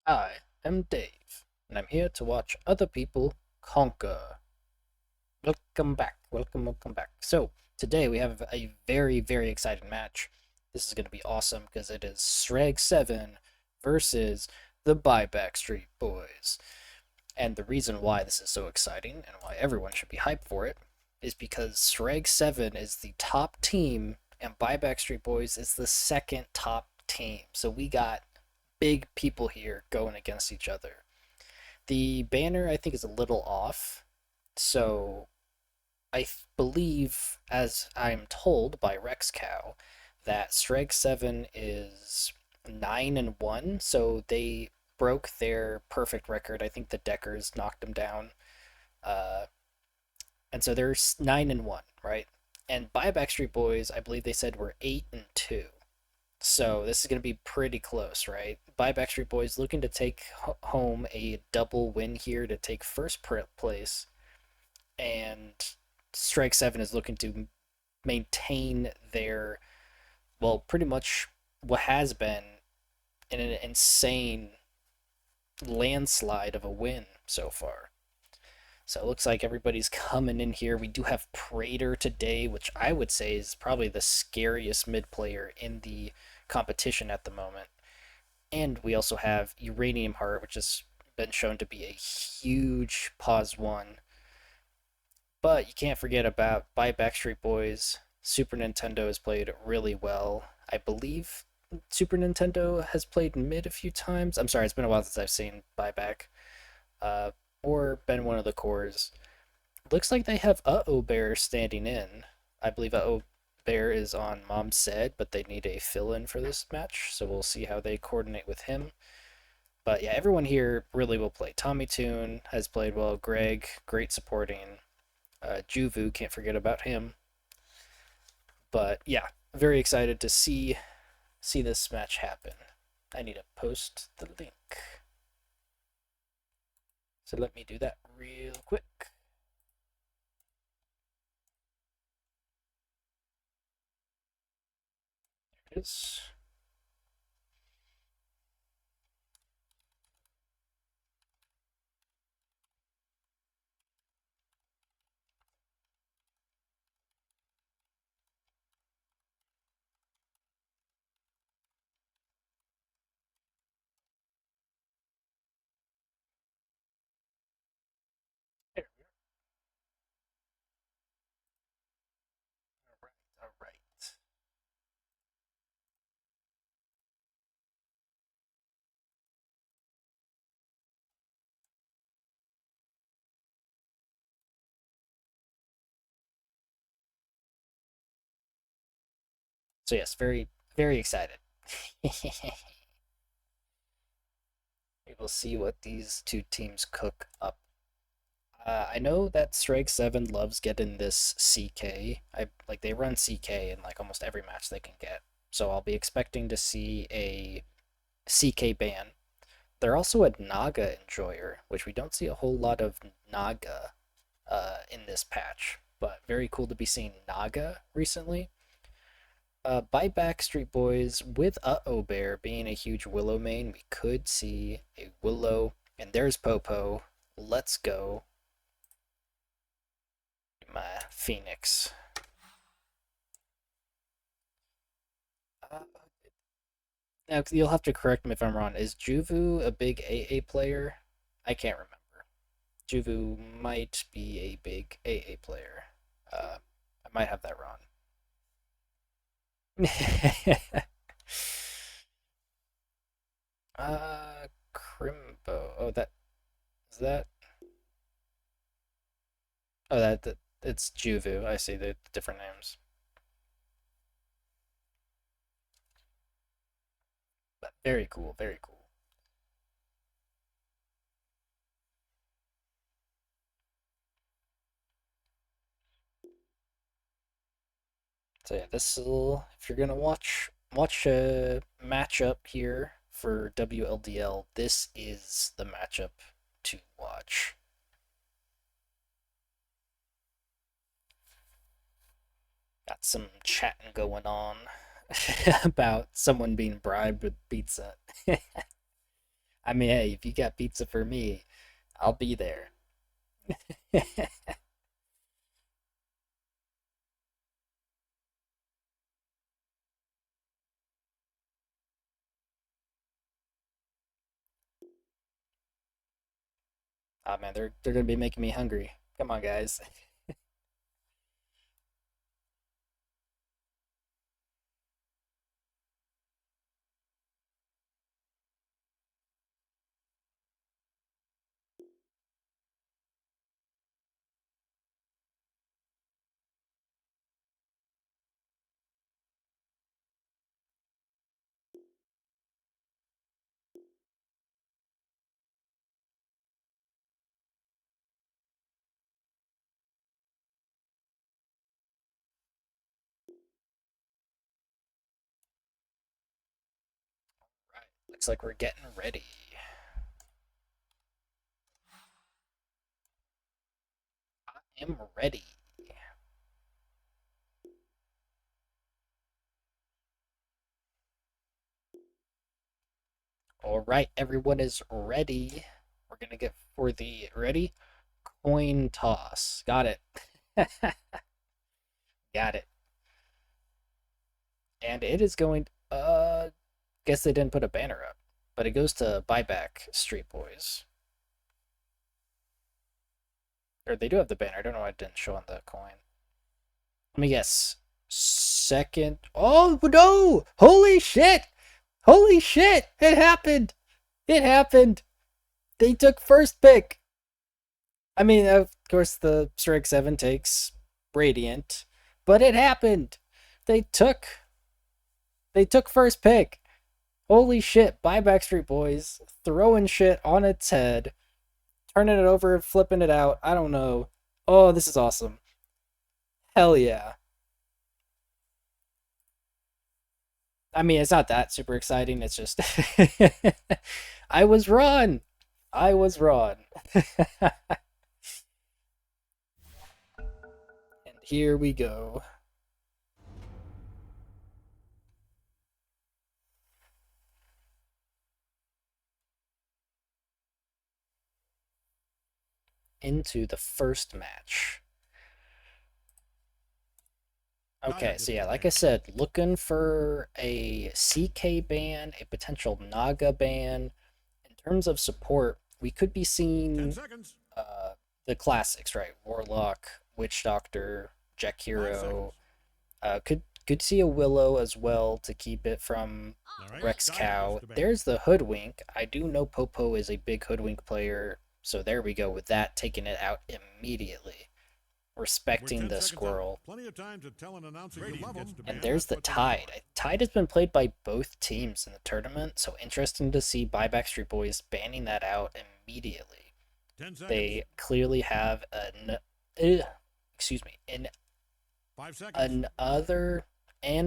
I am Dave, and I'm here to watch other people conquer. Welcome back. So, today we have a very exciting match. This is going to be awesome because it is Se7en versus the BuyBackStreet boys. And the reason why this is so exciting and why everyone should be hyped for it is because Se7en is the top team and BuyBackStreet boys is the second top team. So we got big people here going against each other. The banner, I think, is a little off. So believe, as I'm told by RexCow, that Se7en is 9-1. So they broke their perfect record. I think the Deckers knocked them down. Uh, and so they're 9-1, right? And BuyBackStreet Boys, I believe they said were 8-2. So this is going to be pretty close, right? BuyBackStreet Boys looking to take home a double win here to take first place, and Se7en is looking to maintain their, well, pretty much what has been an insane landslide of a win so far. So it looks like everybody's coming in here. We do have Prater today, which I would say is probably the scariest mid player in the competition at the moment. And we also have Uranium Heart, which has been shown to be a huge pause one. But you can't forget about Backstreet Boys. Super Nintendo has played really well. I believe Super Nintendo has played mid a few times. I'm sorry, it's been a while since I've seen Buyback. Uh, or been one of the cores. Looks like they have Uh-Oh Bear standing in. I believe Uh-Oh Bear is on Mom Said, but they need a fill-in for this match, so we'll see how they coordinate with him. But yeah, everyone here really will play. Tommy Toon has played well. Greg, great supporting. Juvu, can't forget about him. But yeah, very excited to see this match happen. I need to post the link. So let me do that real quick. There it is. There we are. All right. So yes, very excited. We will see what these two teams cook up. I know that Se7en loves getting this CK. I like they run CK in like almost every match they can get. So I'll be expecting to see a CK ban. They're also a Naga enjoyer, which we don't see a whole lot of Naga in this patch, but very cool to be seeing Naga recently. By Backstreet Boys, with Uh-Oh Bear being a huge Willow main, we could see a Willow, and there's Popo. Let's go. My Phoenix. Uh, Now, you'll have to correct me if I'm wrong. Is Juvu a big AA player? I can't remember. Juvu might be a big AA player. I might have that wrong. Crimbo. Oh, that is that. Oh, that it's Juvu. I see the different names. But very cool, very cool. So yeah, this will if you're gonna watch a matchup here for WLDL, this is the matchup to watch. Got some chatting going on about someone being bribed with pizza. I mean, hey, if you got pizza for me, I'll be there. Oh man, they're gonna be making me hungry. Come on, guys. Right, looks like we're getting ready. I am ready. All right, everyone is ready. We're gonna get for the ready coin toss. Got it. Got it. And it is going. Guess they didn't put a banner up, but it goes to BuyBackStreet Boys. Or they do have the banner. I don't know why it didn't show on the coin. Let me guess. Second. Oh no! Holy shit! Holy shit! It happened! It happened! They took first pick. I mean, of course, the Se7en takes Radiant, but it happened. They took. They took first pick. Holy shit! BuyBackStreet Boys throwing shit on its head, turning it over, flipping it out. I don't know. Oh, this is awesome. Hell yeah. I mean, it's not that super exciting. It's just I was wrong. I was wrong. And here we go. Into the first match. Okay, so yeah, like I said, looking for a CK ban, a potential Naga ban. In terms of support, we could be seeing the classics, right? Warlock, Witch Doctor, Jack Hero. Could see a Willow as well to keep it from Rex Cow. There's the Hoodwink. I do know Popo is a big Hoodwink player, so there we go with that, taking it out immediately. Respecting the squirrel. And there's the Tide. Tide has been played by both teams in the tournament, so interesting to see BuyBackStreet Boys banning that out immediately. They clearly have excuse me, another I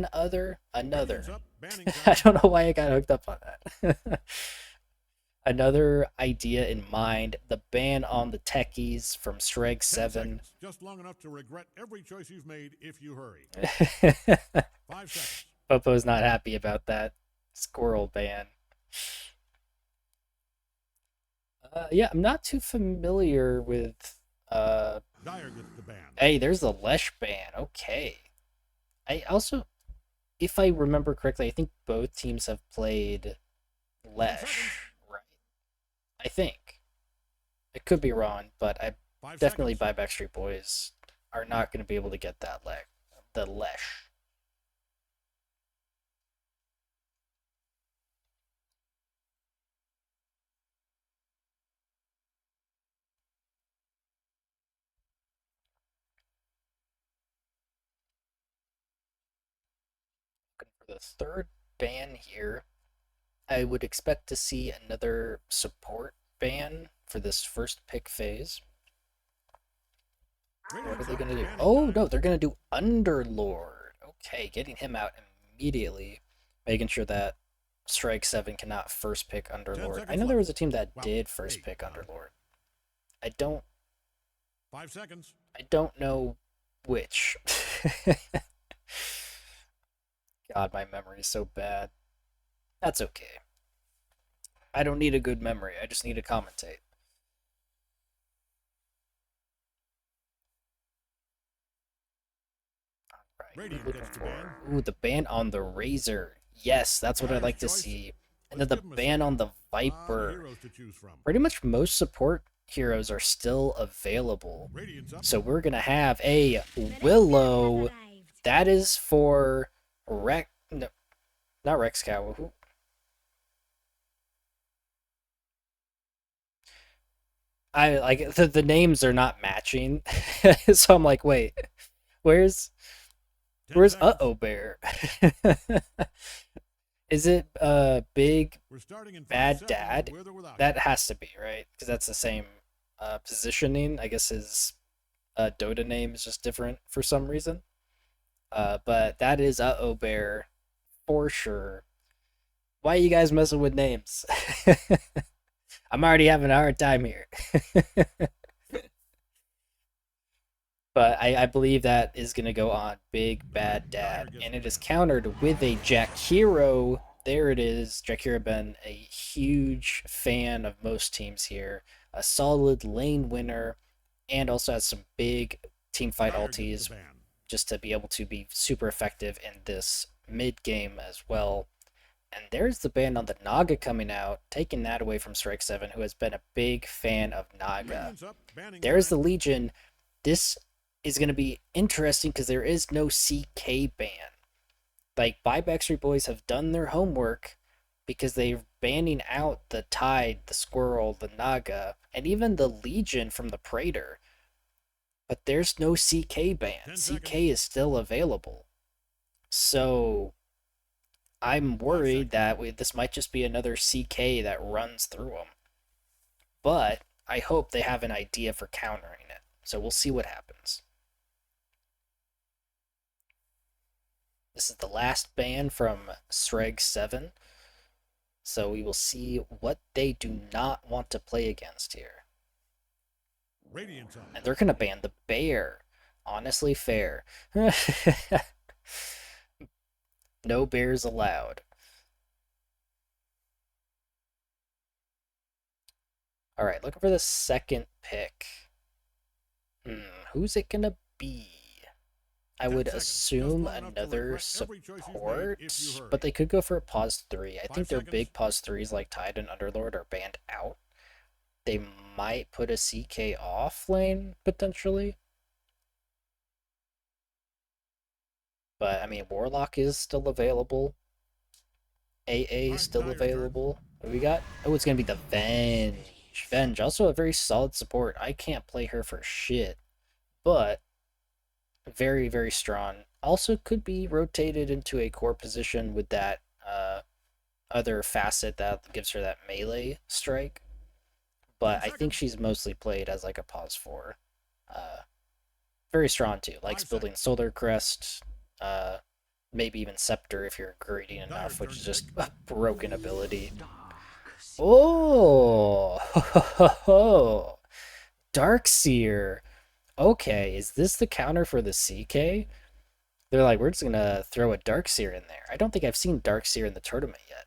don't know why I got hooked up on that. Another idea in mind, the ban on the techies from Se7en. Just long enough to regret every choice you've made if you hurry. 5 seconds. Popo's not happy about that squirrel ban. Yeah, I'm not too familiar with. Dyer gets the ban. Hey, there's the Lesh ban. Okay. I also, if I remember correctly, I think both teams have played Lesh, right? I think. It could be wrong, but I definitely BuyBackStreet Boys are not going to be able to get that the Lesh. For the third ban here, I would expect to see another support ban for this first pick phase. What are they going to do? Oh, no, they're going to do Underlord. Okay, getting him out immediately, making sure that Se7en cannot first pick Underlord. I know there was a team that did first pick Underlord. I don't. 5 seconds. I don't know which. God, my memory is so bad. That's okay. I don't need a good memory. I just need to commentate. Right, what are we Radiant looking gets the ban. for? Ooh, the ban on the Razor. Yes, that's what I'd Buyer's like to choice. see. And then Let's the give him a ban Se7en. on the A lot of Viper. heroes to choose from. Pretty much most support heroes are still available. Radiant's up. So we're going to have a Willow. That is for Rex. No, not Rex Cow. I like the names are not matching. So I'm like, wait, where's 10 where's seconds. Bear? Is it Big We're starting in 5 Bad seconds Dad? with or without him. That has to be, right? Because that's the same positioning. I guess his Dota name is just different for some reason. But that is Bear for sure. Why are you guys messing with names? I'm already having a hard time here. But I believe that is going to go on Big The Bad Red Dire Dad. gets And the it is ban. countered with a Jack Hero. There it is. Jack Hero been a huge fan of most teams here. A solid lane winner. And also has some big team fight Dire gets the ultis ban. just to be able to be super effective in this mid game as well. And there's the ban on the Naga coming out, taking that away from Se7en, who has been a big fan of Naga. Radiant's up. Banning There's the Dire. Legion. This is going to be interesting because there is no CK ban. Like, BuyBackStreet boys have done their homework because they're banning out the Tide, the Squirrel, the Naga, and even the Legion from the Praetor. But there's no CK ban. 10 CK seconds. is still available. So I'm 5 worried seconds. that this might just be another CK that runs through them. But I hope they have an idea for countering it. So we'll see what happens. This is the last ban from Se7en. So we will see what they do not want to play against here. Radiant's up. And they're going to ban the bear. Honestly, fair. No bears allowed. All right, looking for the second pick. Who's it going to be? I 10 would seconds. Just assume long enough to another regret every choice you've made support, if you but hurry. they could go for a pause 3. I 5 think their seconds. big pause 3s like Tide and Underlord are banned out. They might put a CK off lane, potentially. But, I mean, Warlock is still available. AA is Alright, still now your turn. available. What we got? Oh, it's going to be the Venge. Venge, also a very solid support. I can't play her for shit. But, very, very strong. Also could be rotated into a core position with that other facet that gives her that melee strike. 10 But I think seconds. she's mostly played as like a pause 4. Very strong too. Likes 5 building seconds. Solar Crest, uh, maybe even Scepter if you're greedy Dire's enough, which turn is to just pick. a broken ability. Oh, Darkseer. Okay, is this the counter for the CK? They're like, we're just gonna throw a Darkseer in there. I don't think I've seen Darkseer in the tournament yet.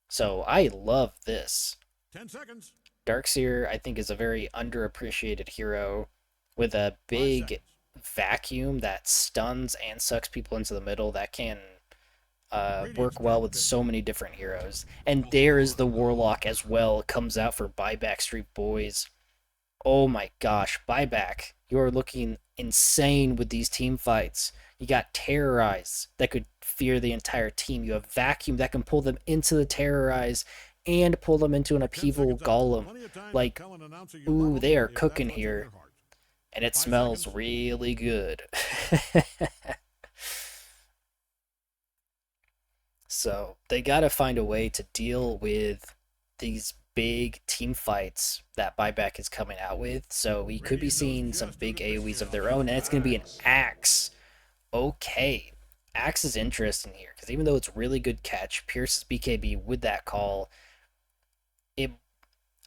So I love this. 10 seconds. Darkseer, I think, is a very underappreciated hero with a 5 big seconds. vacuum that stuns and sucks people into the middle that can Radiant's work well turn to with pick. so many different heroes. And there is the Warlock as well. It comes out for BuyBackStreet boys. Oh my gosh, Buyback, you're looking insane with these team fights. You got Terrorize that could fear the entire team. You have Vacuum that can pull them into the Terrorize and pull them into an 10 upheaval seconds out. golem. Plenty of time to Like, tell an announcer you love ooh, them they are if that's cooking what's in here. your heart. And it 5 smells seconds. really good. So they got to find a way to deal with these big team fights that Buyback is coming out with. So we could be Radiant knows seeing some just who big to pick AoEs here. of their own, and it's going to be an Axe. Okay. Axe is interesting here because even though it's really good catch, Pierce's BKB with that call, it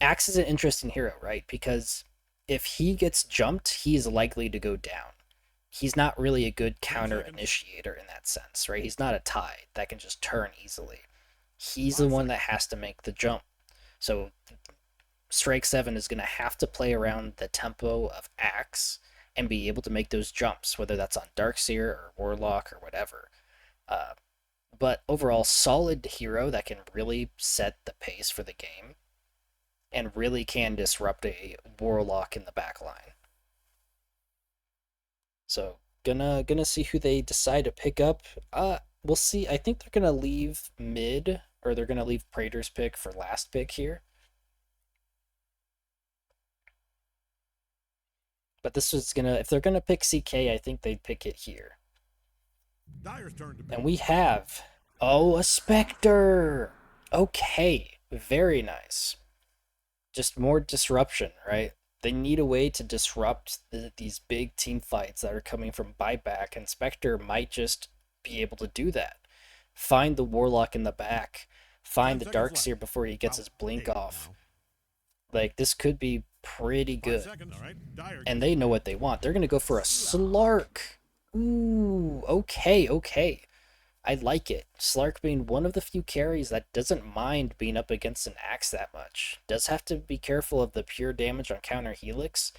Axe is an interesting hero, right? Because if he gets jumped, he's likely to go down. He's not really a good 10 counter seconds. initiator in that sense, right? He's not a Tide that can just turn easily. He's the 5 one that seconds. has to make the jump. So Strike 7 is going to have to play around the tempo of Axe and be able to make those jumps, whether that's on Darkseer or Warlock or whatever. Uh, but overall, solid hero that can really set the pace for the game and really can disrupt a Warlock in the back line. So gonna see who they decide to pick up. We'll see. I think they're gonna leave mid, or they're gonna leave Praetor's pick for last pick here. But this is gonna, if they're gonna pick CK, I think they'd pick it here. Dyer's turn to pick. And we have, oh, a Spectre. Okay, very nice. Just more disruption, right? They need a way to disrupt these big team fights that are coming from buyback, and Spectre might just be able to do that. Find the Warlock in the back, find the Darkseer before he gets his blink off. Like, this could be pretty good. And they know what they want. They're going to go for a Slark. Ooh, okay, okay. I like it. Slark being one of the few carries that doesn't mind being up against an Axe that much. Does have to be careful of the pure damage on counter Helix,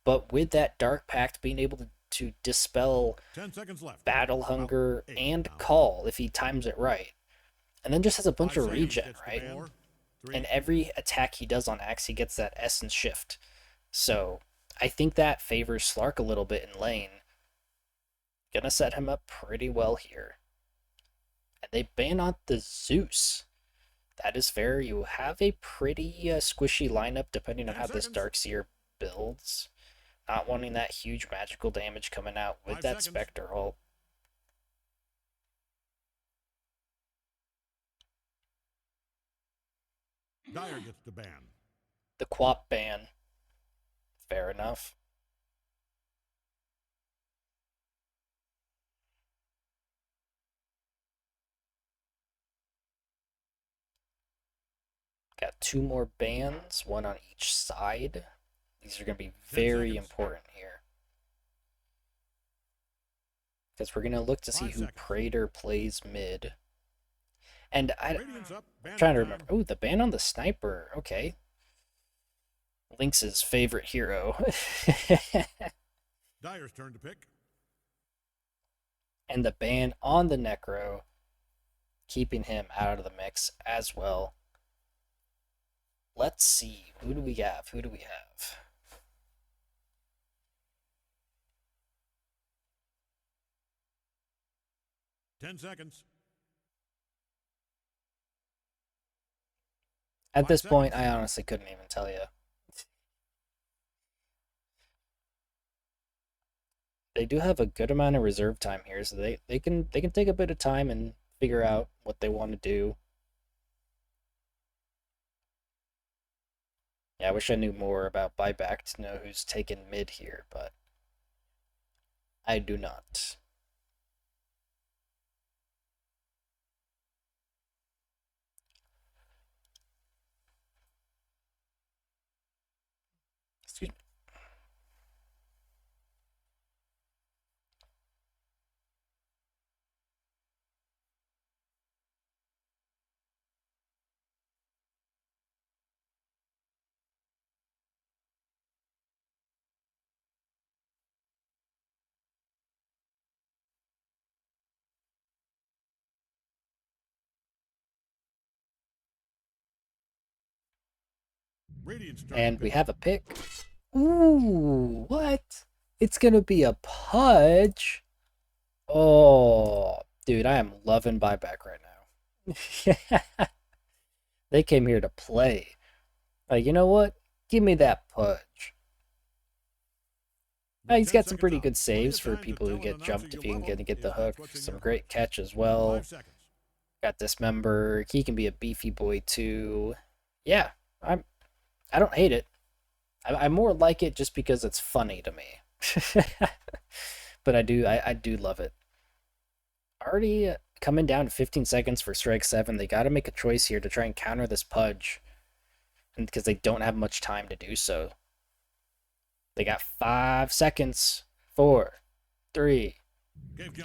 but with that Dark Pact being able to dispel 10 seconds left. Battle Hunger and Call if he times it right. And then just has a bunch of regen, right? And every attack he does on Axe, he gets that Essence Shift. So I think that favors Slark a little bit in lane. Gonna set him up pretty well here. And they ban on the Zeus. That is fair. You have a pretty squishy lineup depending on how this Darkseer builds. Not wanting that huge magical damage coming out with that Spectre ult. Dyer gets the ban. The Quap ban. Fair enough. Got 2 more bans, 1 on each side. These are going to be very important here. Because we're going to look to see who Praetor plays mid. And I'm trying to remember. Oh, the ban on the Sniper. Okay. Lynx's favorite hero. Dyer's turn to pick. And the ban on the Necro, keeping him out of the mix as well. Let's see. Who do we have? Who do we have? Ten seconds. At this point, I honestly couldn't even tell you. They do have a good amount of reserve time here, so they can take a bit of time and figure out what they want to do. Yeah, I wish I knew more about buyback to know who's taken mid here, but I do not. Excuse me. And we have a pick. Ooh, what? It's gonna be a Pudge. Oh, dude, I am loving buyback right now. They came here to play. Like, you know what? Give me that Pudge. He's got some pretty good saves for people who get jumped if you can get the hook. Some great catch as well. Got Dismember. He can be a beefy boy too. Yeah, I don't hate it. I more like it just because it's funny to me. But I do love it. Already coming down to 15 seconds for Strike 7. They got to make a choice here to try and counter this Pudge. And because they don't have much time to do so. They got 5 seconds. 4, 3,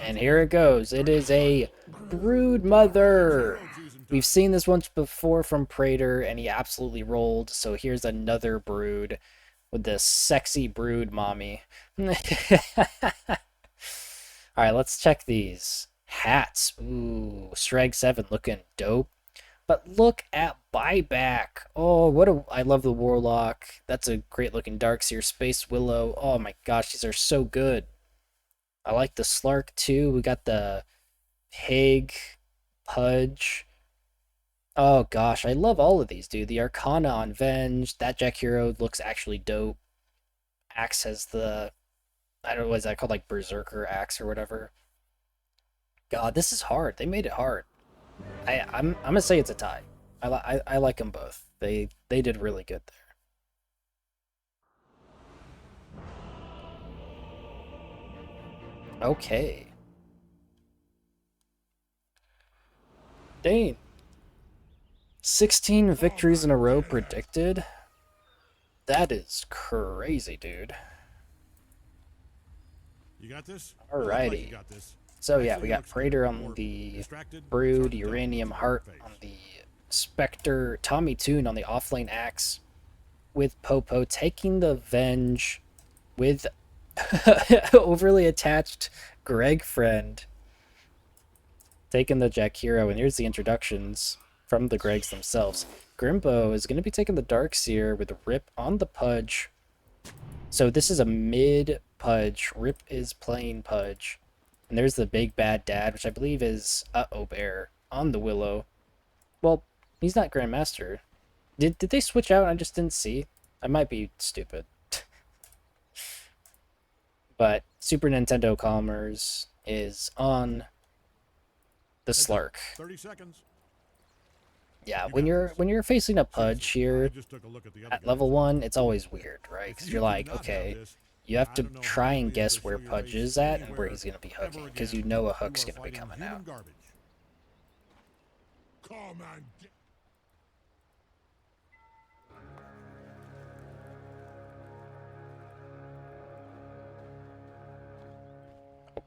and here it goes. It is a Brood Mother. We've seen this once before from Praetor, and he absolutely rolled. So here's another brood with this sexy brood mommy. All right, let's check these hats. Ooh, Se7en looking dope. But look at buyback. Oh, I love the Warlock. That's a great looking Darkseer Space Willow. Oh my gosh, these are so good. I like the Slark too. We got the Pig, Pudge. Oh gosh, I love all of these, dude. The Arcana on Venge. That Jack Hero looks actually dope. Axe has the, I don't know, what is that called? Like Berserker Axe or whatever. God, this is hard. They made it hard. I'm gonna say it's a tie. I like them both. They did really good there. Okay. Dane. 16 victories in a row predicted. That is crazy, dude. You got this? Alrighty. You got this. So yeah, we got Praetor on the Brood, Uranium Heart on the Spectre, Tommy Toon on the offlane Axe, with Popo taking the Venge with overly attached Greg friend taking the Jack Hero, and here's the introductions from the Gregs themselves. Grimbo is going to be taking the Darkseer with Rip on the Pudge. So this is a mid Pudge. Rip is playing Pudge. And there's the Big Bad Dad, which I believe is Bear on the Willow. Well, he's not Grandmaster. Did they switch out and I just didn't see? I might be stupid. But Super Nintendo Commerce is on the Slark. 30 seconds. Yeah, when you're facing a Pudge here at level 1, it's always weird, right? Because you're like, okay, you have to try and guess where Pudge is at and where he's going to be hooking, because you know a hook's going to be coming out.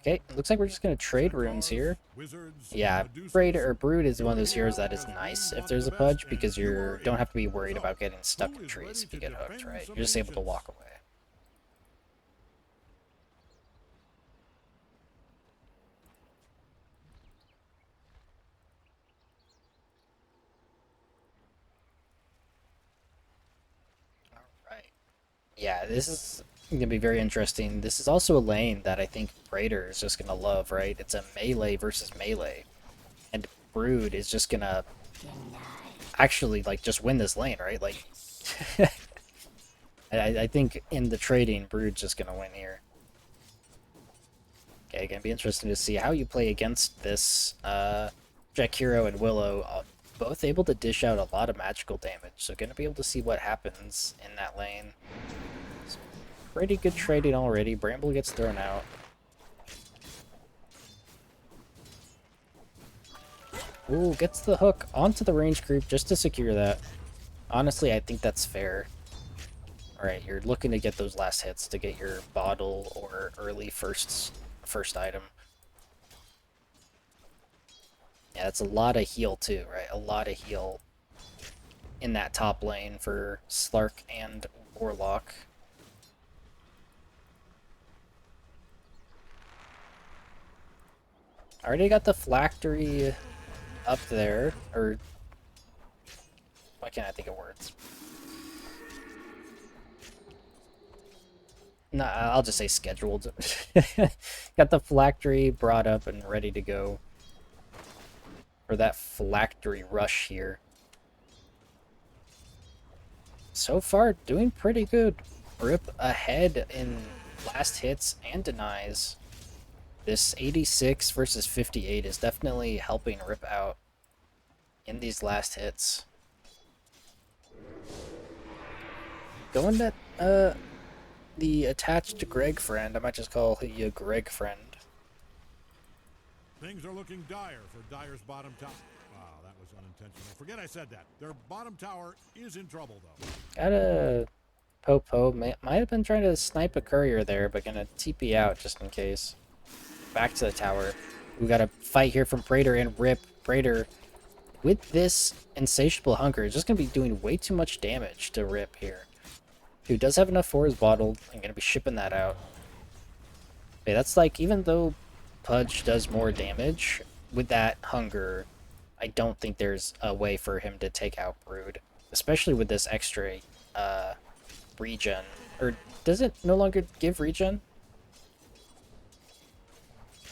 Okay, looks like we're just going to trade runes here. Yeah, Brood is one of those heroes that is nice if there's a Pudge, because you don't have to be worried about getting stuck in trees if you get hooked, right? You're just able to walk away. Alright. Yeah, this is going to be very interesting. This is also a lane that I think Praetor is just going to love, right? It's a melee versus melee. And Brood is just going to actually, like, just win this lane, right? Like, I think in the trading, Brood's just going to win here. Okay, gonna be interesting to see how you play against this Jack Hero and Willow, both able to dish out a lot of magical damage, so gonna be able to see what happens in that lane. It's pretty good trading already. Bramble gets thrown out. Ooh, gets the hook onto the range creep just to secure that. Honestly, I think that's fair. Alright, you're looking to get those last hits to get your bottle or early first item. Yeah, that's a lot of heal too, right? A lot of heal in that top lane for Slark and Warlock. I already got the Phylactery up there, or why can't I think of words? No, I'll just say scheduled. Got the Phylactery brought up and ready to go for that Phylactery rush here. So far, doing pretty good. Rip ahead in last hits and denies. This 86 versus 58 is definitely helping Rip out in these last hits. Going to the attached Greg friend. I might just call you Greg friend. Things are looking dire for Dire's bottom tower. Wow, that was unintentional. Forget I said that. Their bottom tower is in trouble, though. Got a Popo. Might have been trying to snipe a courier there, but gonna TP out just in case. Back to the tower. We got a fight here from Praetor and Rip. Praetor with this insatiable hunger, is just going to be doing way too much damage to Rip here. Who does have enough for his bottle. I'm going to be shipping that out. Okay, that's like, even though Pudge does more damage, with that hunger, I don't think there's a way for him to take out Brood. Especially with this extra regen. Or does it no longer give regen?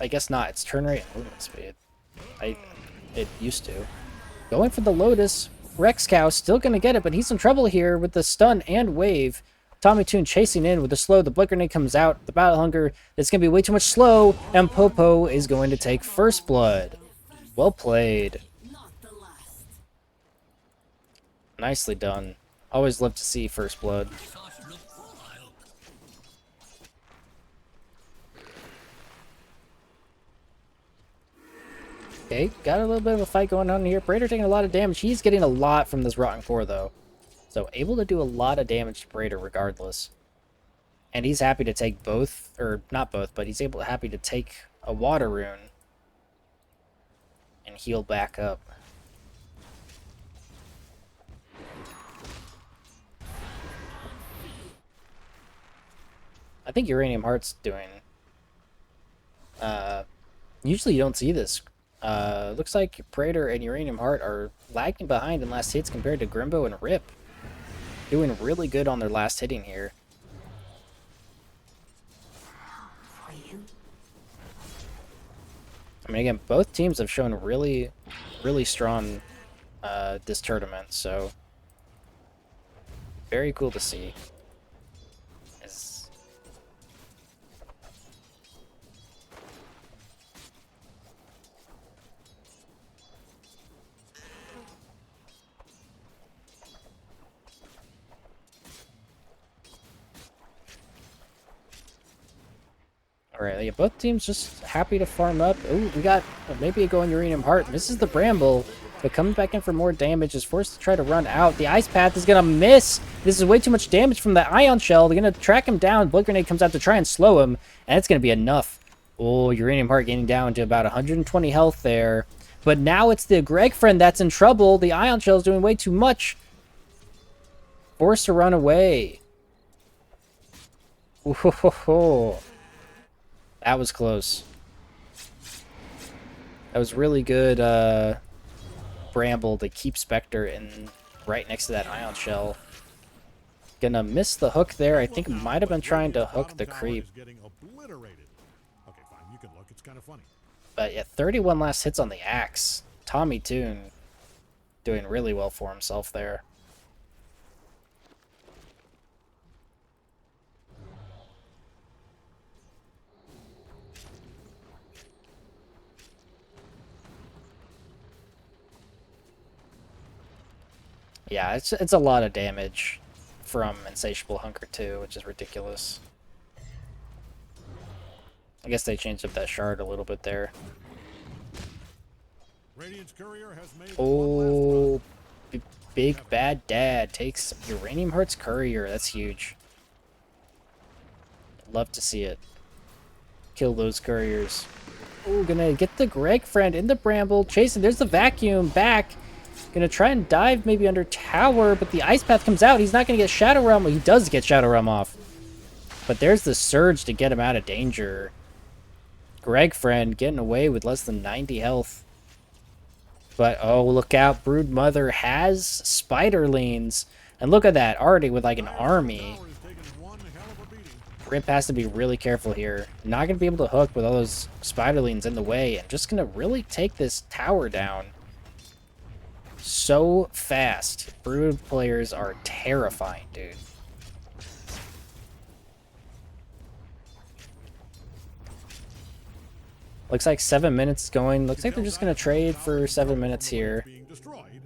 I guess not. It's turn rate and movement speed. It used to. Going for the Lotus. Rex Cow still going to get it, but he's in trouble here with the stun and wave. Tommy Toon chasing in with the slow. The Blink Grenade comes out. The Battle Hunger. It's going to be way too much slow. And Popo is going to take first blood. Well played. Nicely done. Always love to see first blood. Okay, got a little bit of a fight going on here. Praetor taking a lot of damage. He's getting a lot from this Rotten Core, though. So, able to do a lot of damage to Praetor regardless. And he's happy to take both, or not both, but he's happy to take a Water Rune and heal back up. I think Uranium Heart's doing... usually you don't see this. Looks like Praetor and Uranium Heart are lagging behind in last hits compared to Grimbo and Rip. Doing really good on their last hitting here. I mean, again, both teams have shown really, really strong this tournament, so very cool to see. Alright, yeah, both teams just happy to farm up. Ooh, we got maybe a going Uranium Heart. Misses the Bramble, but coming back in for more damage, is forced to try to run out. The Ice Path is going to miss. This is way too much damage from the Ion Shell. They're going to track him down. Blink Grenade comes out to try and slow him, and it's going to be enough. Oh, Uranium Heart getting down to about 120 health there. But now it's the Greg friend that's in trouble. The Ion Shell is doing way too much. Forced to run away. Ooh, ho, ho, ho. That was close. That was really good Bramble to keep Spectre in right next to that Ion Shell. Gonna miss the hook there. I think might have been trying to hook the creep. But yeah, 31 last hits on the axe. Tommy Toon doing really well for himself there. Yeah, it's a lot of damage from Insatiable Hunger too, which is ridiculous. I guess they changed up that shard a little bit there. Oh, Big Bad Dad takes Uranium Heart's Courier. That's huge. Love to see it. Kill those couriers. Oh, gonna get the Greg friend in the Bramble. Chasing, there's the Vacuum back. Gonna try and dive maybe under tower, but the Ice Path comes out. He's not gonna get Shadow Realm. Well, he does get Shadow Realm off. But there's the Surge to get him out of danger. Greg friend getting away with less than 90 health. But, oh, look out. Brood Mother has Spiderlings. And look at that, already with like an army. Rip has to be really careful here. Not going to be able to hook with all those Spiderlings in the way. And just going to really take this tower down. So fast. Brood players are terrifying, dude. Looks like 7 minutes going. Looks like they're just going to trade for 7 minutes here.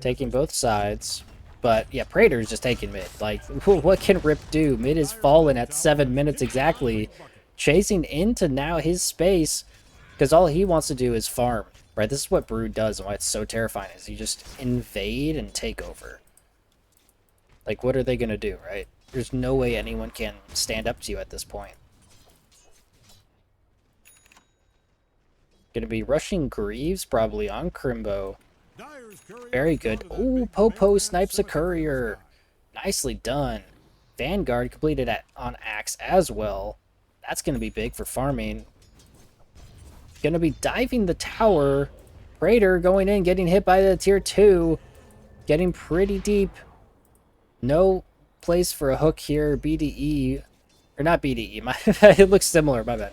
Taking both sides. But, yeah, Praetor's just taking mid. Like, what can Rip do? Mid is fallen at 7 minutes exactly. Chasing into now his space. Because all he wants to do is farm. Right? This is what Brood does and why it's so terrifying. Is you just invade and take over. Like, what are they going to do, right? There's no way anyone can stand up to you at this point. Gonna be rushing Greaves probably on Crimbo. Very good. Oh, Popo snipes a courier. Nicely done. Vanguard completed on Axe as well. That's going to be big for farming. Going to be diving the tower. Praetor going in, getting hit by the tier 2. Getting pretty deep. No place for a hook here. BDE. Or not BDE. It looks similar. My bad.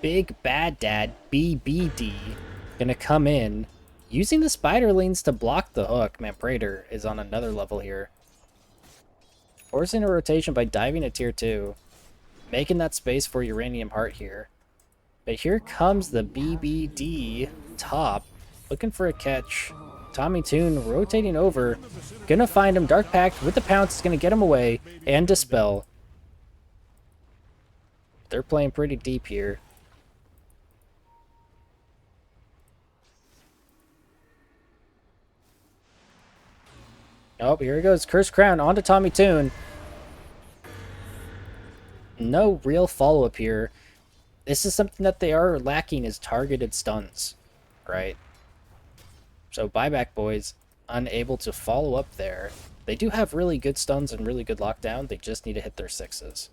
Big Bad Dad BBD. Going to come in. Using the spiderlings to block the hook. Man, Praetor is on another level here. Forcing a rotation by diving a tier 2. Making that space for Uranium Heart here. But here comes the BBD top. Looking for a catch. Tommy Toon rotating over. Gonna find him. Dark Pact with the pounce is gonna get him away. And Dispel. They're playing pretty deep here. Oh, here he goes. Curse Crown onto Tommy Toon. No real follow-up here. This is something that they are lacking is targeted stuns, right? So Buyback Boys unable to follow up there. They do have really good stuns and really good lockdown. They just need to hit their 6s.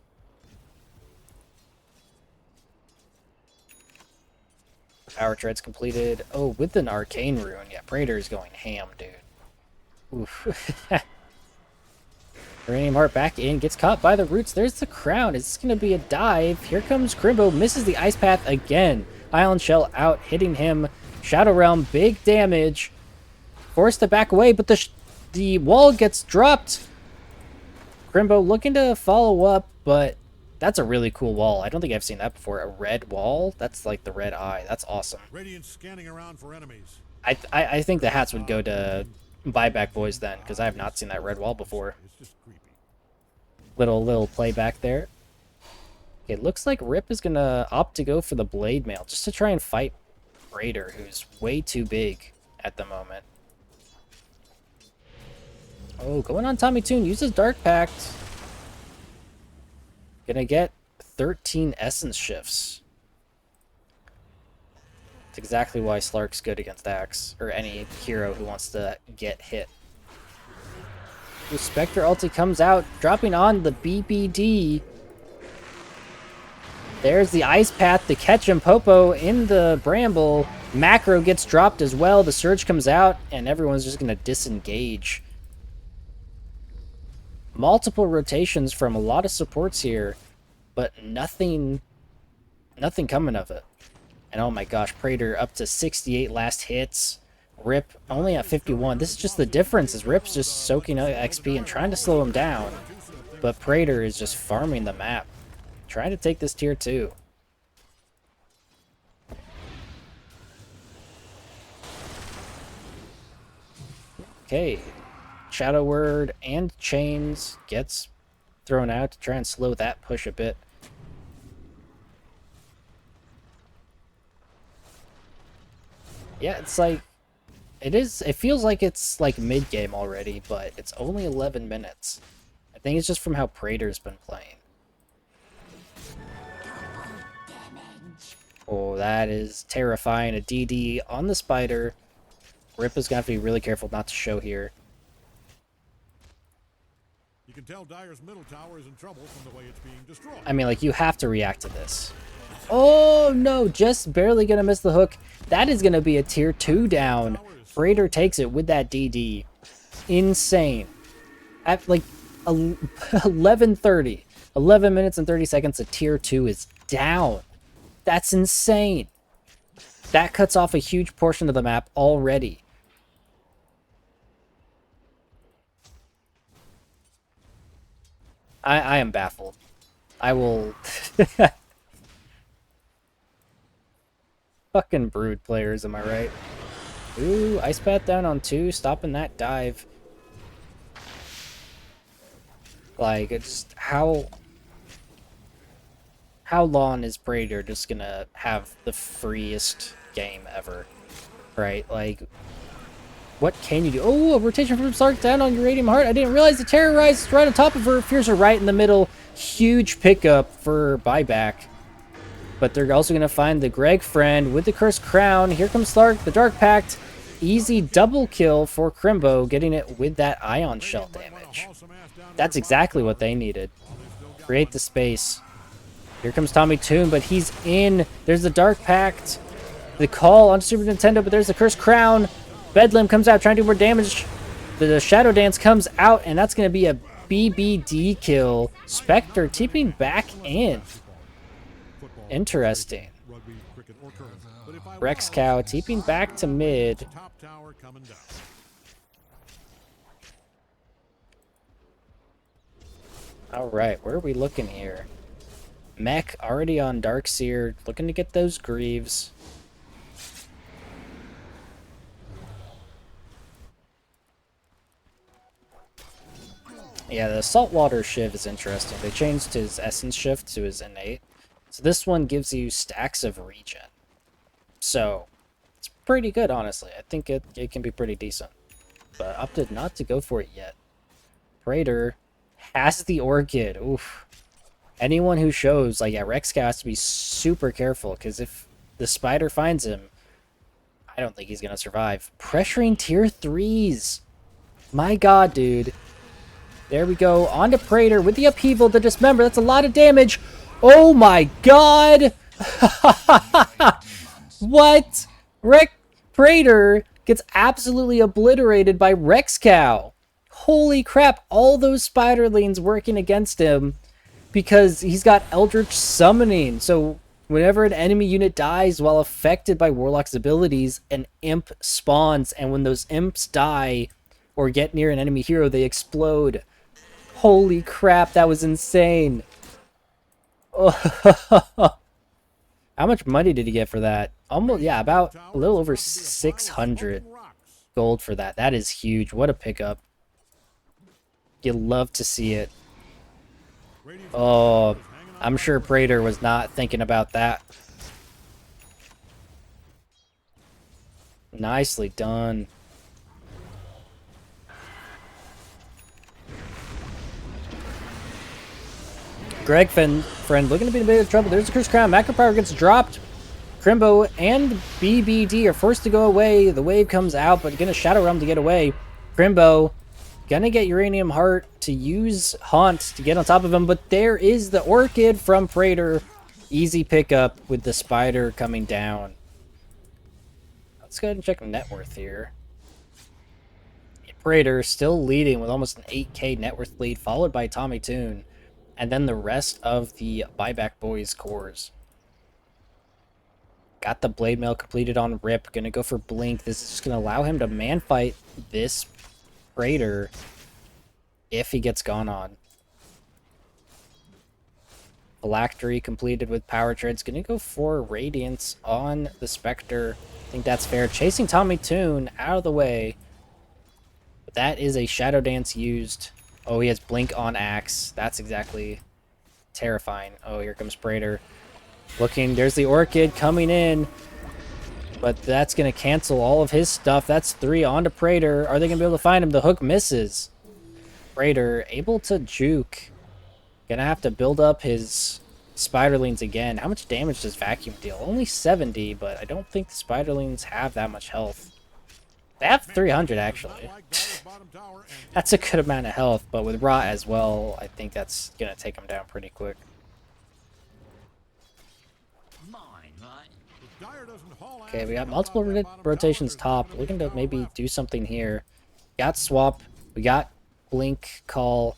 Power Tread's completed. Oh, with an Arcane Rune. Yeah, Praetor is going ham, dude. Oof. Uranium Heart back in, gets caught by the roots. There's the crown. Is this going to be a dive? Here comes Crimbo, misses the Ice Path again. Island Shell out, hitting him. Shadow Realm, big damage. Forced to back away, but the wall gets dropped. Crimbo looking to follow up, but that's a really cool wall. I don't think I've seen that before. A red wall? That's like the red eye. That's awesome. Radiant's scanning around for enemies. I think the hats would go to Buyback Boys then, because I have not seen that red wall before. It's just creepy. Little playback there. It looks like Rip is gonna opt to go for the Blade Mail, just to try and fight Raider, who's way too big at the moment. Oh, going on Tommy Toon, uses Dark Pact. Gonna get 13 Essence Shifts. That's exactly why Slark's good against Axe, or any hero who wants to get hit. The Spectre ulti comes out, dropping on the BBD. There's the Ice Path to catch him. Popo in the Bramble. Macro gets dropped as well. The Surge comes out, and everyone's just going to disengage. Multiple rotations from a lot of supports here, but nothing coming of it. And oh my gosh, Praetor up to 68 last hits. Rip only at 51. This is just the difference, is Rip's just soaking up XP and trying to slow him down. But Praetor is just farming the map. Trying to take this tier 2. Okay. Shadow Word and Chains gets thrown out to try and slow that push a bit. Yeah, it's like it feels like it's like mid-game already, but it's only 11 minutes. I think it's just from how Praetor's been playing. Oh, that is terrifying. A DD on the spider. Rip is going to have to be really careful not to show here. You can tell Dire's middle tower is in trouble from the way it's being destroyed. I mean, like, you have to react to this. Oh, no, just barely going to miss the hook. That is going to be a tier 2 down. Praetor takes it with that DD. Insane. At, like, 11:30. 11 minutes and 30 seconds, a tier 2 is down. That's insane. That cuts off a huge portion of the map already. I am baffled. I will... Fucking Brood players, am I right? Ooh, Ice Path down on 2, stopping that dive. Like, it's how long is Praetor just gonna have the freest game ever? Right? Like, what can you do? Oh, a rotation from Slark down on Uranium Heart. I didn't realize the Terrorize is right on top of her. Fears are right in the middle. Huge pickup for Buyback. But they're also going to find the Greg friend with the Cursed Crown. Here comes Slark, the Dark Pact. easy double kill for Crimbo, getting it with that ion shell damage. That's exactly what they needed. Create the space. Here comes Tommy Toon, but he's in. There's the Dark Pact. The call on Super Nintendo, but there's the Cursed Crown. Bedlam comes out trying to do more damage. The Shadow Dance comes out, and that's going to be a BBD kill. Spectre TPing back in. Interesting. Rex Cow TPing back to mid. Alright, where are we looking here? Mech already on Darkseer, looking to get those Greaves. Yeah, the Saltwater Shiv is interesting. They changed his Essence Shift to his Innate. So this one gives you stacks of regen. So, it's pretty good, honestly. I think it can be pretty decent. But opted not to go for it yet. Praetor has the Orchid. Oof. Anyone who shows, like, yeah, Rexcow has to be super careful, because if the Spider finds him, I don't think he's going to survive. Pressuring tier 3s. My god, dude. There we go. On to Praetor with the Upheaval, the Dismember. That's a lot of damage. Oh my god! What? Praetor gets absolutely obliterated by Rexcow. Holy crap, all those Spiderlings working against him because he's got Eldritch Summoning. So whenever an enemy unit dies while affected by Warlock's abilities, an imp spawns, and when those imps die or get near an enemy hero, they explode. Holy crap, that was insane. Oh. How much money did he get for that? Almost, yeah, about a little over 600 gold for that. That is huge. What a pickup. You love to see it. Oh, I'm sure Praetor was not thinking about that. Nicely done. Greg friend looking to be in a bit of trouble. There's a Cursed Crown. Macro Power gets dropped. Crimbo and BBD are forced to go away. The wave comes out, but gonna Shadow Realm to get away. Crimbo gonna get Uranium Heart to use Haunt to get on top of him, but there is the Orchid from Praetor. Easy pickup with the Spider coming down. Let's go ahead and check net worth here. Praetor still leading with almost an 8k net worth lead, followed by Tommy Toon. And then the rest of the Buyback Boys cores. Got the Blade Mail completed on Rip. Gonna go for Blink. This is just gonna allow him to man fight this Praetor if he gets gone on. Phylactery completed with Power Treads. Gonna go for Radiance on the Spectre. I think that's fair. Chasing Tommy Toon out of the way. But that is a Shadow Dance used. Oh, he has Blink on Axe. That's exactly terrifying. Oh, here comes Praetor. Looking, there's the Orchid coming in. But that's going to cancel all of his stuff. That's 3 onto Praetor. Are they going to be able to find him? The hook misses. Praetor able to juke. Gonna have to build up his Spiderlings again. How much damage does Vacuum deal? Only 70, but I don't think the Spiderlings have that much health. They have 300, actually. That's a good amount of health, but with Rot as well, I think that's going to take them down pretty quick. Okay, we got multiple rotations top. Looking to maybe do something here. Got Swap. We got Blink Call.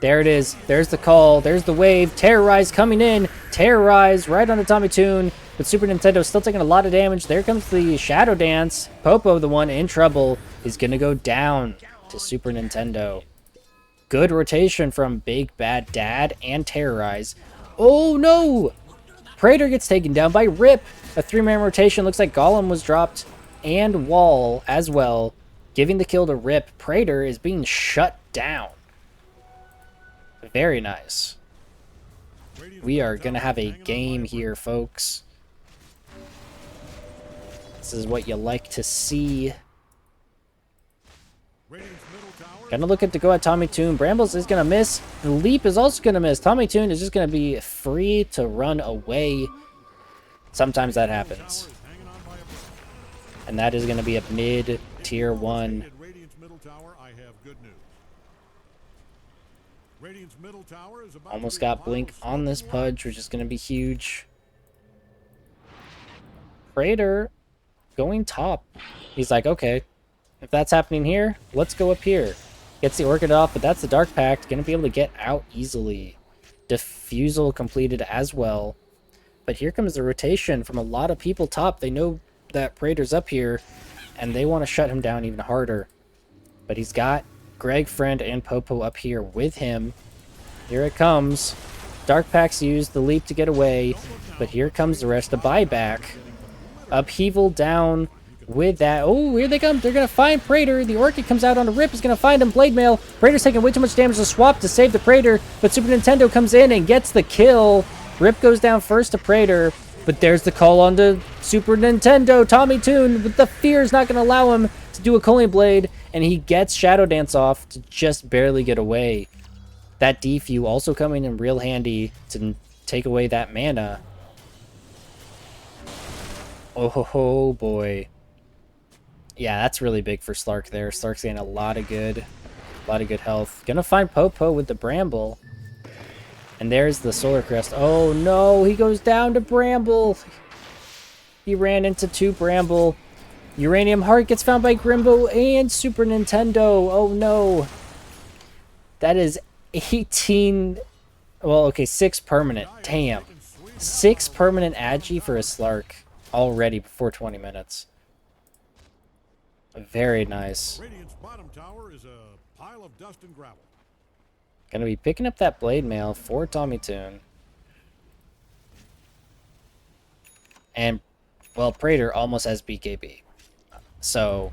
There it is. There's the call. There's the wave. Terrorize coming in. Terrorize right on the Tommy Toon. But Super Nintendo still taking a lot of damage. There comes the Shadow Dance. Popo, the one in trouble, is going to go down to Super Nintendo. Good rotation from Big Bad Dad and Terrorize. Oh no! Praetor gets taken down by Rip. A 3-man rotation. Looks like Golem was dropped. And Wall as well. Giving the kill to Rip. Praetor is being shut down. Very nice. We are going to have a game here, folks. This is what you like to see. Gonna look at to go at Tommy Toon. Brambles is gonna miss. The leap is also gonna miss. Tommy Toon is just gonna be free to run away. Sometimes that happens. And that is going to be a mid If tier you've almost 1. hated Radiant's middle tower, I have good news. Radiant's middle tower is about to Almost be a got pile Blink of on this smoking Pudge, which lumps. is going to be huge. Praetor going top. He's like, okay, if that's happening here, let's go up here. Gets the Orchid off, but that's the Dark Pact. Going to be able to get out easily. Diffusal completed as well. But here comes the rotation from a lot of people top. They know that Praetor's up here, and they want to shut him down even harder. But he's got Greg, Friend, and Popo up here with him. Here it comes. Dark Pact's used the leap to get away, Don't look but now, here but comes the Radiant's rest of bottom tower buyback. is getting obliterated. Upheaval down You can with that. Oh, here they come. They're going to find Praetor. The Orchid comes out on a rip. Is going to find him. Blade Mail. Praetor's taking way too much damage to swap to save the Praetor, but Super Nintendo comes in and gets the kill. Rip goes down first to Praetor, but there's the call on the Super Nintendo. Tommy Toon, with the fear, is not going to allow him to do a Culling Blade, and he gets Shadow Dance off to just barely get away. That defu also coming in real handy to take away that mana. Oh boy. Yeah, that's really big for Slark there. Slark's getting a lot of good health. Gonna find Popo with the Bramble. And there's the Solar Crest. Oh no, he goes down to Bramble. He ran into 2 Bramble. Uranium Heart gets found by Grimbo and Super Nintendo. Oh no. That is 18... Well, okay, 6 permanent. Damn. 6 permanent Agi for a Slark already before 20 minutes. Very nice. Radiant's bottom tower is a pile of dust and gravel. Gonna be picking up that Blade Mail for Tommy Toon. And, well, Praetor almost has BKB. So,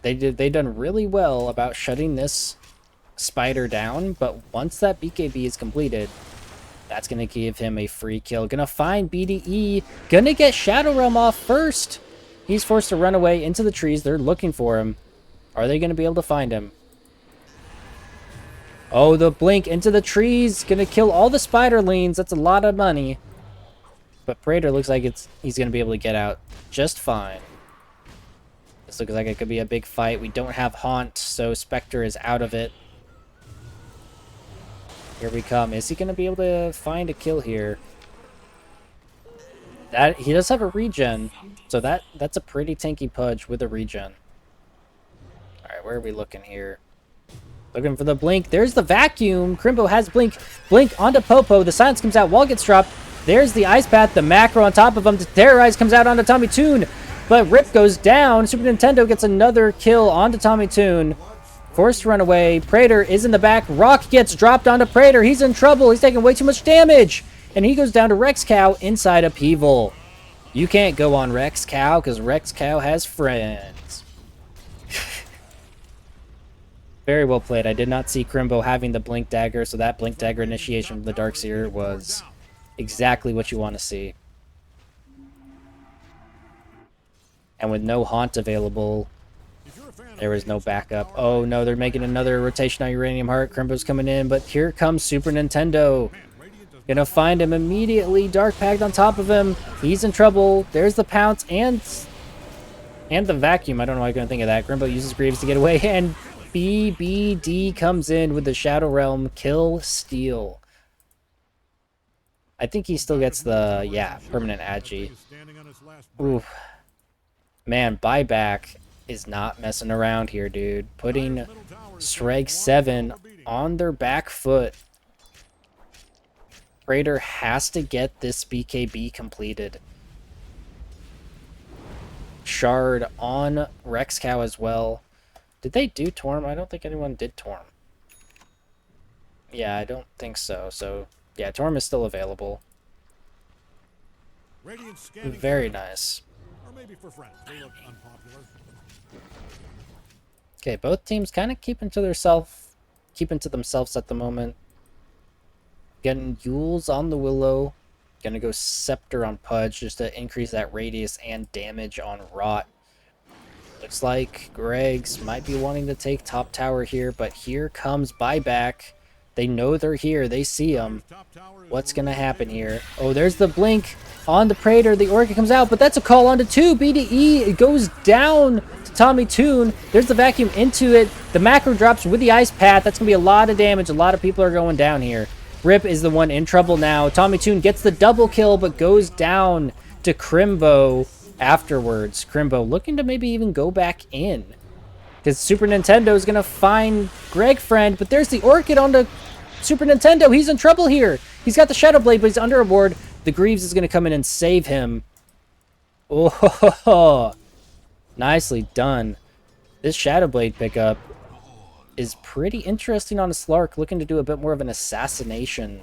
they done really well about shutting this Spider down, but once that BKB is completed, that's gonna give him a free kill. Gonna find BDE. Gonna get Shadow Realm off first. He's forced to run away into the trees. They're looking for him. Are they gonna be able to find him? Oh, the blink into the trees. Gonna kill all the spiderlings. That's a lot of money. But Praetor looks like he's gonna be able to get out just fine. This looks like it could be a big fight. We don't have Haunt, so Spectre is out of it. Here we come. Is he gonna be able to find a kill here? That he does have a regen, so that's a pretty tanky Pudge with a regen. Alright, where are we looking here? Looking for the blink. There's the vacuum. Crimbo has blink. Blink onto Popo. The silence comes out. Wall gets dropped. There's the ice path. The macro on top of him. The terrorize comes out onto Tommy Toon. But Rip goes down. Super Nintendo gets another kill onto Tommy Toon. Forced to run away. Praetor is in the back. Rock gets dropped onto Praetor. He's in trouble. He's taking way too much damage. And he goes down to Rex Cow inside Upheaval. You can't go on Rex Cow because Rex Cow has friends. Very well played. I did not see Crimbo having the Blink Dagger, so that Blink Dagger initiation from the Darkseer was exactly what you want to see. And with no Haunt available, there was no backup. Oh no, they're making another rotation on Uranium Heart. Crimbo's coming in, but here comes Super Nintendo. Gonna find him immediately. Dark Pact on top of him. He's in trouble. There's the Pounce and the Vacuum. I don't know why I couldn't think of that. Grimbo uses Greaves to get away, and BBD comes in with the Shadow Realm kill steal. I think he still gets the, yeah, permanent Agi. Oof. Man, Buyback is not messing around here, dude. Putting Se7en on their back foot. Praetor has to get this BKB completed. Shard on Rex Cow as well. Did they do Torm? I don't think anyone did Torm. Yeah, I don't think so. So, yeah, Torm is still available. Very nice. Or maybe for friends. They look unpopular. Okay, both teams kind of keeping to themselves at the moment. Getting Yules on the Willow. Gonna go Scepter on Pudge just to increase that radius and damage on Rot. Looks like Greg's might be wanting to take top tower here, but here comes Buyback. They know they're here. They see them. Dyer's top tower is What's going to really happen big. here? Oh, there's the blink on the Praetor. The Orca comes out, but that's a call onto 2. BDE, it goes down to Tommy Toon. There's the vacuum into it. The macro drops with the ice path. That's going to be a lot of damage. A lot of people are going down here. Rip is the one in trouble now. Tommy Toon gets the double kill, but goes down to Crimbo afterwards. Crimbo looking to maybe even go back in. Because Super Nintendo is going to find Greg Friend, but there's the Orchid on the Super Nintendo. He's in trouble here. He's got the Shadow Blade, but he's under a ward. The Greaves is going to come in and save him. Oh, nicely done. This Shadow Blade pickup is pretty interesting on a Slark, looking to do a bit more of an assassination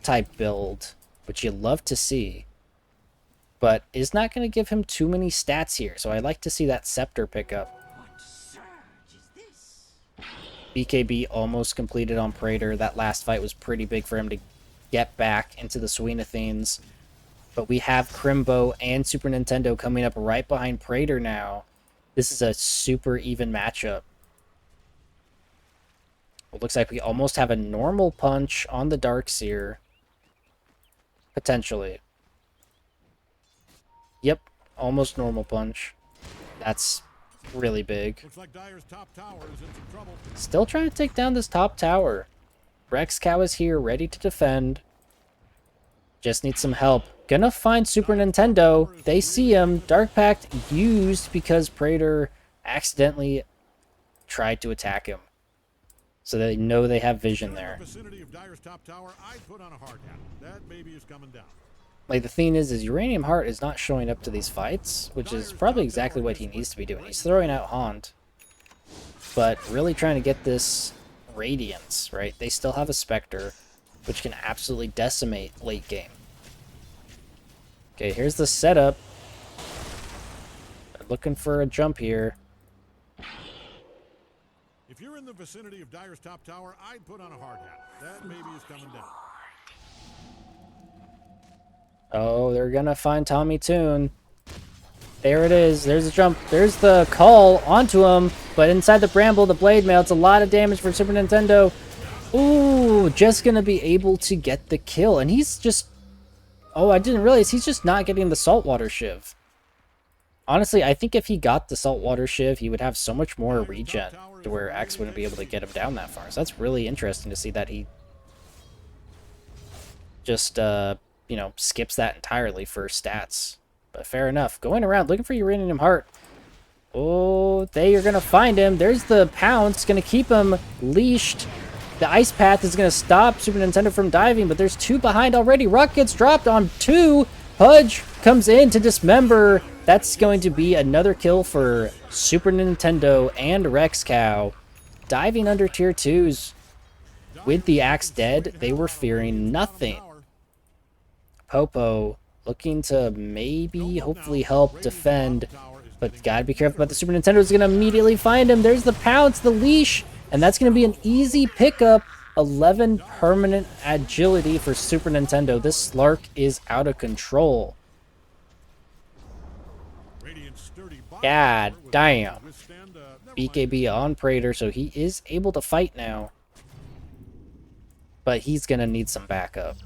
type build, which you love to see. But is not going to give him too many stats here, so I like to see that Scepter pickup. BKB almost completed on Praetor. That last fight was pretty big for him to get back into the Swing of Things. But we have Crimbo and Super Nintendo coming up right behind Praetor now. This is a super even matchup. It looks like we almost have a normal punch on the Darkseer. Potentially. Yep, almost normal punch. That's really big. Looks like Dyer's top tower is in some trouble. Still trying to take down this top tower. Rex Cow is here, ready to defend. Just needs some help. Gonna find Super Nintendo. They see him. Dark Pact used because Praetor accidentally tried to attack him. So they know they have vision there. In the vicinity of Dyer's top tower, I'd put on a hard hat. That baby is coming down. Like, the thing is Uranium Heart is not showing up to these fights, which is probably exactly what he needs to be doing. He's throwing out Haunt, but really trying to get this Radiance, right? They still have a Spectre, which can absolutely decimate late game. Okay, here's the setup. They're looking for a jump here. If you're in the vicinity of Dyer's top tower, I'd put on a hard hat. That baby is coming down. Oh, they're gonna find Tommy Toon. There it is. There's a jump. There's the call onto him. But inside the Bramble, the Blade Mail, it's a lot of damage for Super Nintendo. Ooh, just gonna be able to get the kill. And he's just... Oh, I didn't realize he's just not getting the Saltwater Shiv. Honestly, I think if he got the Saltwater Shiv, he would have so much more regen to where X wouldn't be able to get him down that far. So that's really interesting to see that he just, you know, skips that entirely for stats. But fair enough. Going around looking for Uranium Heart. Oh, they are going to find him. There's the Pounce. Going to keep him leashed. The Ice Path is going to stop Super Nintendo from diving, but there's 2 behind already. Rock gets dropped on 2. Pudge comes in to dismember. That's going to be another kill for Super Nintendo and Rex Cow. Diving under tier 2s. With the axe dead, they were fearing nothing. Popo looking to maybe, hopefully help defend, but gotta be careful about the Super Nintendo. Is going to immediately find him. There's the Pounce, the leash, and that's going to be an easy pickup. 11 permanent agility for Super Nintendo. This Slark is out of control. God damn. BKB on Praetor, so he is able to fight now. But he's going to need some backup.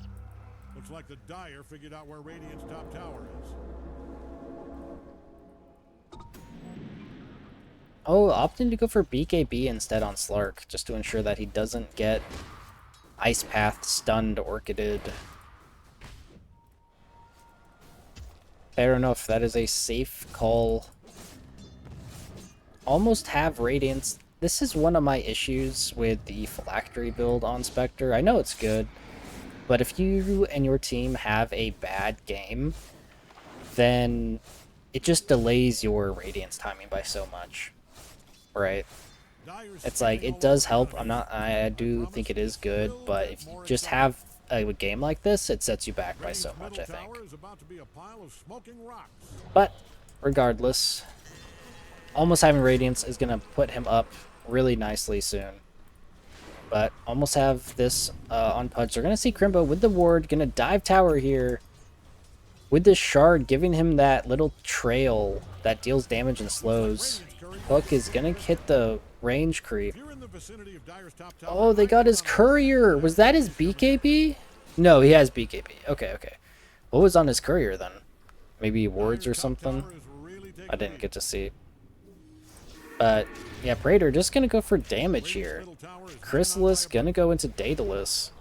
Looks like the Dyer figured out where Radiant's top tower is. Oh, opting to go for BKB instead on Slark, just to ensure that he doesn't get Ice Path stunned Orchided. Fair enough, that is a safe call. Almost have Radiance. This is one of my issues with the Phylactery build on Spectre. I know it's good, but if you and your team have a bad game, then it just delays your Radiance timing by so much. Right? It's like, it does help. I do think it is good, but if you just have a game like this, it sets you back by so much, I think. But regardless, almost having Radiance is going to put him up really nicely soon. But almost have this on Pudge. They're going to see Crimbo with the ward, going to dive tower here. With this shard, giving him that little trail that deals damage and slows. Hook is going to hit the range creep. the vicinity of Dyer's top tower. Oh, they got his courier. Was that his BKB? No, he has BKB. Okay, okay. What was on his courier then? Maybe wards or something? I didn't get to see. But, yeah, Praetor just gonna go for damage here. Chrysalis gonna go into Daedalus.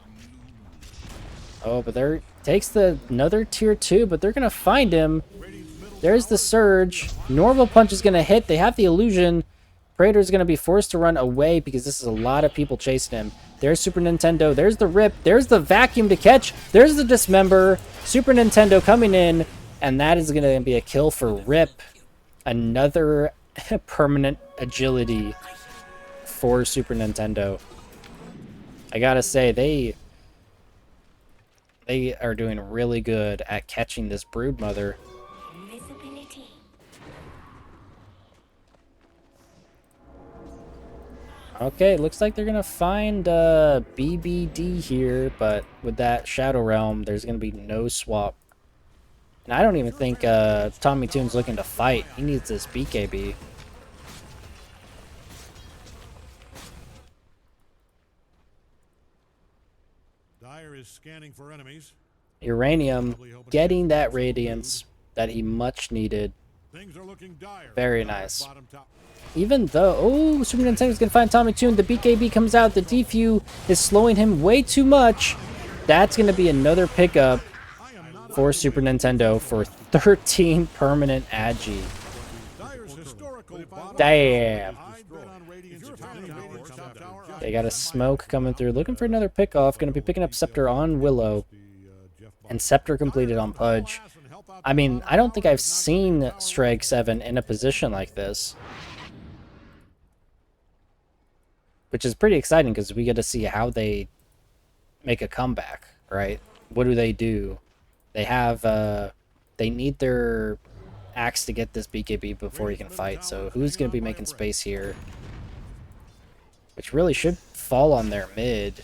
Oh, but there takes another tier 2, but they're gonna find him. There's the surge. Normal punch is gonna hit. They have the illusion. Praetor is gonna be forced to run away because this is a lot of people chasing him. There's Super Nintendo. There's the rip. There's the vacuum to catch. There's the dismember. Super Nintendo coming in, and that is gonna be a kill for Rip. Another permanent agility for Super Nintendo. I gotta say, they are doing really good at catching this Broodmother. Okay, looks like they're gonna find BBD here, but with that Shadow Realm, there's gonna be no swap. And I don't even think Tommy Toon's looking to fight. He needs this BKB. Dyer is scanning for enemies. Uranium getting that radiance that he much needed. Things are looking dire. Very nice. Even though, oh, Super Nintendo's gonna find Tommy Toon. The BKB comes out. The Defu is slowing him way too much. That's gonna be another pickup for Super Nintendo for 13 permanent agi. Damn. They got a smoke coming through. Looking for another pickoff. Gonna be picking up Scepter on Willow. And Scepter completed on Pudge. I mean, I don't think I've seen Strike 7 in a position like this. Which is pretty exciting because we get to see how they make a comeback, right? What do? They have, they need their axe to get this BKB before he can fight, so who's going to be making space here? Which really should fall on their mid,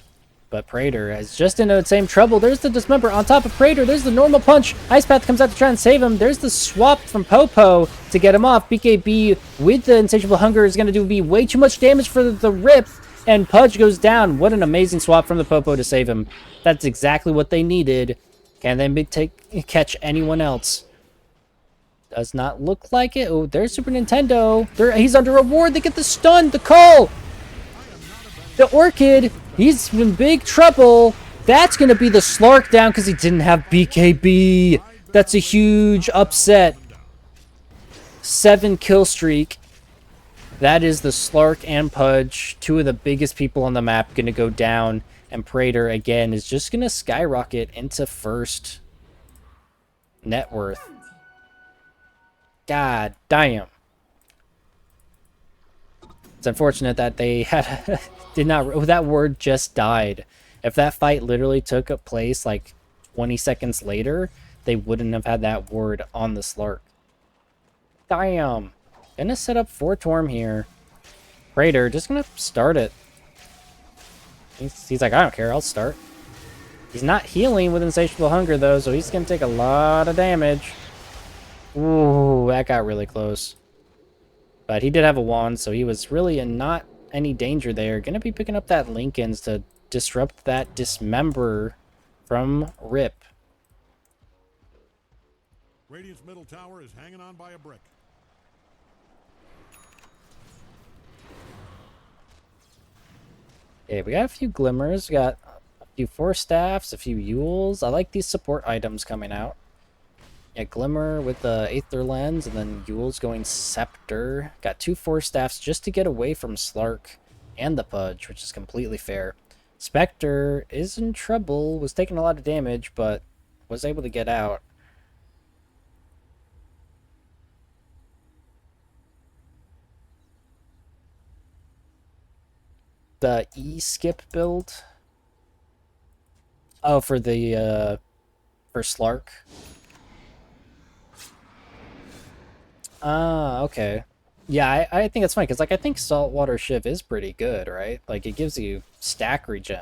but Praetor is just in the same trouble. There's the Dismember on top of Praetor. There's the normal punch. Ice Path comes out to try and save him. There's the swap from Popo to get him off. BKB with the Insatiable Hunger is going to be way too much damage for the rip, and Pudge goes down. What an amazing swap from the Popo to save him. That's exactly what they needed. Can they catch anyone else? Does not look like it. Oh, there's Super Nintendo. He's under a ward. They get the stun, the call. The Orchid, he's in big trouble. That's going to be the Slark down because he didn't have BKB. That's a huge upset. 7 kill streak. That is the Slark and Pudge, two of the biggest people on the map, going to go down. And Praetor, again, is just going to skyrocket into first net worth. God damn. It's unfortunate that they did not... That word just died. If that fight literally took place like 20 seconds later, they wouldn't have had that word on the Slark. Damn. Gonna set up 4 Torm here. Praetor, just gonna start it. He's like, I don't care, I'll start. He's not healing with Insatiable Hunger, though, so he's going to take a lot of damage. Ooh, that got really close. But he did have a wand, so he was really in not any danger there. Going to be picking up that Lincolns to disrupt that Dismember from Rip. Radiant's middle tower is hanging on by a brick. Okay, we got a few Glimmers, we got a few Force Staffs, a few Yules. I like these support items coming out. Yeah, Glimmer with the Aether Lens, and then Yules going Scepter. Got 2 Force Staffs just to get away from Slark and the Pudge, which is completely fair. Spectre is in trouble, was taking a lot of damage, but was able to get out. The E-skip build. Oh, for the, for Slark. Ah, okay. Yeah, I think it's funny, because, like, I think Saltwater Shiv is pretty good, right? Like, it gives you stack regen.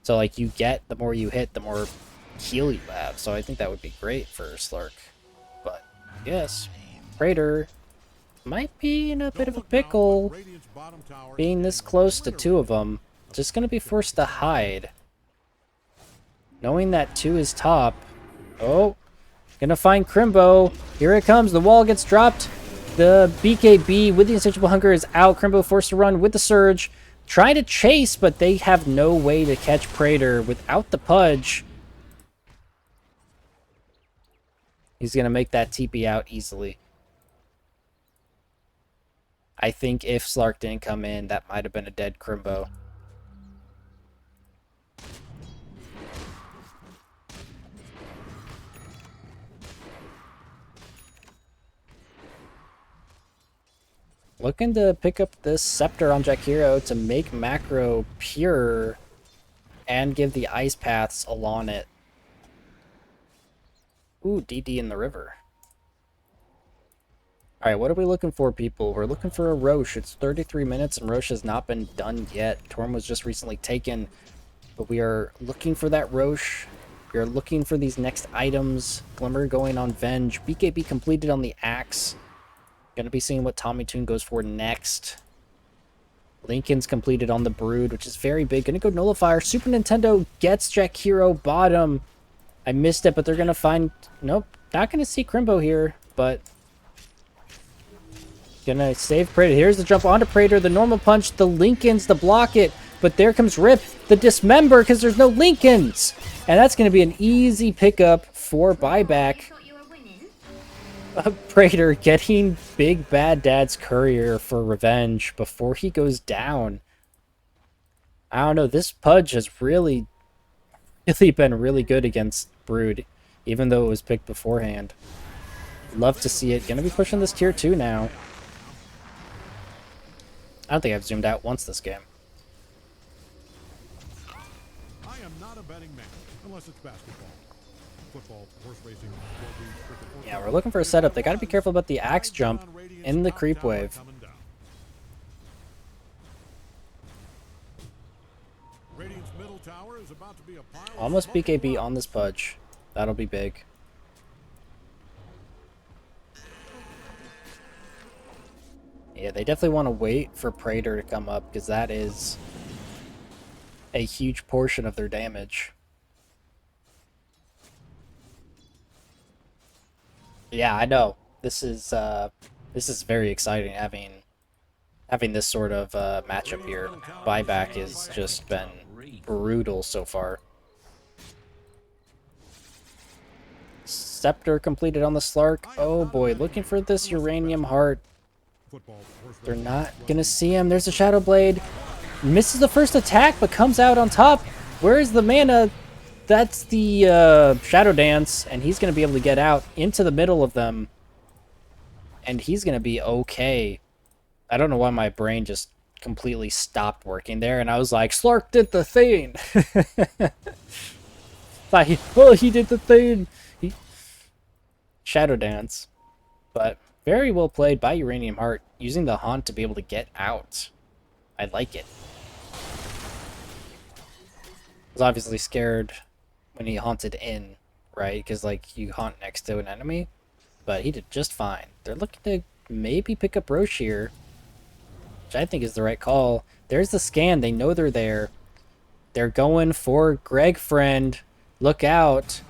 So, like, you get, the more you hit, the more heal you have. So I think that would be great for Slark. But, yes. Praetor might be in a bit Don't of a look now, but pickle Radiant's bottom tower is being getting this close to two obliterated. of them. Just going to be forced to hide. Knowing that 2 is top. Oh, gonna find Crimbo. Here it comes. The wall gets dropped. The BKB with the insatiable hunger is out. Crimbo forced to run with the surge. Trying to chase, but they have no way to catch Praetor without the pudge. He's gonna make that TP out easily. I think if Slark didn't come in, that might have been a dead Crimbo. Looking to pick up this Scepter on Jakiro to make macro pure and give the ice paths along it. Ooh, DD in the river. Alright, what are we looking for, people? We're looking for a Roche. It's 33 minutes and Roche has not been done yet. Torm was just recently taken, but we are looking for that Roche. We are looking for these next items. Glimmer going on Venge. BKB completed on the Axe. Gonna be seeing what Tommy Toon goes for next. Lincoln's completed on the Brood, which is very big. Gonna go Nullifier. Super Nintendo gets Jakiro bottom. I missed it, but they're gonna find... Nope, not gonna see Crimbo here, but... Gonna save Praetor. Here's the jump onto Praetor. The normal punch. The Lincolns to block it. But there comes Rip. The Dismember because there's no Lincolns. And that's going to be an easy pickup for buyback. Praetor getting Big Bad Dad's courier for revenge before he goes down. I don't know. This Pudge has really been really good against Brood. Even though it was picked beforehand. Love to see it. Gonna be pushing this tier 2 now. I don't think I've zoomed out once this game. I am not a betting man, unless it's basketball. Football, horse racing, yeah, we're looking for a setup. They got to be careful about the axe jump in the creep wave. Almost BKB on this Pudge. That'll be big. Yeah, they definitely want to wait for Praetor to come up, because that is a huge portion of their damage. Yeah, I know. This is very exciting having this sort of matchup here. Buyback has just been brutal so far. Scepter completed on the Slark. Oh boy, looking for this Uranium Heart. They're not gonna see him. There's a Shadow Blade. Misses the first attack, but comes out on top. Where is the mana? That's the Shadow Dance, and he's gonna be able to get out into the middle of them. And he's gonna be okay. I don't know why my brain just completely stopped working there, and I was like, Slark did the thing! Like, oh, he did the thing! Shadow Dance. But very well played by Uranium Heart, using the haunt to be able to get out. I like it. I was obviously scared when he haunted in, right? Because, like, you haunt next to an enemy. But he did just fine. They're looking to maybe pick up Roche here, which I think is the right call. There's the scan. They know they're there. They're going for Greg Friend. Look out.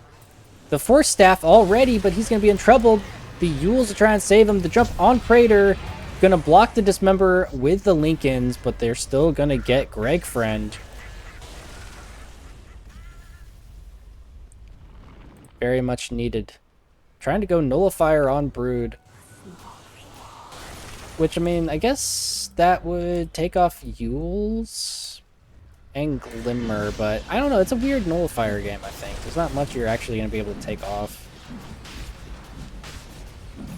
The Force Staff already, but he's going to be in trouble. The Yules to try and save him. The jump on Praetor. Going to block the Dismember with the Lincolns, but they're still going to get Greg Friend. Very much needed. Trying to go Nullifier on Brood. Which, I mean, I guess that would take off Yules and Glimmer, but I don't know. It's a weird Nullifier game, I think. There's not much you're actually going to be able to take off.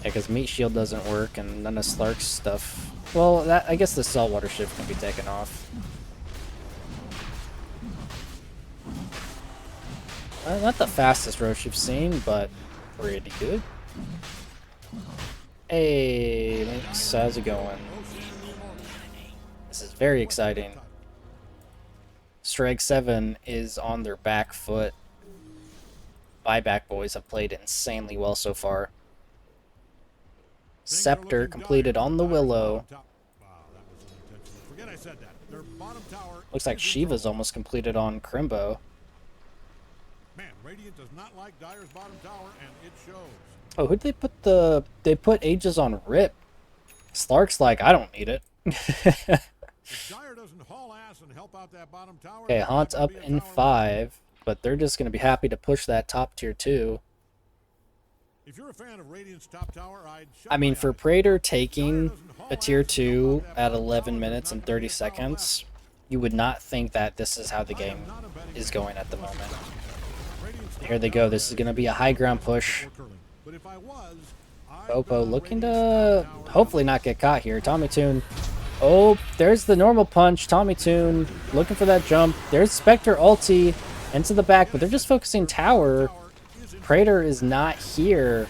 Yeah, because Meat Shield doesn't work, and none of Slark's stuff... Well, that, I guess the Saltwater Shift can be taken off. Not the fastest Roche you've seen, but pretty good. Hey, Lynx, how's it going? This is very exciting. Se7en is on their back foot. Buyback boys have played insanely well so far. Things are Scepter looking completed dire on for the Dyer's Willow. bottom tower. Wow, that was unintentional. Forget I said that. Their bottom tower Looks like is in Shiva's trouble. almost completed on Crimbo. Man, Radiant does not like Dyer's bottom tower, and it shows. Oh, who'd they put the... They put Aegis on Rip. Slark's like, I don't need it. If Dyer doesn't haul ass and help out that bottom tower, Okay, there's not Haunt's going to up be a in tower left. 5, but they're just going to be happy to push that top tier 2. If you're a fan of Radiant's top tower, I'd I shut my mean, for eyes. Praetor If Dyer taking doesn't a haul tier ass and help out 2 that at bottom 11 tower, there's minutes not and going to 30 be a tower left. seconds, you would not think that this is how the I game am not a betting is man. going at the Plus, moment. Radiant's Here top they go. tower This is has going to be a zero high ground defense push. before curling. But if I was, I'd bet Popo on looking Radiant's top to tower hopefully to not get caught here. Tommy Toon. Oh, there's the normal punch. Tommy Toon looking for that jump. There's Spectre ulti into the back, but they're just focusing tower. Praetor is not here.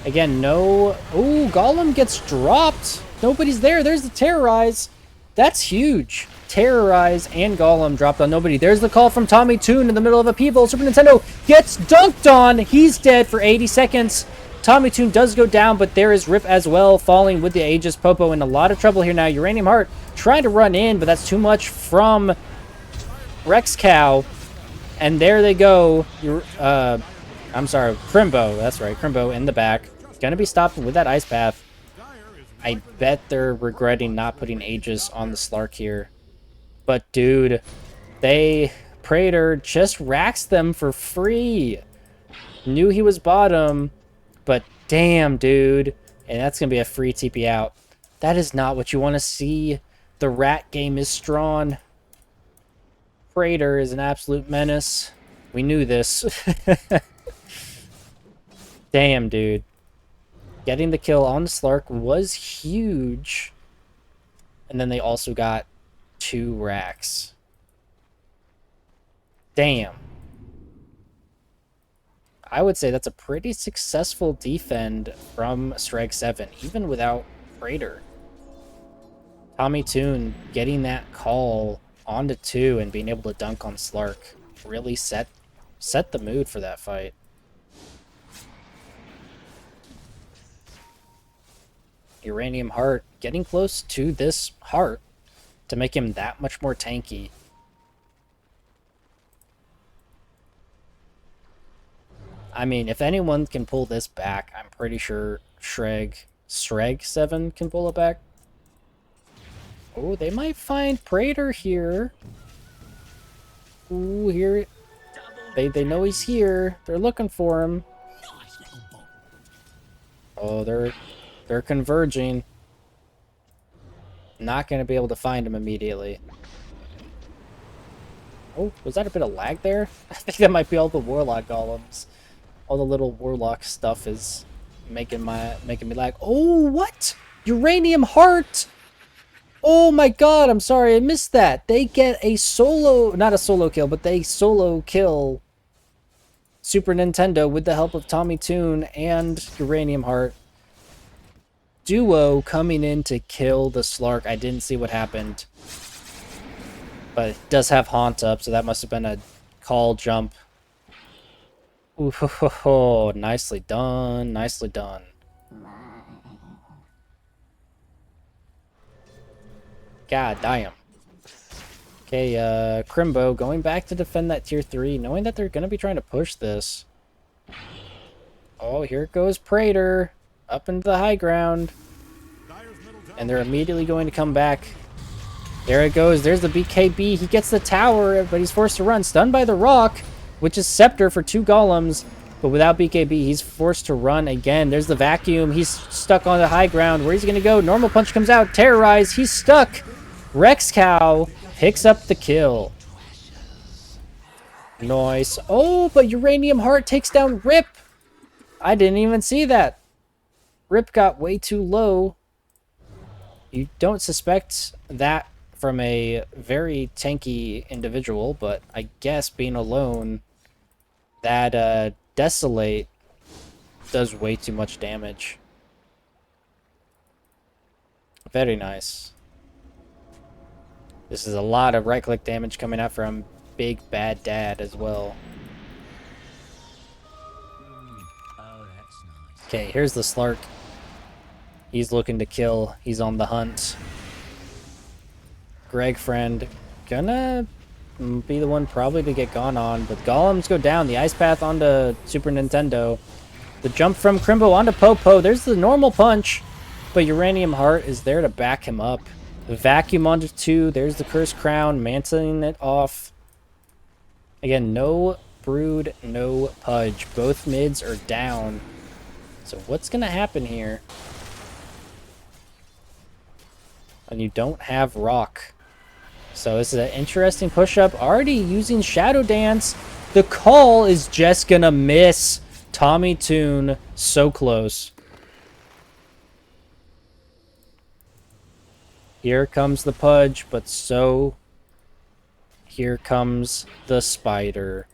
Again, no... Ooh, Golem gets dropped. Nobody's there. There's the Terrorize. That's huge. Terrorize and Golem dropped on nobody. There's the call from Tommy Toon in the middle of upheaval. Super Nintendo gets dunked on. He's dead for 80 seconds. Tommy Toon does go down, but there is Rip as well, falling with the Aegis. Popo in a lot of trouble here now. Uranium Heart trying to run in, but that's too much from Rex Cow. And there they go. I'm sorry, Crimbo. That's right, Crimbo in the back. Gonna be stopped with that Ice Path. I bet they're regretting not putting Aegis on the Slark here. But dude, Praetor just racks them for free. Knew he was bottom, but damn, dude. And that's gonna be a free TP out. That is not what you want to see. The rat game is strong. Praetor is an absolute menace. We knew this. Damn, dude. Getting the kill on the Slark was huge. And then they also got 2 racks. Damn. I would say that's a pretty successful defend from Se7en, even without Praetor. Tommy Toon getting that call onto 2 and being able to dunk on Slark really set the mood for that fight. Uranium Heart getting close to this Heart to make him that much more tanky. I mean, if anyone can pull this back, I'm pretty sure Se7en can pull it back. Oh, they might find Praetor here. Ooh, here. They know he's here. They're looking for him. Oh, they're converging. Not going to be able to find him immediately. Oh, was that a bit of lag there? I think that might be all the Warlock golems. All the little Warlock stuff is making me lag. Oh, what? Uranium Heart! Oh my god, I'm sorry, I missed that. They get a solo, not a solo kill, but they solo kill Super Nintendo with the help of Tommy Toon and Uranium Heart. Duo coming in to kill the Slark. I didn't see what happened. But it does have Haunt up, so that must have been a call jump. Ooh, ho, ho, ho. Nicely done, nicely done. God damn. Okay, Crimbo going back to defend that tier 3, knowing that they're going to be trying to push this. Oh, here goes Praetor up into the high ground. And they're immediately going to come back. There it goes. There's the BKB. He gets the tower, but he's forced to run. Stunned by the rock, which is Scepter for 2 golems. But without BKB, he's forced to run again. There's the vacuum. He's stuck on the high ground. Where's he going to go? Normal punch comes out. Terrorize. He's stuck. Rex Cow picks up the kill. Nice. Oh, but Uranium Heart takes down Rip. I didn't even see that. Rip got way too low. You don't suspect that from a very tanky individual, but I guess being alone, that Desolate does way too much damage. Very nice. This is a lot of right-click damage coming out from Big Bad Dad as well. Okay, here's the Slark. He's looking to kill. He's on the hunt. Greg friend gonna be the one probably to get gone on, but golems go down. The ice path onto Super Nintendo. The jump from Crimbo onto Popo. There's the normal punch, but Uranium Heart is there to back him up. Vacuum onto 2. There's the Cursed Crown, mantling it off. Again, no Brood, no Pudge. Both mids are down. So what's going to happen here? And you don't have Rock. So this is an interesting push-up. Already using Shadow Dance. The call is just going to miss. Tommy Toon, so close. Here comes the Pudge, but so here comes the Spider.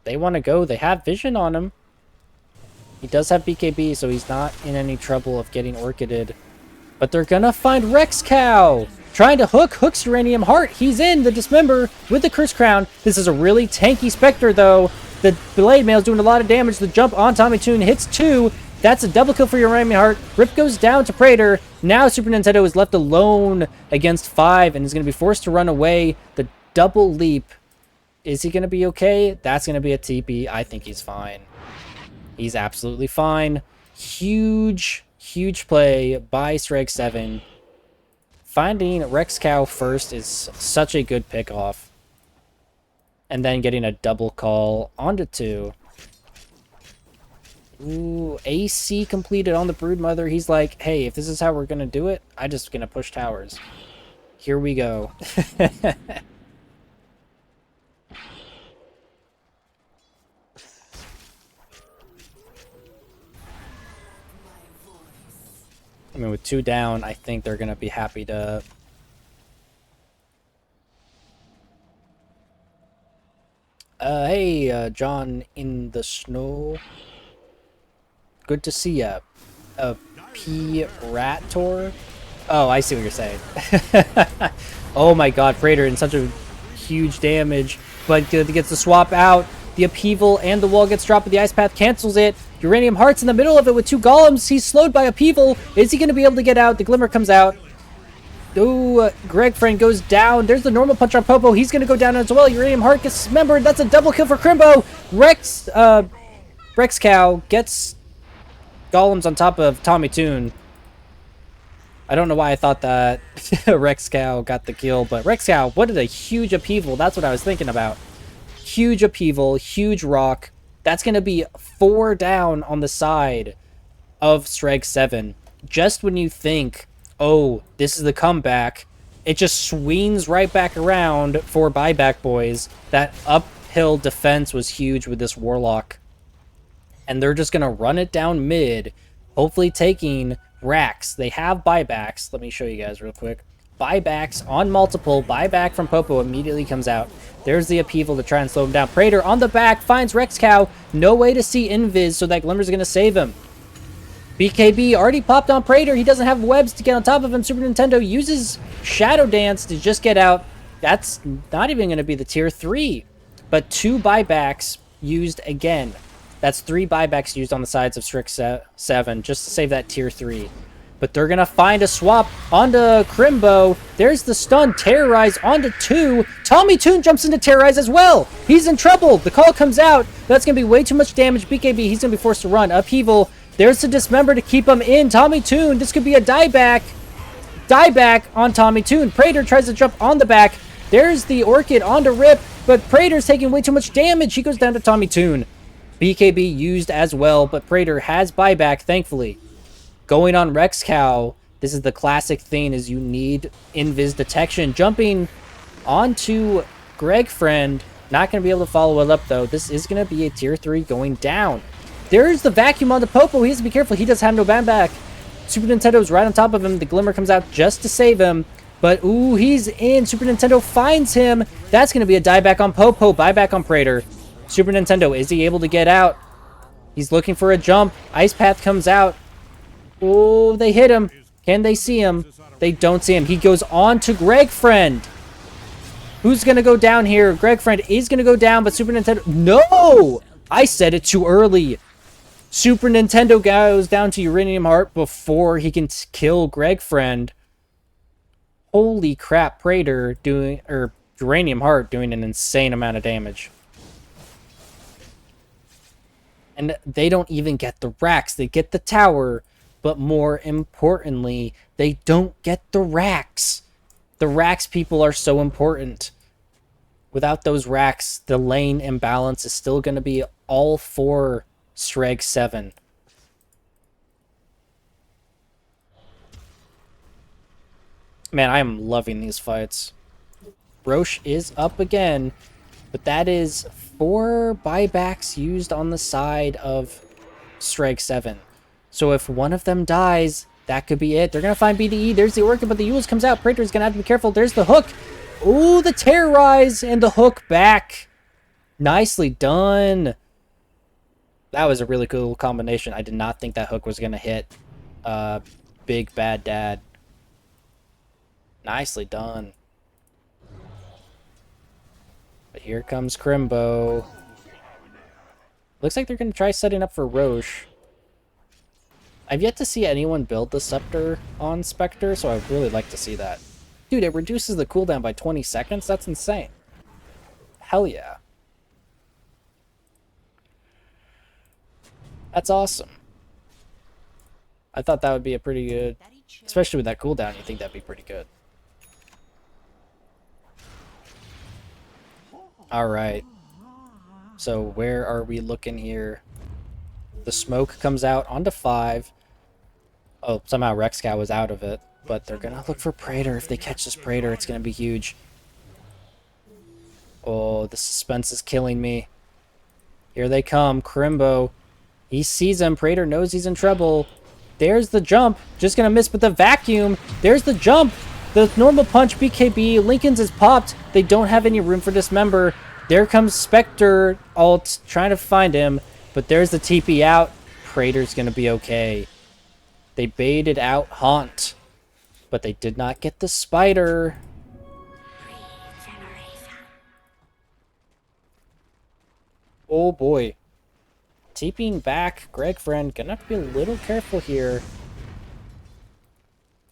They want to go. They have vision on him. He does have BKB, so he's not in any trouble of getting Orchided. But they're going to find Rex Cow. Trying to hooks Uranium Heart. He's in the Dismember with the Curse Crown. This is a really tanky Spectre, though. The Blade Mail's doing a lot of damage. The jump on Tommy Toon hits 2. That's a double kill for Uranium Heart. Rip goes down to Praetor. Now Super Nintendo is left alone against 5 and is going to be forced to run away. The double leap. Is he going to be okay? That's going to be a TP. I think he's fine. He's absolutely fine. Huge play by Se7en. Finding Rex Cow first is such a good pick-off. And then getting a double call onto 2. Ooh, AC completed on the Broodmother. He's like, hey, if this is how we're going to do it, I'm just going to push towers. Here we go. I mean, with 2 down, I think they're going to be happy to... hey, John in the snow. Good to see ya. P-Rator? Oh, I see what you're saying. Oh my god, Praetor in such a huge damage, but gets the swap out. The Upheaval and the wall gets dropped, but the Ice Path cancels it. Uranium Heart's in the middle of it with 2 golems. He's slowed by Upheaval. Is he going to be able to get out? The Glimmer comes out. Ooh, Greg friend goes down. There's the normal punch on Popo. He's going to go down as well. Uranium Heart gets dismembered. That's a double kill for Crimbo. Rex Cow gets golems on top of Tommy Toon. I don't know why I thought that Rex Cow got the kill, but Rex Cow, what a huge Upheaval. That's what I was thinking about. Huge Upheaval, huge Rock. That's going to be 4 down on the side of Se7en. Just when you think, oh, this is the comeback, it just swings right back around for Buyback Boys. That uphill defense was huge with this Warlock. And they're just going to run it down mid, hopefully taking racks. They have buybacks. Let me show you guys real quick. Buybacks on multiple. Buyback from Popo immediately comes out. There's the Upheaval to try and slow him down. Praetor on the back finds Rex Cow. No way to see Invis, so that Glimmer's going to save him. BKB already popped on Praetor. He doesn't have webs to get on top of him. Super Nintendo uses Shadow Dance to just get out. That's not even going to be the tier 3. But 2 buybacks used again. That's 3 buybacks used on the sides of Se7en just to save that tier 3. But they're going to find a swap onto Crimbo. There's the stun. Terrorize onto 2. Tommy Toon jumps into Terrorize as well. He's in trouble. The call comes out. That's going to be way too much damage. BKB, he's going to be forced to run. Upheaval. There's the Dismember to keep him in. Tommy Toon, this could be a dieback. Dieback on Tommy Toon. Praetor tries to jump on the back. There's the Orchid onto Rip. But Praetor's taking way too much damage. He goes down to Tommy Toon. BKB used as well, but Praetor has buyback, thankfully. Going on Rex Cow, this is the classic thing, is you need invis detection. Jumping onto Greg friend, not going to be able to follow it up, though. This is going to be a tier 3 going down. There's the vacuum on the Popo. He has to be careful. He does have no buyback. Super Nintendo's right on top of him. The Glimmer comes out just to save him. But, ooh, he's in. Super Nintendo finds him. That's going to be a dieback on Popo. Buyback on Praetor. Super Nintendo, is he able to get out? He's looking for a jump. Ice Path comes out. Oh, they hit him. Can they see him? They don't see him. He goes on to Greg friend. Who's going to go down here? Greg friend is going to go down, but Super Nintendo... No! I said it too early. Super Nintendo goes down to Uranium Heart before he can kill Greg Friend. Holy crap, Praetor doing, or Uranium Heart doing an insane amount of damage. And they don't even get the racks. They get the tower, but more importantly, they don't get the racks. The racks, people, are so important. Without those racks, the lane imbalance is still going to be all for Se7en. Man, I am loving these fights. Roche is up again, but that is 4 buybacks used on the side of Se7en. So if one of them dies, that could be it. They're going to find BDE. There's the Orchid, but the Eul's comes out. Praetor's going to have to be careful. There's the hook. Ooh, the Terrorize and the hook back. Nicely done. That was a really cool combination. I did not think that hook was going to hit Big Bad Dad. Nicely done. But here comes Crimbo. Looks like they're going to try setting up for Roche. I've yet to see anyone build the Scepter on Spectre, so I'd really like to see that. Dude, it reduces the cooldown by 20 seconds? That's insane. Hell yeah. That's awesome. I thought that would be a pretty good... Especially with that cooldown, you think that'd be pretty good. Alright. So where are we looking here? The smoke comes out onto 5. Oh, somehow Rexcow was out of it. But they're going to look for Praetor. If they catch this Praetor, it's going to be huge. Oh, the suspense is killing me. Here they come. Crimbo. He sees him. Praetor knows he's in trouble. There's the jump. Just going to miss with the vacuum. There's the jump. The normal punch BKB. Lincoln's is popped. They don't have any room for Dismember. There comes Spectre ult trying to find him. But there's the TP out. Praetor's going to be okay. They baited out Haunt. But they did not get the spider. Oh boy. TPing back. Greg Friend gonna have to be a little careful here.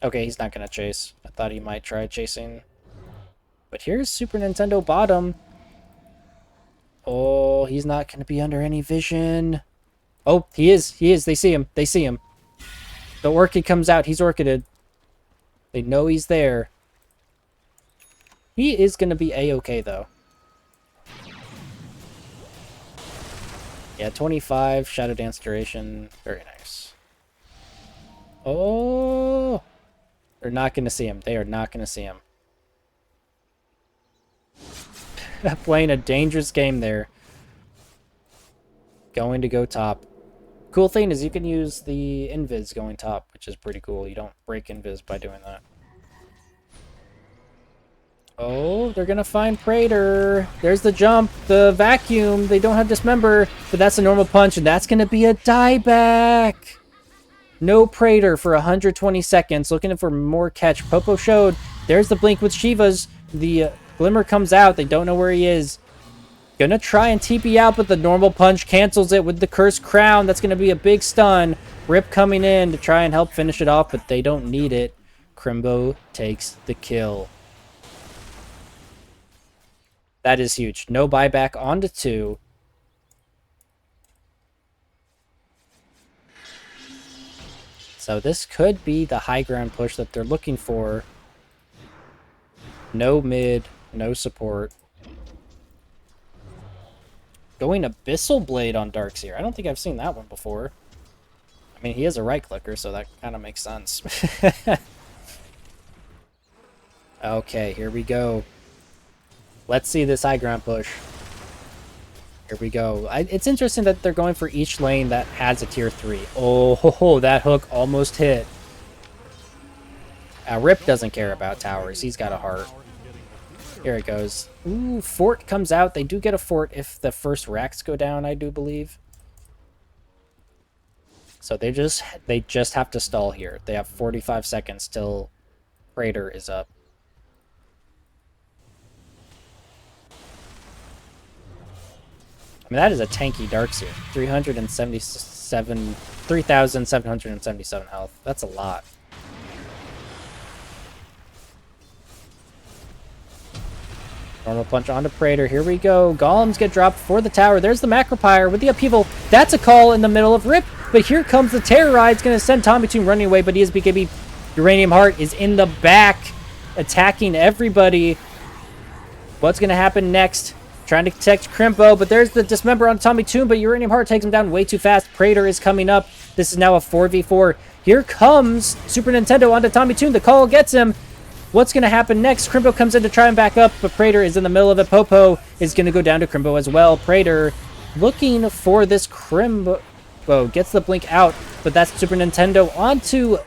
Okay, he's not gonna chase. I thought he might try chasing. But here's Super Nintendo bottom. Oh, he's not gonna be under any vision. Oh, he is. He is. They see him. They see him. The Orchid comes out. He's Orchided. They know he's there. He is going to be A-okay, though. Yeah, 25, Shadow Dance duration. Very nice. Oh! They're not going to see him. They are not going to see him. Playing a dangerous game there. Going to go top. Cool thing is you can use the invis going top, which is pretty cool. You don't break invis by doing that. Oh, they're gonna find Praetor. There's the jump, the vacuum. They don't have Dismember, but that's a normal punch, and that's gonna be a dieback. No Praetor for 120 seconds. Looking for more catch. Popo showed. There's the blink with Shiva's. The Glimmer comes out. They don't know where he is. Gonna try and TP out, but the normal punch cancels it with the Cursed Crown. That's gonna be a big stun. Rip coming in to try and help finish it off, but they don't need it. Crimbo takes the kill. That is huge. No buyback onto 2. So this could be the high ground push that they're looking for. No mid, no support. Going Abyssal Blade on Darkseer. I don't think I've seen that one before. I mean, he is a right clicker, so that kind of makes sense. Okay, here we go. Let's see this high ground push. Here we go. It's interesting that they're going for each lane that has a tier 3. Oh, ho, ho, that hook almost hit. Rip doesn't care about towers. He's got a heart. Here it goes. Ooh, fort comes out. They do get a fort if the first racks go down, I do believe. So they just have to stall here. They have 45 seconds till Praetor is up. I mean, that is a tanky Darkseer. 376 3,777 health. That's a lot. Normal punch onto Praetor. Here we go. Golems get dropped for the tower. There's the Macropyre with the upheaval. That's a call in the middle of Rip. But here comes the Terror Ride. It's going to send Tommy Toon running away, but he is BKB. Uranium Heart is in the back, attacking everybody. What's going to happen next? Trying to protect Crimpo, but there's the Dismember on Tommy Toon, but Uranium Heart takes him down way too fast. Praetor is coming up. This is now a 4v4. Here comes Super Nintendo onto Tommy Toon. The call gets him. What's going to happen next? Crimbo comes in to try and back up, but Praetor is in the middle of it. Popo is going to go down to Crimbo as well. Praetor looking for this Crimbo. Gets the blink out, but that's Super Nintendo onto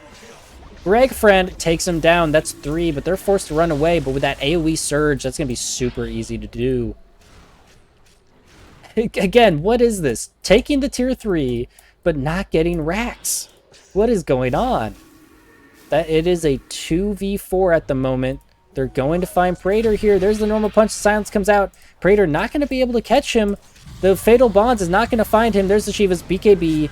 Greg Friend. Takes him down. That's 3, but they're forced to run away. But with that AoE surge, that's going to be super easy to do. Again, what is this? Taking the tier 3, but not getting racks. What is going on? That it is a 2v4 at the moment. They're going to find Praetor here. There's the normal punch. Silence comes out. Praetor not going to be able to catch him. The Fatal Bonds is not going to find him. There's the Shiva's BKB.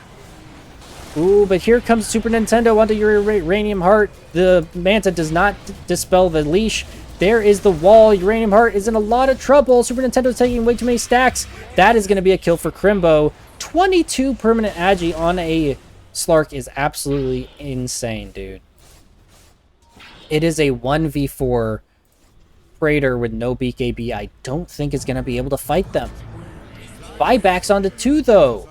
Ooh, but here comes Super Nintendo onto your Uranium Heart. The Manta does not dispel the leash. There is the wall. Uranium Heart is in a lot of trouble. Super Nintendo's taking way too many stacks. That is going to be a kill for Crimbo. 22 permanent Agi on a Slark is absolutely insane, dude. It is a 1v4 Praetor with no BKB. I don't think is going to be able to fight them. Buybacks onto 2, though.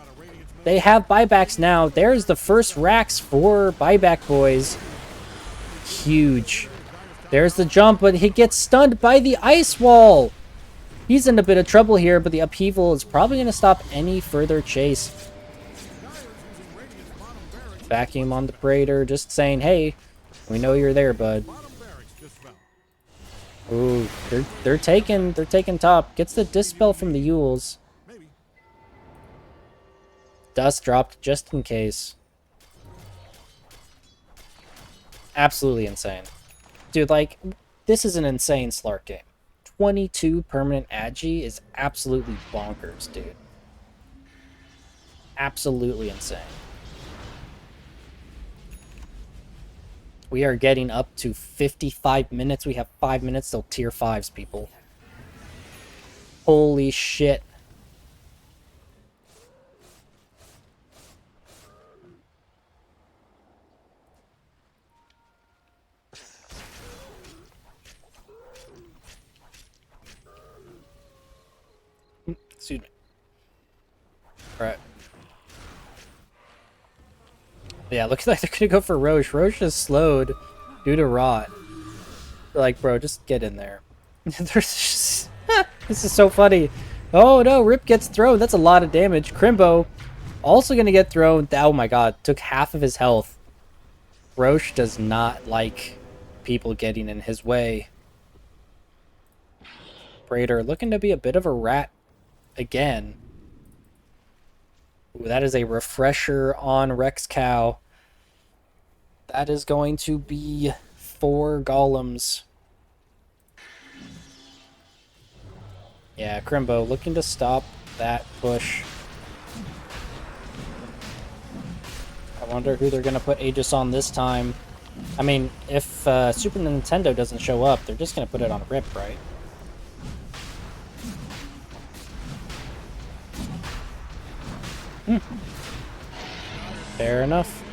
They have buybacks now. There's the first racks for buyback boys. Huge. There's the jump, but he gets stunned by the ice wall. He's in a bit of trouble here, but the upheaval is probably going to stop any further chase. Vacuum on the Praetor, just saying, hey, we know you're there, bud. Ooh, they're taking top. Gets the dispel from the Yules. Dust dropped just in case. Absolutely insane. Dude, like, this is an insane Slark game. 22 permanent Agi is absolutely bonkers, dude. Absolutely insane. We are getting up to 55 minutes. We have 5 minutes till tier 5s, people. Holy shit. Excuse me. Alright. Yeah, looks like they're gonna go for Roche. Roche is slowed due to rot. They're like, bro, just get in there. This is so funny. Oh no, Rip gets thrown. That's a lot of damage. Crimbo also gonna get thrown. Oh my god, took half of his health. Roche does not like people getting in his way. Praetor looking to be a bit of a rat again. Ooh, that is a refresher on Rex Cow. That is going to be 4 golems. Yeah, Crimbo looking to stop that push. I wonder who they're going to put Aegis on this time. I mean, if Super Nintendo doesn't show up, they're just going to put it on Rip, right? Fair enough.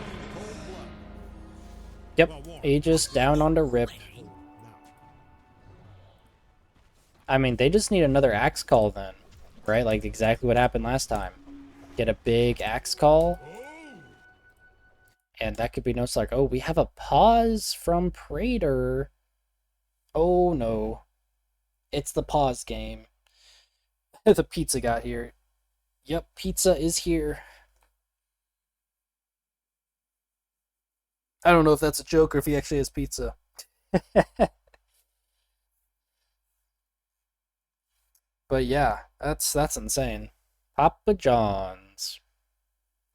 Yep, Aegis down onto Rip. I mean, they just need another axe call then, right? Like exactly what happened last time. Get a big axe call. And that could be no Slark. Oh, we have a pause from Praetor. Oh no. It's the pause game. The pizza got here. Yep, pizza is here. I don't know if that's a joke or if he actually has pizza. But yeah, that's insane. Papa John's.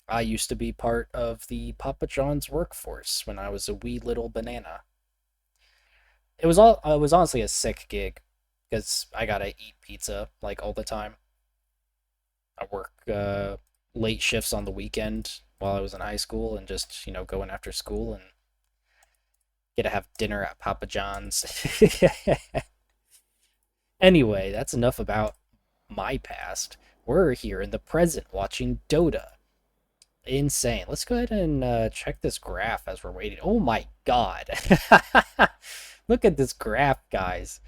I used to be part of the Papa John's workforce when I was a wee little banana. It was honestly a sick gig because I gotta eat pizza like all the time. I work late shifts on the weekend while I was in high school and just, going after school and get to have dinner at Papa John's. Anyway, that's enough about my past. We're here in the present watching Dota. Insane. Let's go ahead and check this graph as we're waiting. Oh my god. Look at this graph, guys.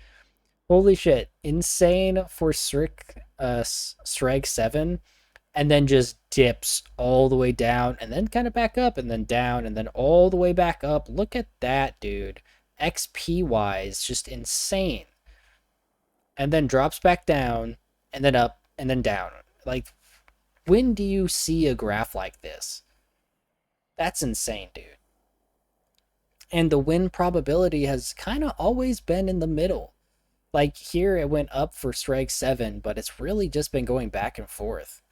Holy shit. Insane for Se7en, and then just dips all the way down, and then kind of back up, and then down, and then all the way back up. Look at that, dude. XP-wise, just insane. And then drops back down, and then up, and then down. Like, when do you see a graph like this? That's insane, dude. And the win probability has kind of always been in the middle. Like, here it went up for Se7en, but it's really just been going back and forth.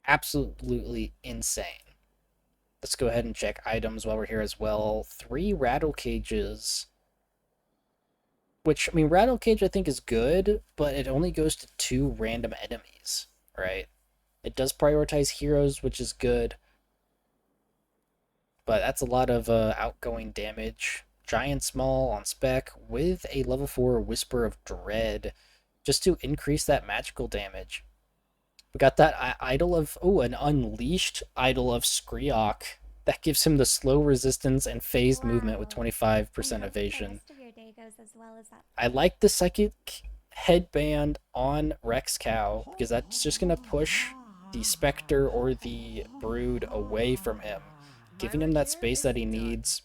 Absolutely insane. Let's go ahead and check items while we're here as well. 3 rattle cages. Which, I mean, rattle cage I think is good, but it only goes to 2 random enemies, right? It does prioritize heroes, which is good. But that's a lot of outgoing damage. Giant Small on spec with a level 4 Whisper of Dread just to increase that magical damage. We got that Idol of... Oh, an Unleashed Idol of Skriok. That gives him the slow resistance and phased movement with 25% evasion. I like the psychic headband on Rex Cow because that's just going to push the Spectre or the Brood away from him, giving him that space that he needs.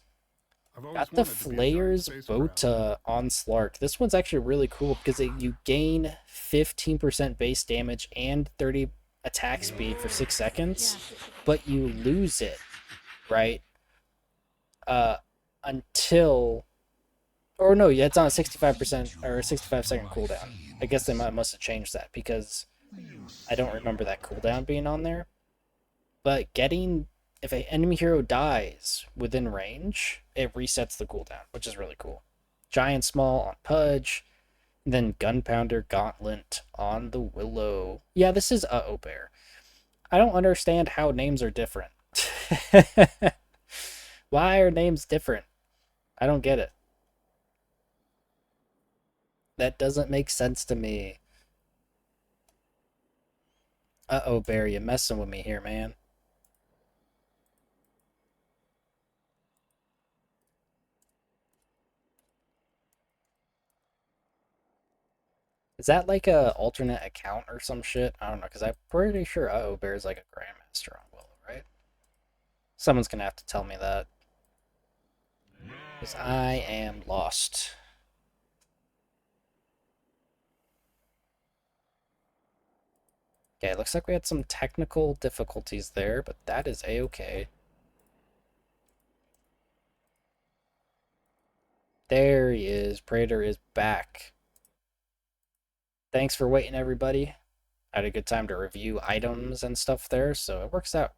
Got the Flayer's Bota on Slark. This one's actually really cool because you gain 15% base damage and 30 attack speed for 6 seconds, but you lose it, right? Until... Or no, yeah, it's on a 65% or 65-second cooldown. I guess they must have changed that because I don't remember that cooldown being on there. But getting... If an enemy hero dies within range, it resets the cooldown, which is really cool. Giant Small on Pudge, and then Gunpowder Gauntlet on the Willow. Yeah, this is Uh-Oh Bear. I don't understand how names are different. Why are names different? I don't get it. That doesn't make sense to me. Uh-oh Bear, you messing with me here, man. Is that like a alternate account or some shit? I don't know, because I'm pretty sure Uh-Oh Bear is like a Grandmaster on Willow, right? Someone's gonna have to tell me that. Because I am lost. Okay, looks like we had some technical difficulties there, but that is a-okay. There he is. Praetor is back. Thanks for waiting, everybody. I had a good time to review items and stuff there, so it works out.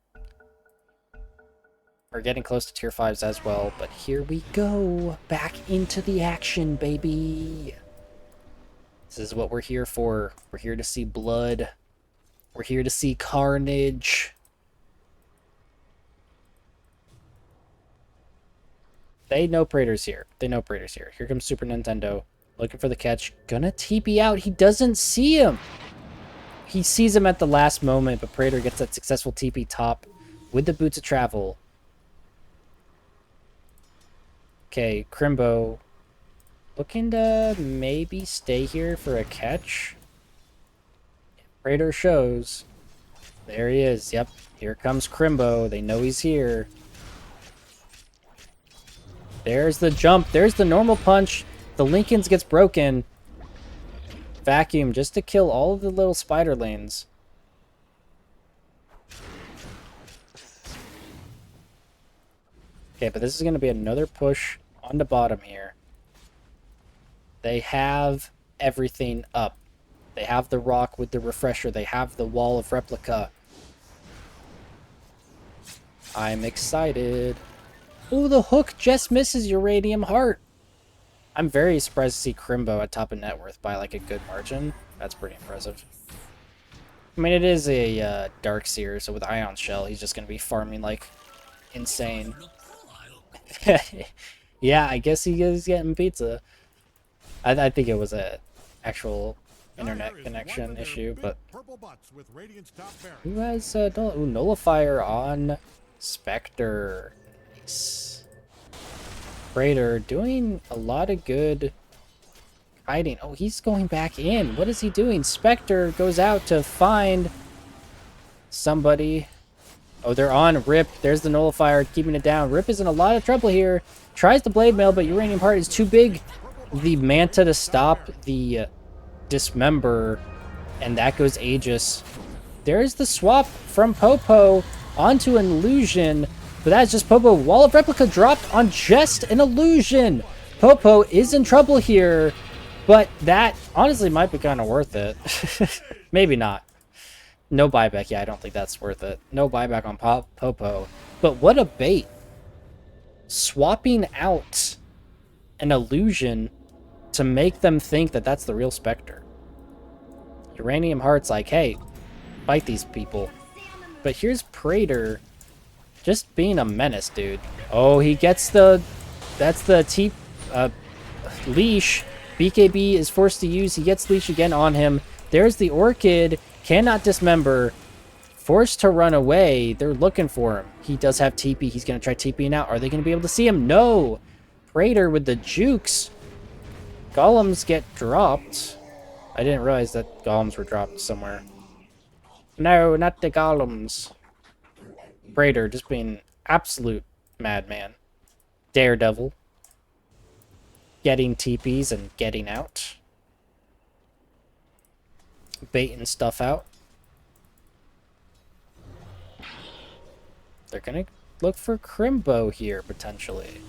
We're getting close to tier 5s as well, but here we go. Back into the action, baby. This is what we're here for. We're here to see blood. We're here to see carnage. They know Praetor's here. They know Praetor's here. Here comes Super Nintendo. Looking for the catch. Gonna TP out. He doesn't see him. He sees him at the last moment, but Praetor gets that successful TP top with the Boots of Travel. Okay, Crimbo looking to maybe stay here for a catch. Praetor shows. There he is. Yep, here comes Crimbo. They know he's here. There's the jump. There's the normal punch. The Lincolns gets broken. Vacuum just to kill all of the little spider lanes. Okay, but this is going to be another push on the bottom here. They have everything up. They have the rock with the refresher. They have the wall of replica. I'm excited. Oh, the hook just misses Uranium Heart. I'm very surprised to see Crimbo at top of net worth by like a good margin. That's pretty impressive. I mean, it is a Dark Seer, so with Ion Shell, he's just going to be farming like insane. Yeah, I guess he is getting pizza. I think it was a actual Dire internet is connection wiping their issue, big but purple butts with Radiant's top who barracks. has Nullifier on Spectre? Nice. Raider doing a lot of good hiding. Oh, he's going back in. What is he doing? Spectre goes out to find somebody. Oh, they're on Rip. There's the Nullifier keeping it down. Rip is in a lot of trouble here. Tries the Blade Mail, but Uranium Heart is too big. The Manta to stop the Dismember, and that goes Aegis. There's the swap from Popo onto an Illusion, but that's just Popo. Wall of Replica dropped on just an Illusion. Popo is in trouble here, but that honestly might be kind of worth it. Maybe not. No buyback. Yeah, I don't think that's worth it. No buyback on Popo. But what a bait. Swapping out an Illusion to make them think that that's the real Spectre. Uranium Heart's like, hey, fight these people. But here's Praetor just being a menace, dude. Oh, he gets the... That's the leash. BKB is forced to use. He gets leash again on him. There's the Orchid. Cannot dismember. Forced to run away. They're looking for him. He does have TP. He's going to try TPing out. Are they going to be able to see him? No. Praetor with the jukes. Golems get dropped. I didn't realize that golems were dropped somewhere. No, not the golems. Praetor just being absolute madman. Daredevil. Getting TPs and getting out. Baiting stuff out. They're gonna look for Crimbo here, potentially.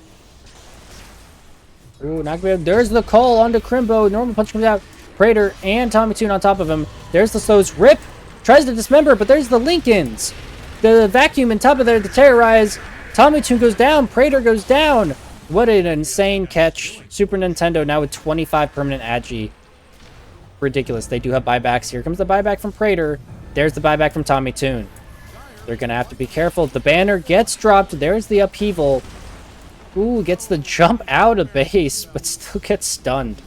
Ooh, not good. There's the call onto Crimbo. Normal punch comes out. Praetor and Tommy Toon on top of him. There's the slows. Rip tries to dismember, but there's the Lincolns. The vacuum on top of there to terrorize. Tommy Toon goes down. Praetor goes down. What an insane catch. Super Nintendo now with 25 permanent agi. Ridiculous. They do have buybacks. Here comes the buyback from Praetor. There's the buyback from Tommy Toon. They're going to have to be careful. The banner gets dropped. There's the upheaval. Ooh, gets the jump out of base, but still gets stunned.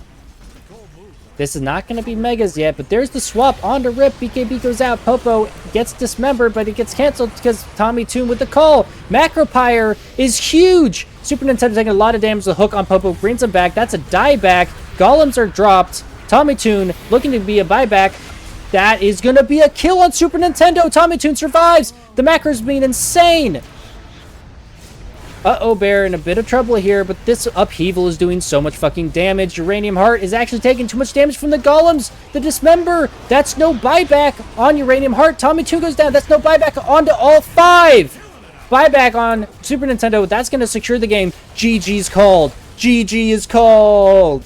This is not going to be Megas yet, but there's the swap onto Rip. BKB goes out. Popo gets dismembered, but it gets canceled because Tommy Toon with the call. Macropyre is huge. Super Nintendo taking a lot of damage. The hook on Popo brings him back. That's a dieback. Golems are dropped. Tommy Toon looking to be a buyback. That is going to be a kill on Super Nintendo. Tommy Toon survives. The macros being insane. Uh-oh, Bear in a bit of trouble here, but this upheaval is doing so much fucking damage. Uranium Heart is actually taking too much damage from the golems. The Dismember, that's no buyback on Uranium Heart. Tommy 2 goes down. That's no buyback onto all 5. Buyback on Super Nintendo. That's going to secure the game. GG's called. GG is called.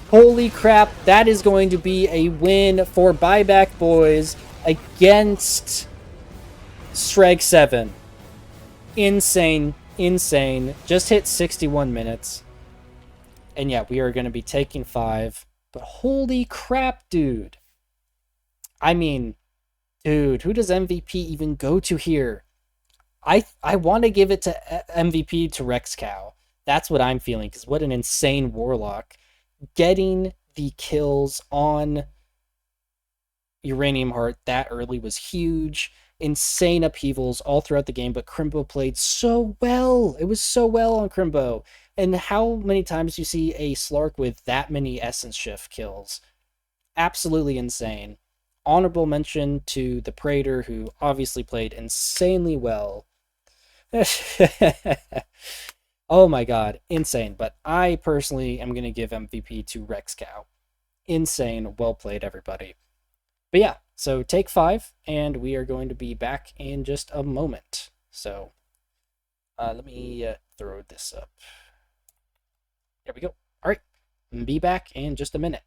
Holy crap, that is going to be a win for Buyback Boys against Se7en. Insane. Insane. Just hit 61 minutes. And yeah, we are going to be taking 5. But holy crap, dude. I mean, dude, who does MVP even go to here? I want to give it to MVP to Rex Cow. That's what I'm feeling, because what an insane Warlock. Getting the kills on Uranium Heart that early was huge. Insane upheavals all throughout the game, but Crimbo played so well. It was so well on Crimbo. And how many times do you see a Slark with that many Essence Shift kills? Absolutely insane. Honorable mention to the Praetor, who obviously played insanely well. Oh my god, insane. But I personally am going to give MVP to Rex Cow. Insane. Well played, everybody. But yeah, so take 5, and we are going to be back in just a moment. So let me throw this up. There we go. All right, be back in just a minute.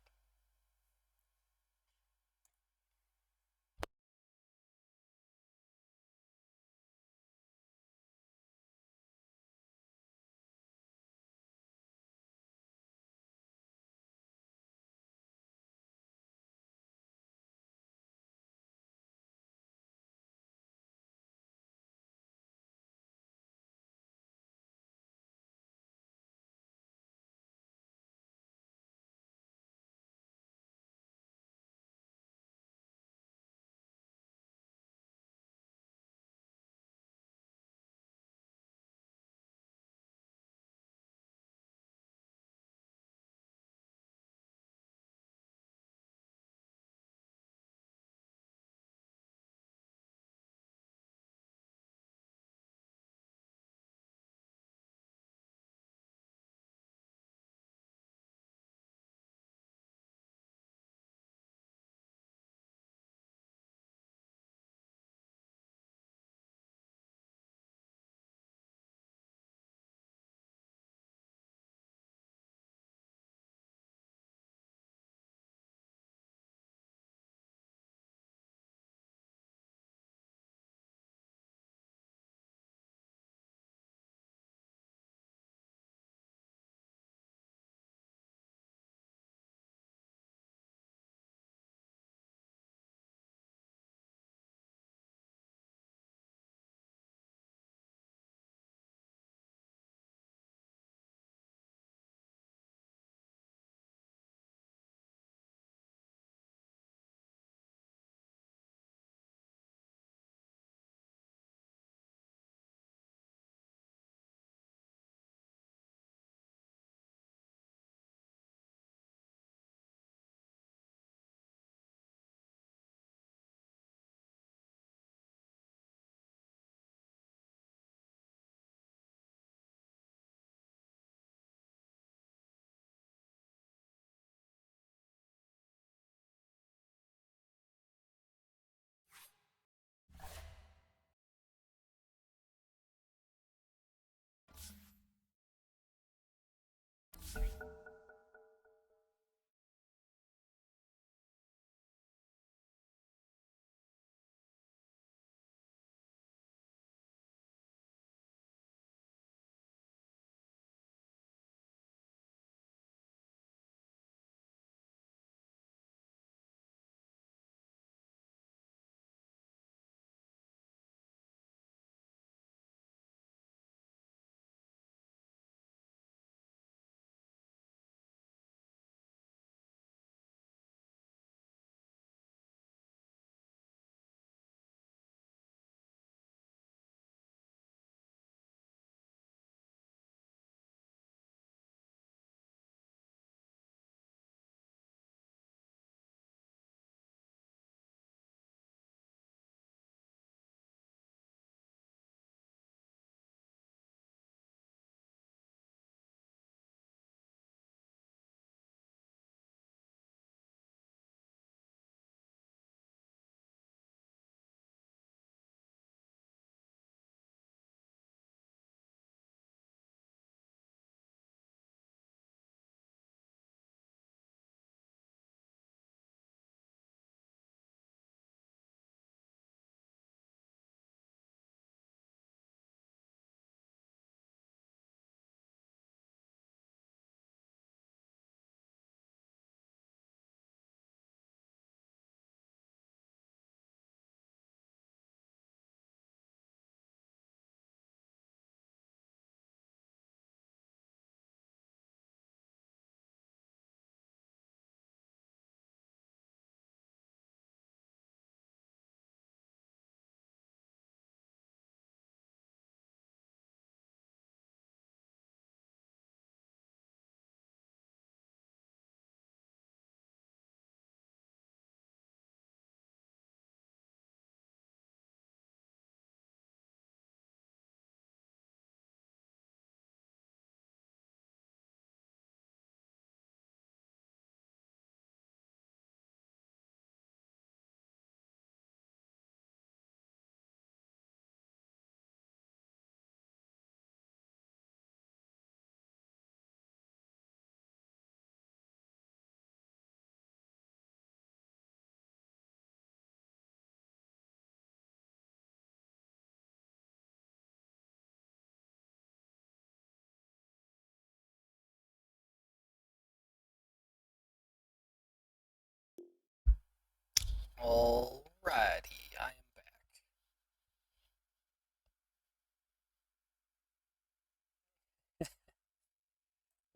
Alrighty, I am back.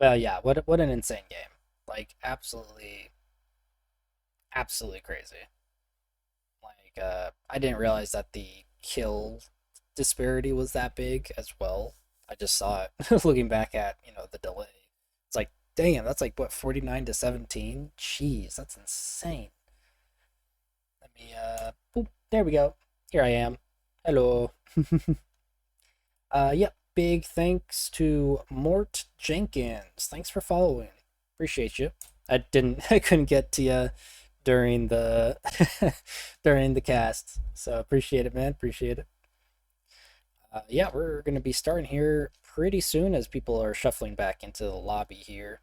Well, yeah, what an insane game. Like absolutely crazy. Like I didn't realize that the kill disparity was that big as well. I just saw it looking back at, the delay. It's like, damn, that's like what 49 to 17? Jeez, that's insane. Let me boop, there we go. Here I am. Hello. Yep, big thanks to Mort Jenkins. Thanks for following. Appreciate you. I couldn't get to you during the during the cast. So appreciate it, man. Appreciate it. Yeah, we're gonna be starting here pretty soon as people are shuffling back into the lobby here.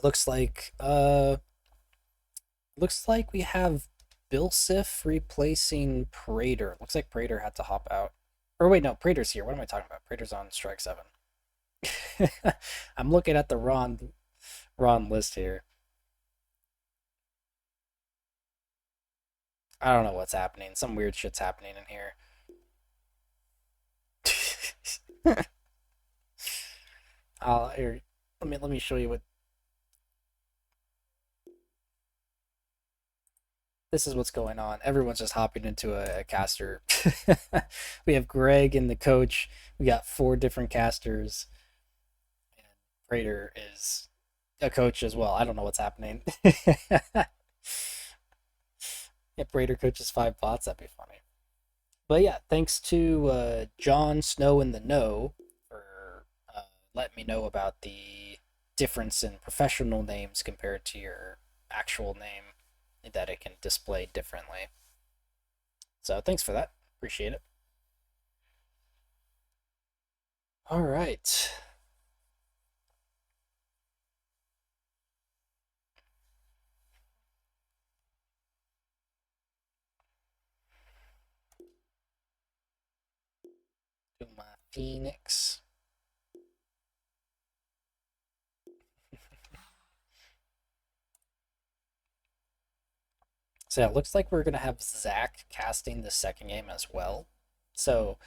Looks like we have Bill Sif replacing Prater. Looks like Prater had to hop out. Or wait, no, Prater's here. What am I talking about? Prater's on strike 7. I'm looking at the Ron list here. I don't know what's happening. Some weird shit's happening in here. Here, let me show you what this is. What's going on? Everyone's just hopping into a caster. We have Greg and the coach. We got 4 different casters, and Prater is a coach as well. I don't know what's happening. If Prater coaches 5 bots, that'd be funny. But yeah, thanks to John Snow in the Know for letting me know about the difference in professional names compared to your actual name, that it can display differently. So thanks for that. Appreciate it. All right. Do my Phoenix. So yeah, it looks like we're gonna have Zach casting the second game as well. So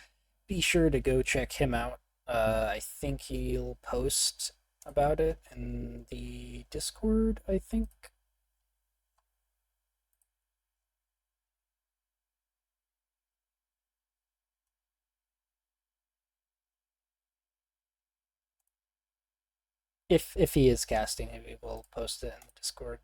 be sure to go check him out. I think he'll post about it in the Discord, I think. If he is casting, maybe we'll post it in the Discord.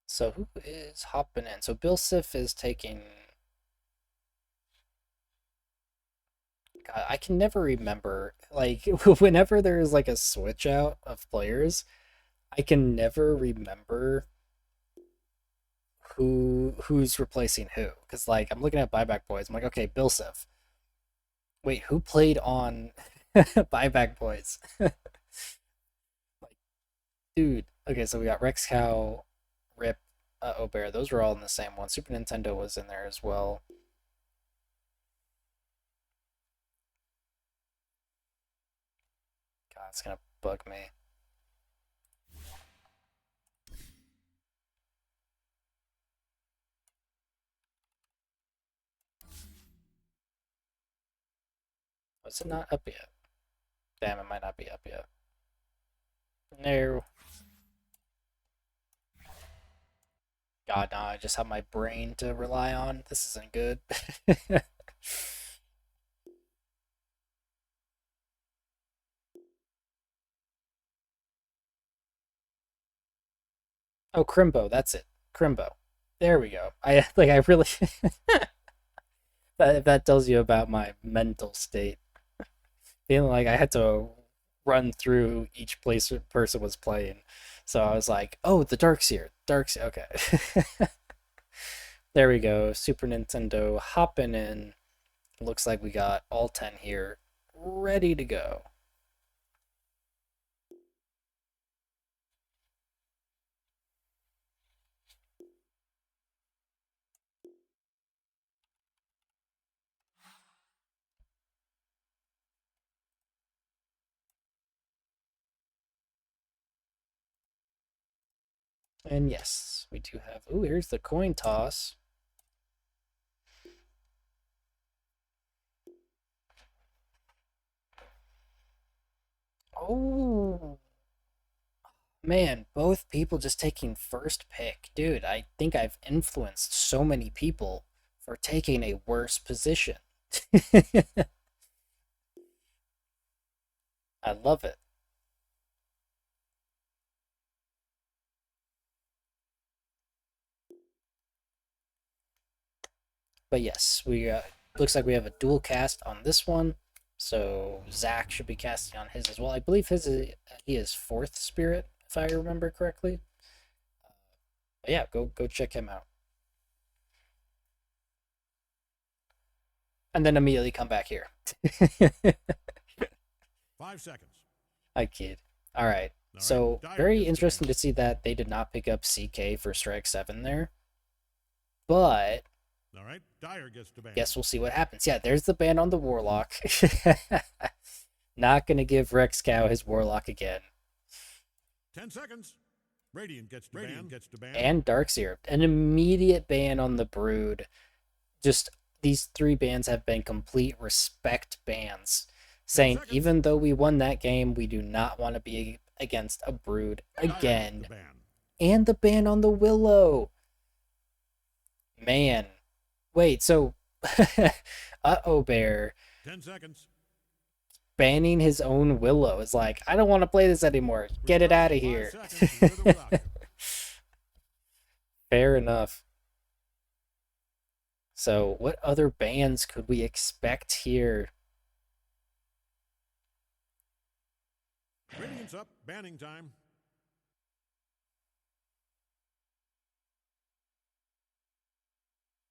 So who is hopping in? So Bill Sif is taking. God, I can never remember. Like whenever there's like a switch out of players, I can never remember who's replacing who. Because like I'm looking at Buyback Boys, I'm like, okay, Bill Sif. Wait, who played on Buyback Boys? Like, dude. Okay, so we got Rex Cow, Rip, Obear. Those were all in the same one. Super Nintendo was in there as well. God, it's gonna bug me. Was it not up yet? Damn, it might not be up yet. No. God, no, I just have my brain to rely on. This isn't good. Oh, Crimbo, that's it. Crimbo. There we go. I really that tells you about my mental state. Feeling like I had to run through each place a person was playing. So I was like, oh, the Dark's here. Dark's okay. There we go. Super Nintendo hopping in. Looks like we got all 10 here ready to go. And yes, we do have. Ooh, here's the coin toss. Oh, man, both people just taking first pick. Dude, I think I've influenced so many people for taking a worse position. I love it. But yes, we looks like we have a dual cast on this one. So Zach should be casting on his as well. I believe he is fourth spirit, if I remember correctly. But yeah, go check him out. And then immediately come back here. 5 seconds. I kid. All right. All right. So Dyer very gets the interesting ban. to see that they did not pick up CK for strike 7 there. But All right. Dyer gets the ban. guess we'll see what happens. Yeah, there's the ban on the Warlock. Not gonna give Rex Cow his Warlock again. 10 seconds. Radiant gets the ban. Gets the ban. And Darkseer. An immediate ban on the Brood. Just these 3 bans have been complete respect bans. Saying even though we won that game, we do not want to be against a Brood again. And the ban on the Willow. Man. Wait, so uh-oh bear 10 seconds. banning his own Willow is like, I don't want to play this anymore. Get it out of here. Fair enough. So what other bans could we expect here? Radiant's up. Banning time.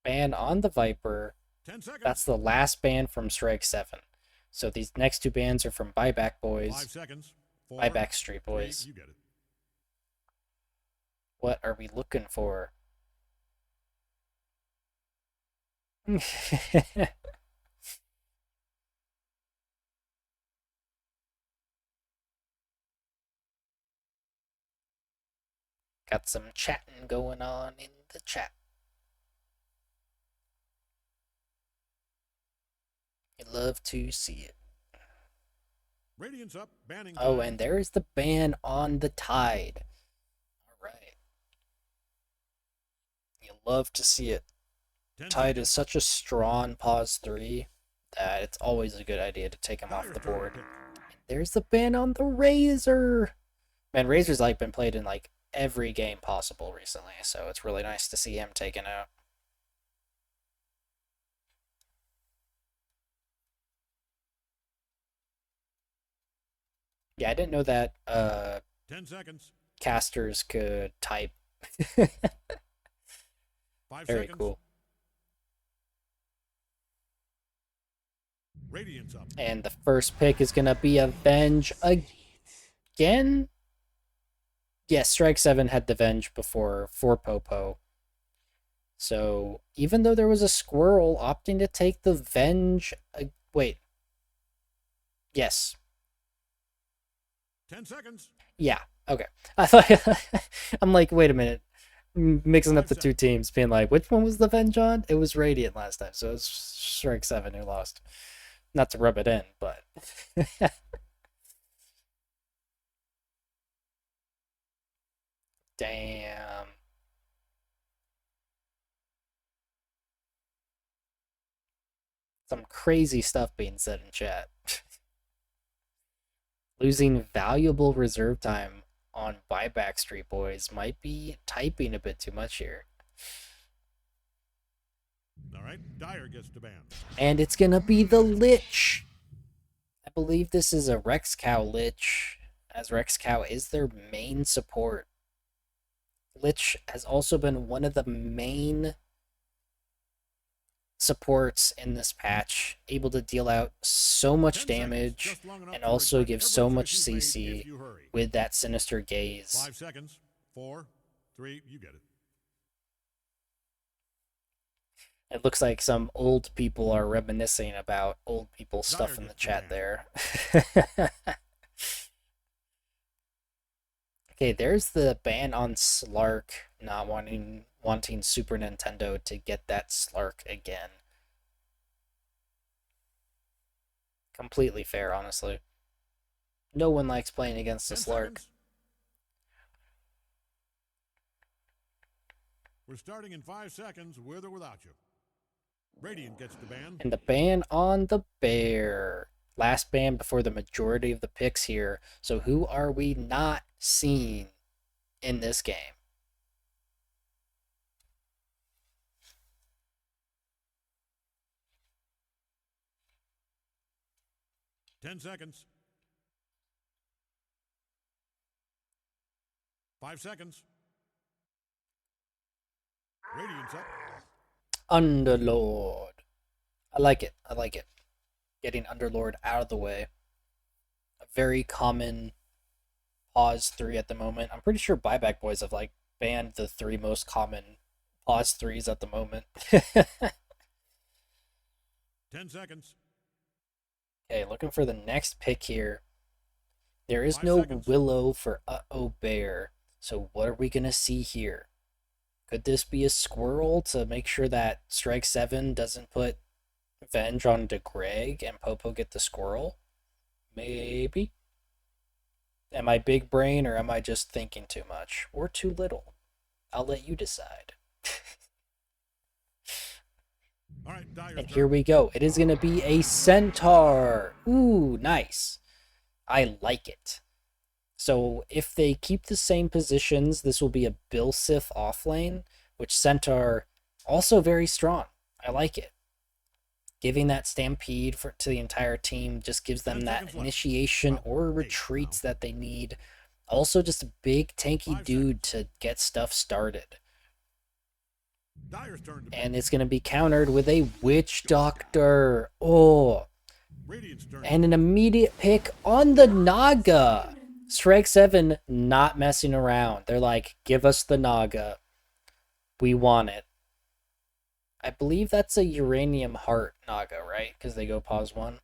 Ban on the Viper. 10 seconds. That's the last ban from Strike 7. So these next 2 bans are from Buyback Boys. 5 seconds. BuyBackStreet Boys. 3, you get it. What are we looking for? Got some chatting going on in the chat. You love to see it. Radiant's up. Banning time. Oh, and there's the ban on the Tide. All right. You love to see it. Tide is such a strong pause 3 that it's always a good idea to take him off the board. And there's the ban on the Razor. Man, Razor's like been played in like every game possible recently, so it's really nice to see him taken out. Yeah, I didn't know that 10 seconds. casters could type. 5 Very seconds. cool. Radiant's up. And the first pick is gonna be Avenge again. Yes, Strike 7 had the Venge before for Popo. So even though there was a squirrel opting to take the Venge, wait. Yes. 10 seconds. Yeah. Okay. I thought I'm like, wait a minute, mixing up the 2 teams, being like, which one was the Venge on? It was Radiant last time, so it was Strike 7 who lost. Not to rub it in, but damn. Some crazy stuff being said in chat. Losing valuable reserve time on BuyBackStreet Boys might be typing a bit too much here. All right, Dyer gets the ban. And it's gonna be the Lich. I believe this is a Rex Cow Lich, as Rex Cow is their main support. Lich has also been one of the main supports in this patch, able to deal out so much damage and also give so much CC with that Sinister Gaze. 5 seconds. 4, 3, you get it. It looks like some old people are reminiscing about old people stuff in the chat there. Okay, there's the ban on Slark not wanting Super Nintendo to get that Slark again. Completely fair, honestly. No one likes playing against the 10 Slark. seconds. We're starting in 5 seconds, with or without you. Radiant gets the ban. And the ban on the Bear. Last ban before the majority of the picks here. So who are we not seeing in this game? 10 seconds. 5 seconds. Radiant's up. Underlord. I like it. I like it. Getting Underlord out of the way. A very common pause 3 at the moment. I'm pretty sure Buyback Boys have like banned the 3 most common pause 3s at the moment. 10 seconds. Okay, looking for the next pick here. There is 5 no seconds. Willow for Uh-Oh Bear. So what are we going to see here? Could this be a squirrel to make sure that Strike 7 doesn't put Venge on DeGreg and Popo get the squirrel? Maybe. Am I big brain or am I just thinking too much? Or too little? I'll let you decide. All right, Dyer's And here turn. we go. It is going to be a centaur. Ooh, nice. I like it. So if they keep the same positions, this will be a Bill Sif offlane, which centaur also very strong. I like it. Giving that stampede to the entire team just gives 10 them that seconds left. initiation Well, or 8 retreats now. that they need. Also, just a big tanky 5 dude seconds. to get stuff started. Dyer's turn to pick. And it's going to be countered with a Witch Doctor. Oh, Radiant's turn to and an pick. immediate pick on the Naga. Strike 7 not messing around. They're like, give us the Naga. We want it. I believe that's a Uranium Heart Naga, right? Because they go pause 1.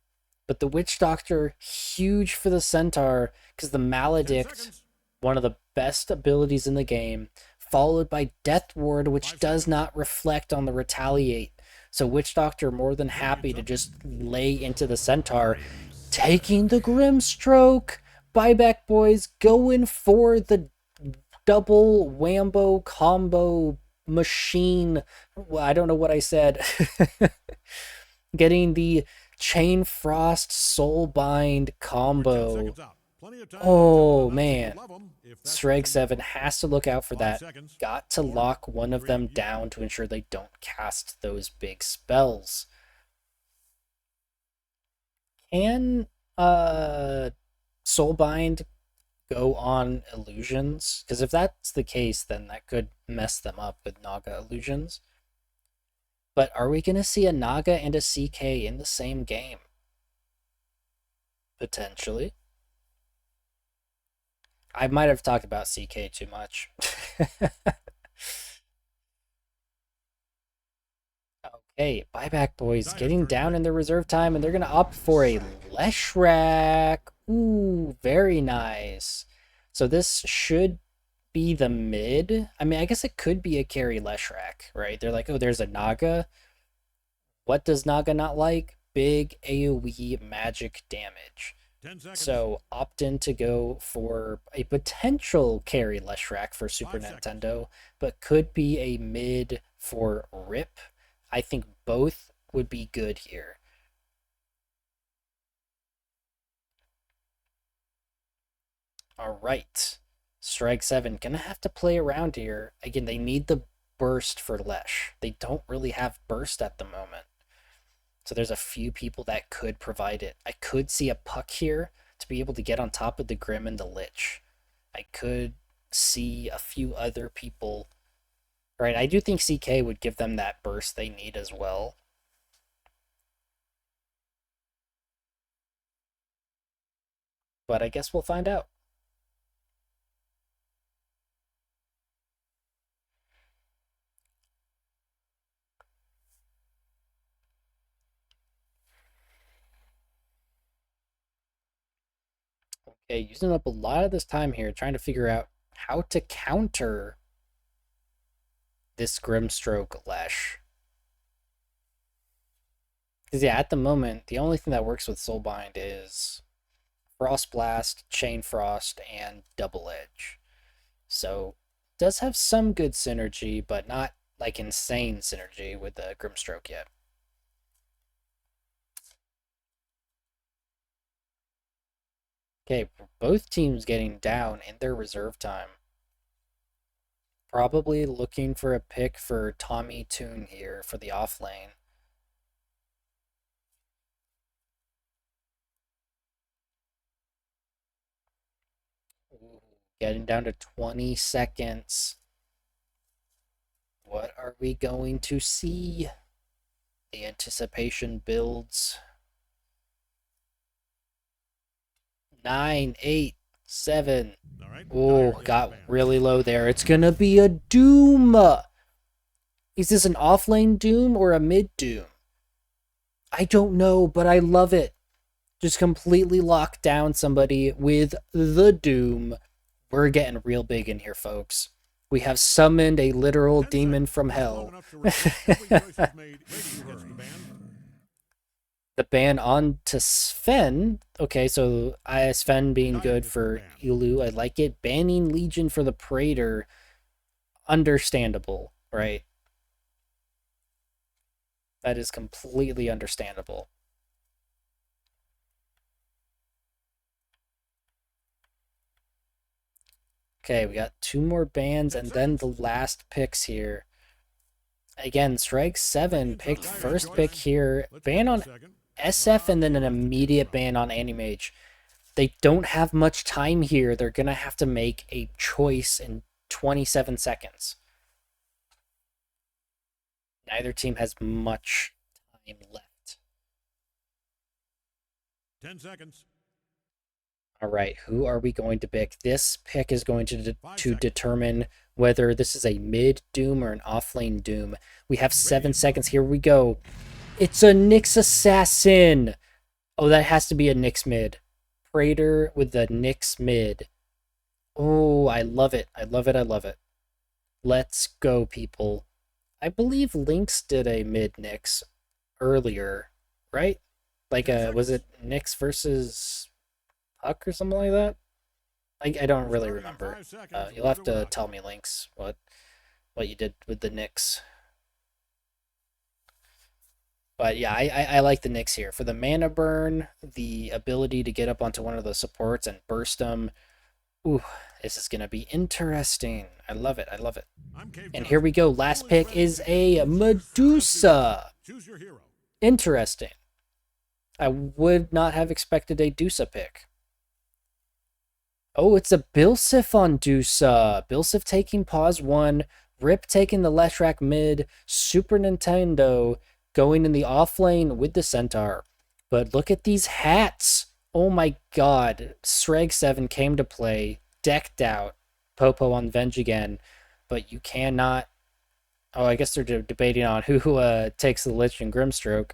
But the Witch Doctor, huge for the Centaur, because the 10 Maledict, seconds. one of the best abilities in the game, followed by Death Ward, which 5 does seconds. not reflect on the Retaliate. So Witch Doctor more than happy Radiant's to up. just lay into the Centaur, taking the Grimstroke. Buyback Boys going for the double whambo combo machine. Well, I don't know what I said. Getting the Chain Frost Soulbind We're 10 combo. seconds out. Plenty of time to tell the Oh Knights you man. love them, if that's what Strike you need 7 from them. has to look out for 5 that. seconds. Got to 4, lock one of 3, them down to ensure they don't cast those big spells. Can Soulbind go on illusions? Because if that's the case, then that could mess them up with Naga illusions. But are we going to see a Naga and a CK in the same game? Potentially. I might have talked about CK too much. Okay, Buyback Boys Dyer's getting turn to down pick. in their reserve time, and they're going to opt for a Leshrac. Ooh, very nice. So this should be the mid. I mean, I guess it could be a carry Leshrac, right? They're like, oh, there's a Naga. What does Naga not like? Big AoE magic damage. 10 seconds. So opt in to go for a potential carry Leshrac for Super 5 seconds. Nintendo, but could be a mid for Rip. I think both would be good here. All right. Strike 7. Gonna have to play around here. Again, they need the burst for Lesh. They don't really have burst at the moment. So there's a few people that could provide it. I could see a Puck here to be able to get on top of the Grim and the Lich. I could see a few other people. Right, I do think CK would give them that burst they need as well. But I guess we'll find out. Okay, using up a lot of this time here trying to figure out how to counter this Grimstroke Lesh. Because, yeah, at the moment, the only thing that works with Soulbind is Frost Blast, Chain Frost, and Double Edge. So, does have some good synergy, but not like insane synergy with the Grimstroke yet. Okay, both teams getting down in their reserve time. Probably looking for a pick for Tommy Toon here for the off lane. Ooh, getting down to 20 seconds. What are we going to see? The anticipation builds. 9, 8, 7. All right, Oh, got really low there. It's gonna be a Doom. Is this an off-lane Doom or a mid Doom? I don't know, but I love it. Just completely lock down somebody with the Doom. We're getting real big in here, folks. We have summoned a literal demon from hell. The ban on to Se7en. Okay, so Se7en being good for Elu. I like it. Banning Legion for the Praetor. Understandable, right? That is completely understandable. Okay, we got 2 more bans and then the last picks here. Again, Se7en picked first pick here. Ban on SF and then an immediate ban on Animage. They don't have much time here. They're going to have to make a choice in 27 seconds. Neither team has much time left. 10 seconds. All right, who are we going to pick? This pick is going to determine whether this is a mid Doom or an offlane Doom. We have 7 seconds. Here we go. It's a Nyx Assassin. Oh, that has to be a Nyx mid. Praetor with the Nyx mid. Oh, I love it. I love it. I love it. Let's go, people. I believe Lynx did a mid Nyx earlier, right? Like, was it Nyx versus Huck or something like that? I don't really remember. You'll have to tell me, Lynx, what you did with the Nyx. But yeah, I like the Nyx here. For the mana burn, the ability to get up onto one of the supports and burst them. Ooh, this is going to be interesting. I love it. I love it. And here we go. Last pick is a Medusa. Interesting. I would not have expected a Dusa pick. Oh, it's a Bilsif on Dusa. Bilsif taking pause 1. Rip taking the Leshrac mid. Super Nintendo going in the off lane with the Centaur. But look at these hats. Oh my god. Se7en came to play. Decked out. Popo on Venge again. But you cannot... Oh, I guess they're debating on who takes the Lich and Grimstroke.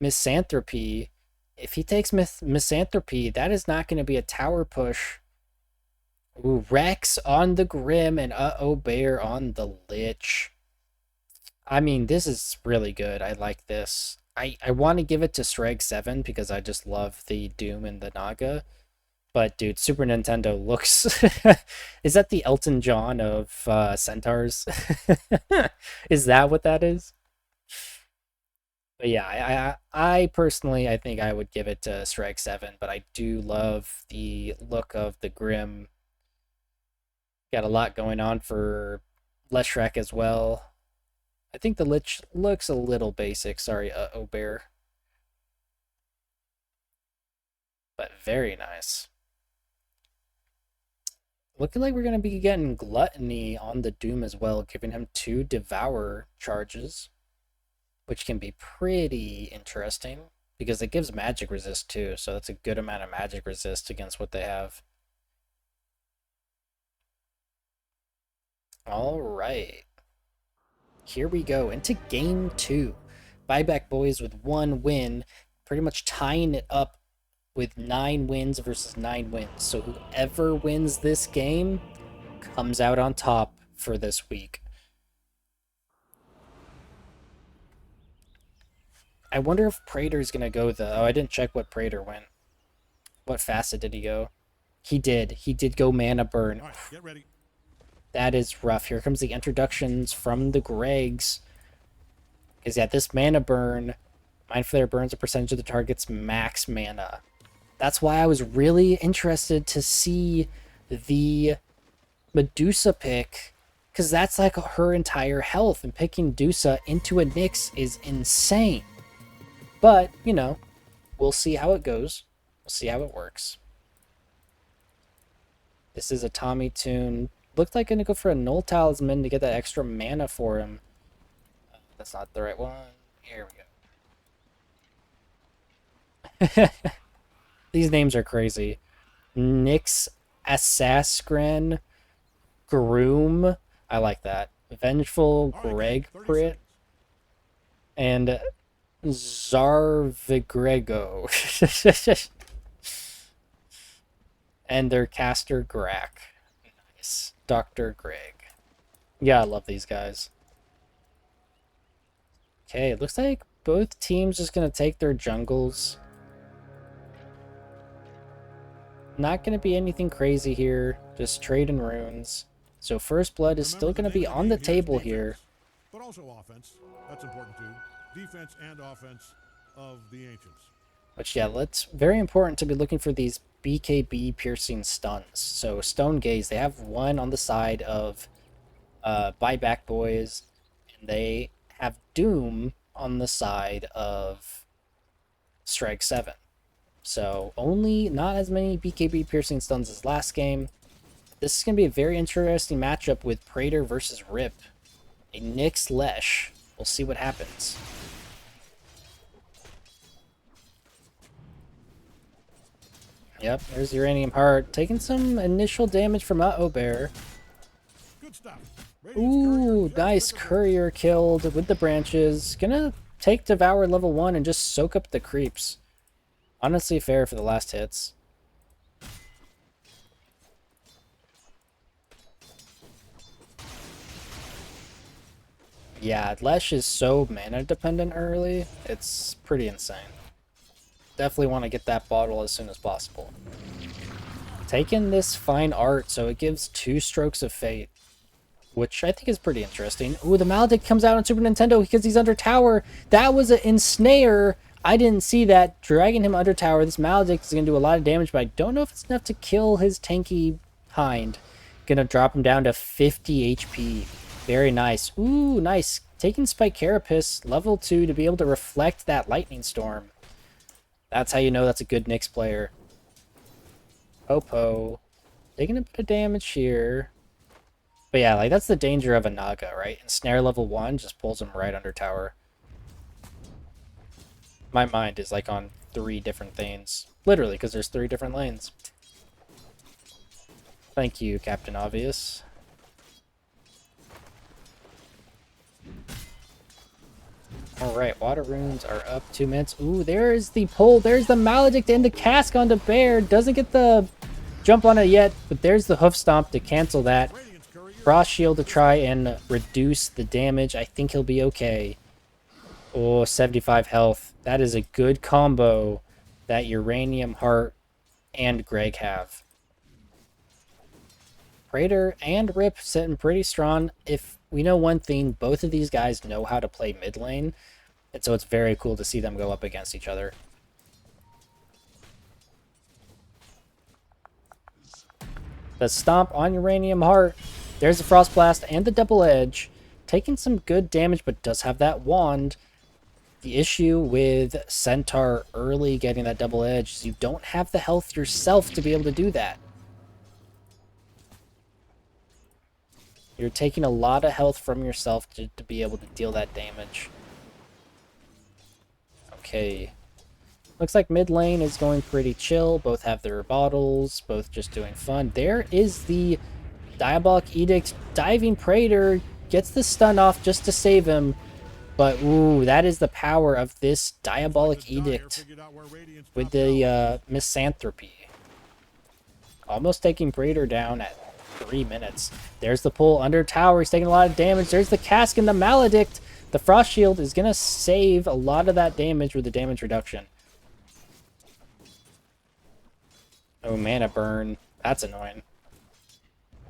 Misanthropy. If he takes Misanthropy, that is not going to be a tower push. Ooh, Rex on the Grim and Uh-Oh Bear on the Lich. I mean, this is really good. I like this. I want to give it to Se7en because I just love the Doom and the Naga. But, dude, Super Nintendo looks... Is that the Elton John of Centaurs? Is that what that is? But yeah, I personally, I think I would give it to Se7en, but I do love the look of the Grim. Got a lot going on for Leshrac as well. I think the Lich looks a little basic. Sorry, Uh-Oh Bear. But very nice. Looking like we're going to be getting Gluttony on the Doom as well, giving him 2 Devour charges, which can be pretty interesting because it gives magic resist too, so that's a good amount of magic resist against what they have. All right. Here we go into game 2. Buyback boys with 1 win, pretty much tying it up with 9 wins versus 9 wins. So whoever wins this game comes out on top for this week. I wonder if Prater's going to go the... Oh, I didn't check what Prater went. What facet did he go? He did. He did go mana burn. All right, get ready. That is rough. Here comes the introductions from the Gregs. Because yeah, this mana burn, Mind Flayer burns a percentage of the target's max mana. That's why I was really interested to see the Medusa pick, because that's like her entire health, and picking Medusa into a Nyx is insane. But, you know, we'll see how it goes. We'll see how it works. This is a Tommy tune. Looked like going to go for a Null Talisman to get that extra mana for him. That's not the right one. Here we go. These names are crazy. Nyx Assasgren Groom. I like that. Vengeful Greg Crit. And Zarvigrego. And their caster Grak. Nice. Dr. Greg. Yeah, I love these guys. Okay, it looks like both teams just going to take their jungles. Not going to be anything crazy here. Just trading runes. So First Blood is still going to be on the table here. But also offense. That's important too. Defense and offense of the Ancients. Which, yeah, very important to be looking for these BKB piercing stuns. So Stone Gaze, they have one on the side of Buyback Boys. And they have Doom on the side of Strike 7. So only not as many BKB piercing stuns as last game. This is going to be a very interesting matchup with Praetor versus Rip. A Nyx Lesh. We'll see what happens. Yep, there's Uranium Heart. Taking some initial damage from Bear. Good stuff. Ooh, nice courier killed with the branches. Gonna take Devour level 1 and just soak up the creeps. Honestly fair for the last hits. Yeah, Lesh is so mana dependent early. It's pretty insane. Definitely want to get that bottle as soon as possible. Taking this fine art, so it gives 2 strokes of fate, which I think is pretty interesting. Ooh, the Maledict comes out on Super Nintendo because he's under tower. That was an ensnare. I didn't see that. Dragging him under tower. This Maledict is going to do a lot of damage, but I don't know if it's enough to kill his tanky hind. Gonna drop him down to 50 HP. Very nice. Ooh, nice. Taking Spike Carapace, level 2, to be able to reflect that Lightning Storm. That's how you know that's a good Nyx player. Popo. Taking a bit of damage here. But yeah, like that's the danger of a Naga, right? And Snare level 1 just pulls him right under tower. My mind is like on 3 different things. Literally, because there's 3 different lanes. Thank you, Captain Obvious. Alright, water runes are up 2 minutes. Ooh, there's the pull. There's the Maledict and the cask onto Bear. Doesn't get the jump on it yet, but there's the hoof stomp to cancel that. Frost shield to try and reduce the damage. I think he'll be okay. Oh, 75 health. That is a good combo that Uranium Heart and Greg have. Praetor and Rip sitting pretty strong. If we know one thing, both of these guys know how to play mid lane, and so it's very cool to see them go up against each other. The stomp on Uranium Heart. There's the Frost Blast and the Double Edge. Taking some good damage, but does have that wand. The issue with Centaur early getting that Double Edge is you don't have the health yourself to be able to do that. You're taking a lot of health from yourself to be able to deal that damage. Okay. Looks like mid lane is going pretty chill. Both have their bottles, both just doing fun. There is the Diabolic Edict. Diving Praetor gets the stun off just to save him. But, ooh, that is the power of this Diabolic Edict with the Misanthropy. Almost taking Praetor down at 3 minutes. There's the pull under tower. He's taking a lot of damage. There's the cask and the Maledict. The Frost Shield is going to save a lot of that damage with the damage reduction. Oh, mana burn. That's annoying.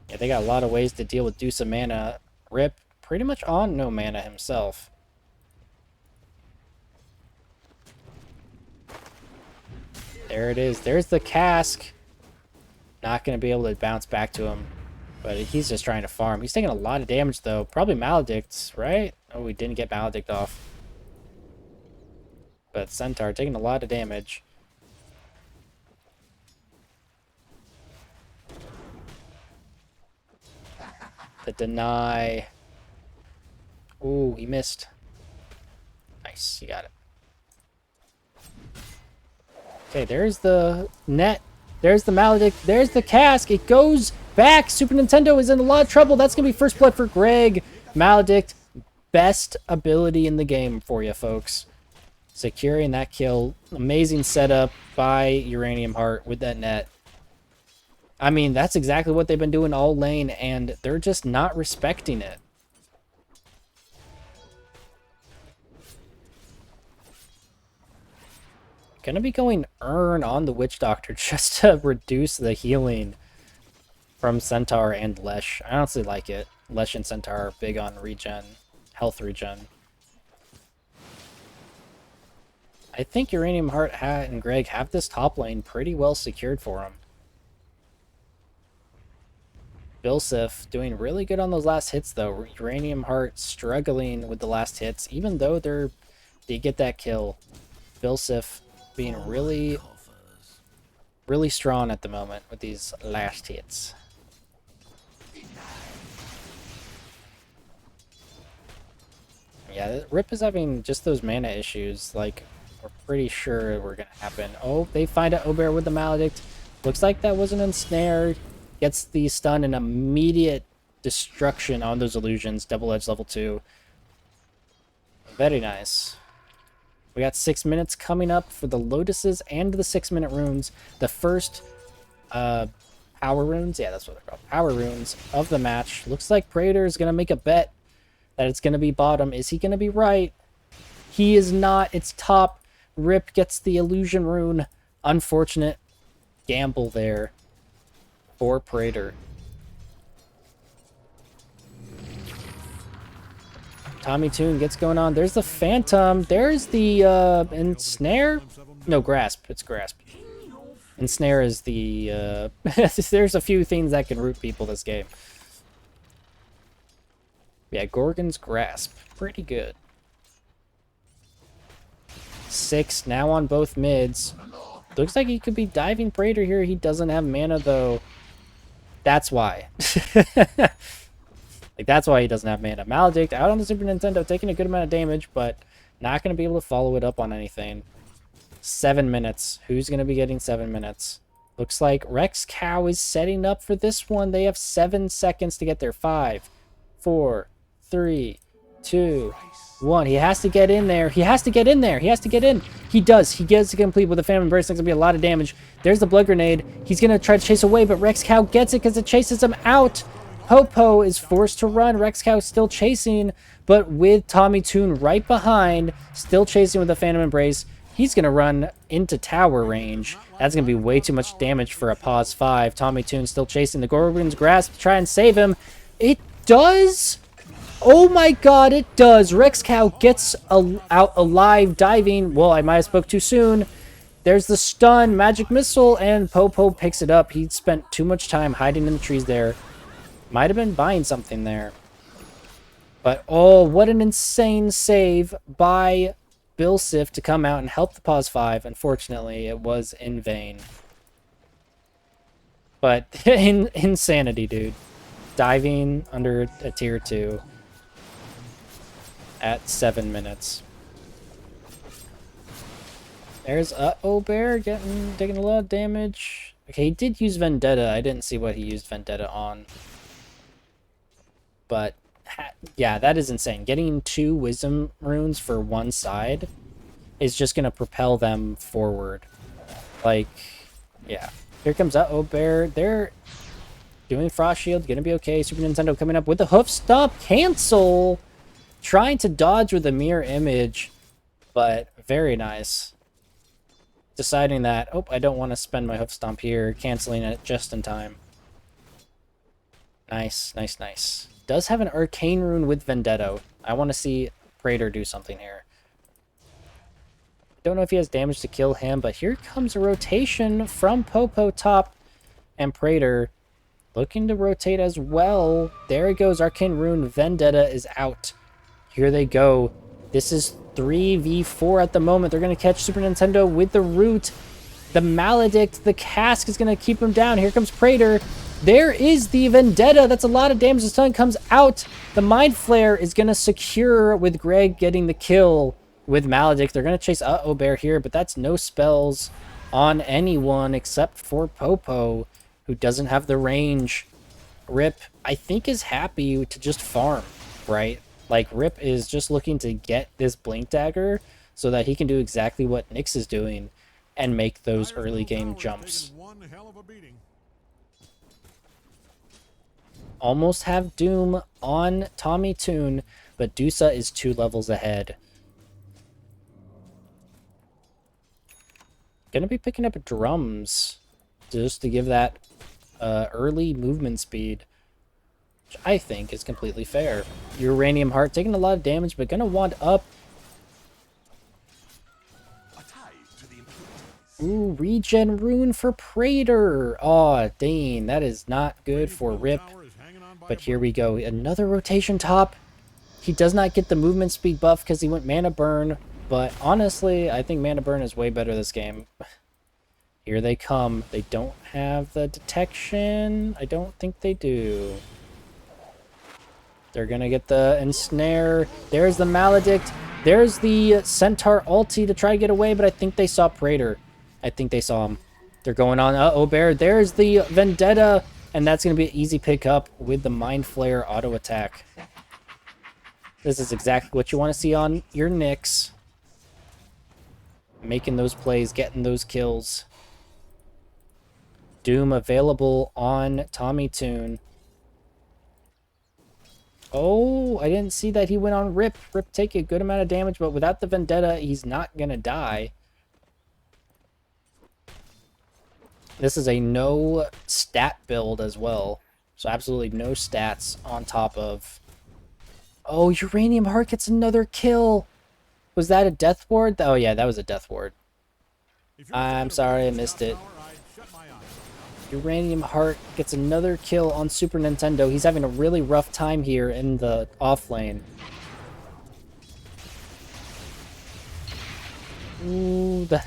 Yeah, they got a lot of ways to deal with Deuce of Mana. Rip pretty much on no mana himself. There it is. There's the cask. Not going to be able to bounce back to him. But he's just trying to farm. He's taking a lot of damage, though. Probably Maledicts, right? Oh, we didn't get Maledict off. But Centaur taking a lot of damage. The deny. Ooh, he missed. Nice, you got it. Okay, there's the net. There's the Maledict. There's the cask. It goes back. Super Nintendo is in a lot of trouble. That's going to be first blood for Greg. Maledict, best ability in the game for you, folks. Securing that kill. Amazing setup by Uranium Heart with that net. I mean, that's exactly what they've been doing all lane, and they're just not respecting it. Gonna be going Urn on the Witch Doctor just to reduce the healing from Centaur and Lesh. I honestly like it. Lesh and Centaur are big on regen, health regen. I think Uranium Heart and Greg have this top lane pretty well secured for them. Bilsif doing really good on those last hits, though. Uranium Heart struggling with the last hits, even though they get that kill. Bilsif being really strong at the moment with these last hits. Yeah, Rip is having just those mana issues, like, we're pretty sure were gonna happen. Oh, they find an Obear with the Maledict. Looks like that wasn't ensnared. Gets the stun and immediate destruction on those illusions. Double Edge level 2. Very nice. We got 6 minutes coming up for the Lotuses and the 6-minute runes. The first power runes, yeah, that's what they're called. Power runes of the match. Looks like Praetor is going to make a bet that it's going to be bottom. Is he going to be right? He is not. It's top. Rip gets the illusion rune. Unfortunate gamble there for Praetor. Tommy Toon gets going on. There's the Phantom. There's the Ensnare. No, Grasp. It's Grasp. Ensnare is the... there's a few things that can root people this game. Yeah, Gorgon's Grasp. Pretty good. 6 now on both mids. Looks like he could be diving Praetor here. He doesn't have mana, though. That's why. Like, that's why he doesn't have mana. Maledict out on the Super Nintendo, taking a good amount of damage, but not going to be able to follow it up on anything. 7 minutes. Who's going to be getting 7 minutes? Looks like Rex Cow is setting up for this one. They have 7 seconds to get there. 5, 4, 3, 2, 1. He has to get in there. He has to get in there. He has to get in. He does. He gets to complete with a Phantom Embrace. That's going to be a lot of damage. There's the Blood Grenade. He's going to try to chase away, but Rex Cow gets it because it chases him out. Popo is forced to run. Rex Cow still chasing, but with Tommy Toon right behind, still chasing with the Phantom Embrace. He's going to run into tower range. That's going to be way too much damage for a pause 5. Tommy Toon still chasing the Gorgon's Grasp to try and save him. It does! Oh my god, it does! Rex Cow gets out alive, diving. Well, I might have spoke too soon. There's the stun, Magic Missile, and Popo picks it up. He spent too much time hiding in the trees there. Might have been buying something there. But, oh, what an insane save by Bilsif to come out and help the pause 5. Unfortunately, it was in vain. But, insanity, dude. Diving under a tier 2 at 7 minutes. There's Bear taking a lot of damage. Okay, he did use Vendetta. I didn't see what he used Vendetta on. But Yeah, that is insane. Getting 2 wisdom runes for one side is just going to propel them forward. Like, yeah. Here comes Bear. They're doing Frost Shield. Gonna be okay. Super Nintendo coming up with the hoof stomp. Cancel! Trying to dodge with a mirror image, but very nice. Deciding that, oh, I don't want to spend my hoof stomp here. Canceling it just in time. Nice, nice, nice. Does have an arcane rune with Vendetto. I want to see Praetor do something here. Don't know if he has damage to kill him, but here comes a rotation from Popo top and Praetor looking to rotate as well. There it goes, arcane rune. Vendetta is out. Here they go. This is 3v4 at the moment. They're going to catch Super Nintendo with the root. The Maledict, the cask is going to keep him down. Here comes Praetor. There is the Vendetta. That's a lot of damage. The stun comes out. The Mind Flare is going to secure with Greg getting the kill with Maledict. They're going to chase Bear here, but that's no spells on anyone except for Popo, who doesn't have the range. Rip, I think, is happy to just farm, right? Like, Rip is just looking to get this Blink Dagger so that he can do exactly what Nyx is doing and make those early game jumps. Almost have Doom on Tommy Toon, but Dusa is 2 levels ahead. Gonna be picking up drums just to give that early movement speed, which I think is completely fair. Uranium Heart taking a lot of damage, but gonna want up. Ooh, regen rune for Praetor. Aw, dang, that is not good for Rip. But here we go. Another rotation top. He does not get the movement speed buff because he went Mana Burn. But honestly, I think Mana Burn is way better this game. Here they come. They don't have the detection. I don't think they do. They're going to get the Ensnare. There's the Maledict. There's the Centaur ulti to try to get away, but I think they saw Praetor. I think they saw him. They're going on Bear. There's the Vendetta, and that's going to be an easy pickup with the Mind Flare auto attack. This is exactly what you want to see on your Nyx. Making those plays, getting those kills. Doom available on Tommy Toon. Oh, I didn't see that he went on Rip. Rip take a good amount of damage, but without the Vendetta, he's not going to die. This is a no stat build as well. So absolutely no stats on top of... Oh, Uranium Heart gets another kill. Was that a death ward? Oh yeah, that was a death ward. I'm sorry, I missed it. Uranium Heart gets another kill on Super Nintendo. He's having a really rough time here in the off lane. Ooh, the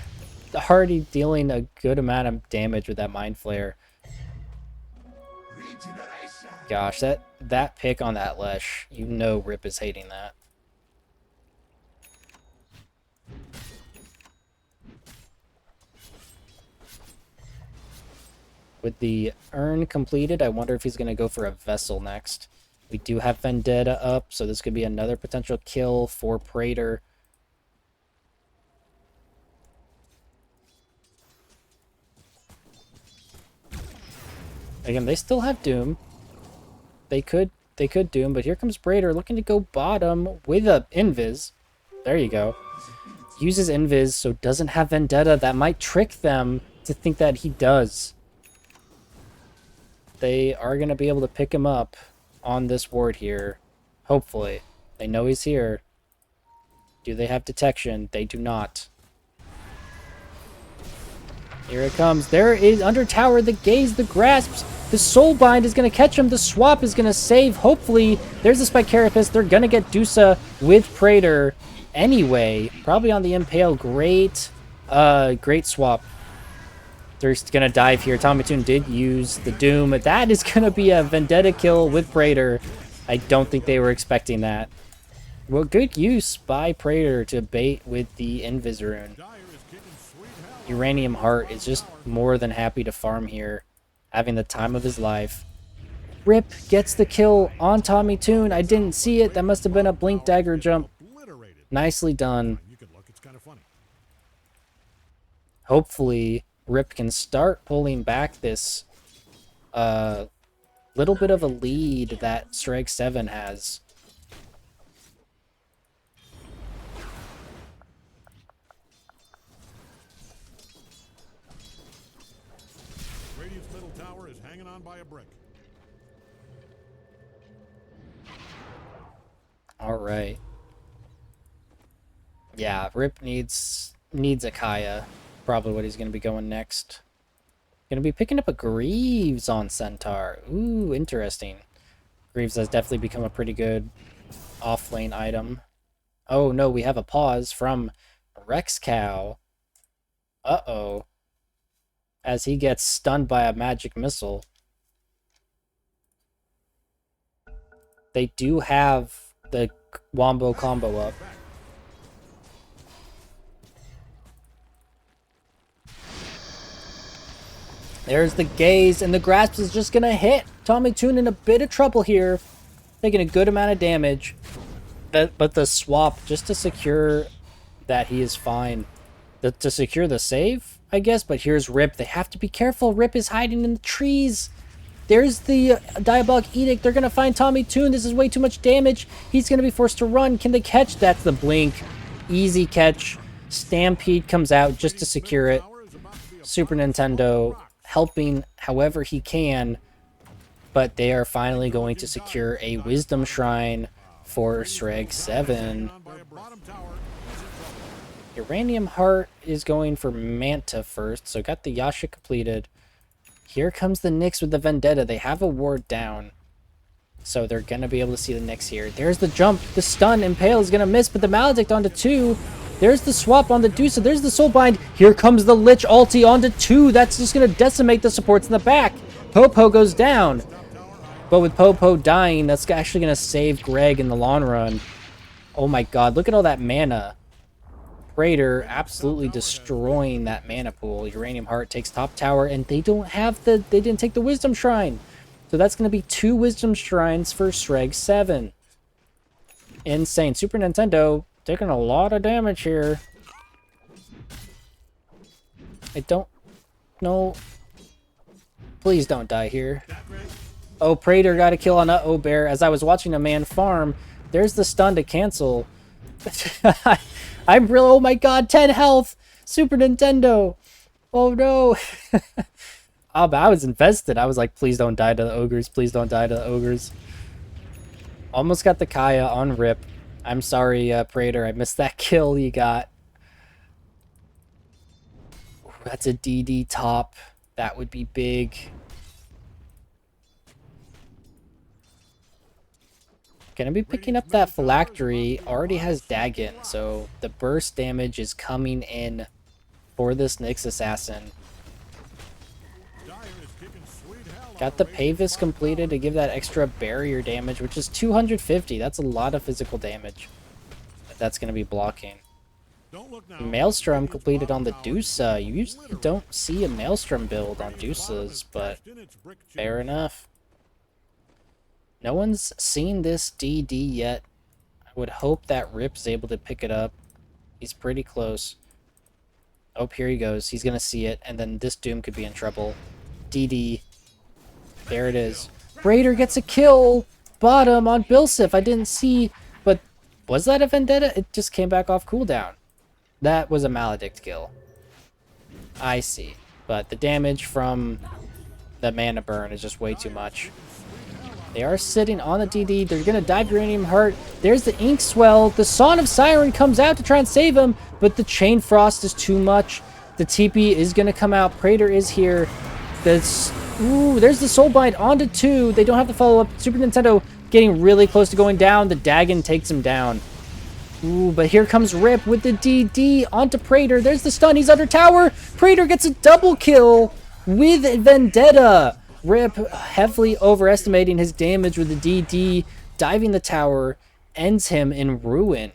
Hardy dealing a good amount of damage with that Mind Flare. Gosh, that pick on that Lesh, you know Rip is hating that. With the urn completed, I wonder if he's going to go for a Vessel next. We do have Vendetta up, so this could be another potential kill for Praetor. Again, they still have Doom. They could Doom, but here comes Praetor looking to go bottom with a Invis. There you go. Uses Invis, so doesn't have Vendetta. That might trick them to think that he does. They are going to be able to pick him up on this ward here. Hopefully. They know he's here. Do they have detection? They do not. Here it comes. There is Under Tower, the Gaze, the Grasps. The Soulbind is going to catch him. The Swap is going to save. Hopefully, there's the Spike Carapace. They're going to get Dusa with Praetor anyway. Probably on the Impale. Great swap. They're going to dive here. Tommy Toon did use the Doom. That is going to be a Vendetta kill with Praetor. I don't think they were expecting that. Well, good use by Praetor to bait with the Invis rune. Uranium Heart is just more than happy to farm here, having the time of his life. Rip gets the kill on Tommy Toon. I didn't see it. That must have been a blink dagger jump. Nicely done. You can look, it's kind of funny. Hopefully, Rip can start pulling back this little bit of a lead that Se7en has. Radiant's middle tower is hanging on by a brick. All right. Yeah, Rip needs a Kaya. Probably what he's going to be going next. Going to be picking up a Greaves on Centaur. Ooh, interesting. Greaves has definitely become a pretty good off-lane item. Oh no, we have a pause from Rex Cow. Uh-oh. As he gets stunned by a magic missile. They do have the Wombo combo up. There's the gaze, and the grasp is just gonna hit. Tommy Toon in a bit of trouble here. Taking a good amount of damage. But the swap, just to secure that he is fine. To secure the save, I guess, but here's Rip. They have to be careful. Rip is hiding in the trees. There's the Diabolic Edict. They're going to find Tommy Toon. This is way too much damage. He's going to be forced to run. Can they catch? That's the blink. Easy catch. Stampede comes out just to secure it. Super Nintendo helping however he can. But they are finally going to secure a Wisdom Shrine for Se7en. Uranium Heart is going for Manta first. So got the Yasha completed. Here comes the Nyx with the Vendetta. They have a ward down. So they're going to be able to see the Nyx here. There's the jump. The stun. Impale is going to miss, but the Maledict onto 2. There's the swap on the Dusa. There's the Soulbind. Here comes the Lich ulti onto 2. That's just going to decimate the supports in the back. Popo goes down. But with Popo dying, that's actually going to save Greg in the long run. Oh my god, look at all that mana. Raider absolutely destroying that mana pool. Uranium Heart takes top tower, and they didn't take the Wisdom Shrine. So that's going to be 2 Wisdom Shrines for Se7en. Insane. Super Nintendo taking a lot of damage here. I don't know. Please don't die here. Oh, Praetor got a kill on Uh-Oh Bear. As I was watching a man farm, there's the stun to cancel. I'm real. Oh my god, 10 health. Super Nintendo. Oh no. Oh, but I was invested. I was like, please don't die to the ogres. Please don't die to the ogres. Almost got the Kaya on Rip. I'm sorry, Praetor. I missed that kill you got. Ooh, that's a DD top. That would be big. Gonna be picking up that Phylactery. Already has Dagon, so the burst damage is coming in for this Nyx Assassin. Got the Pavis completed to give that extra barrier damage, which is 250. That's a lot of physical damage. That's gonna be blocking. Maelstrom completed on the Dusa. You usually don't see a Maelstrom build on Dusas, but fair enough. No one's seen this DD yet. I would hope that Rip's able to pick it up. He's pretty close. Oh, here he goes. He's going to see it, and then this Doom could be in trouble. DD. There it is. Raider gets a kill. Bottom on Bilsif. I didn't see, but was that a Vendetta? It just came back off cooldown. That was a Maledict kill. I see. But the damage from the mana burn is just way too much. They are sitting on the DD. They're going to dive Uranium Heart. There's the Ink Swell. The Song of Siren comes out to try and save him, but the Chain Frost is too much. The TP is going to come out. Praetor is here. Ooh, there's the Soulbind onto 2. They don't have to follow up. Super Nintendo getting really close to going down. The Dagon takes him down. Ooh, but here comes Rip with the DD onto Praetor. There's the stun. He's under tower. Praetor gets a double kill with Vendetta. Rip heavily overestimating his damage with the DD, diving the tower, ends him in ruin.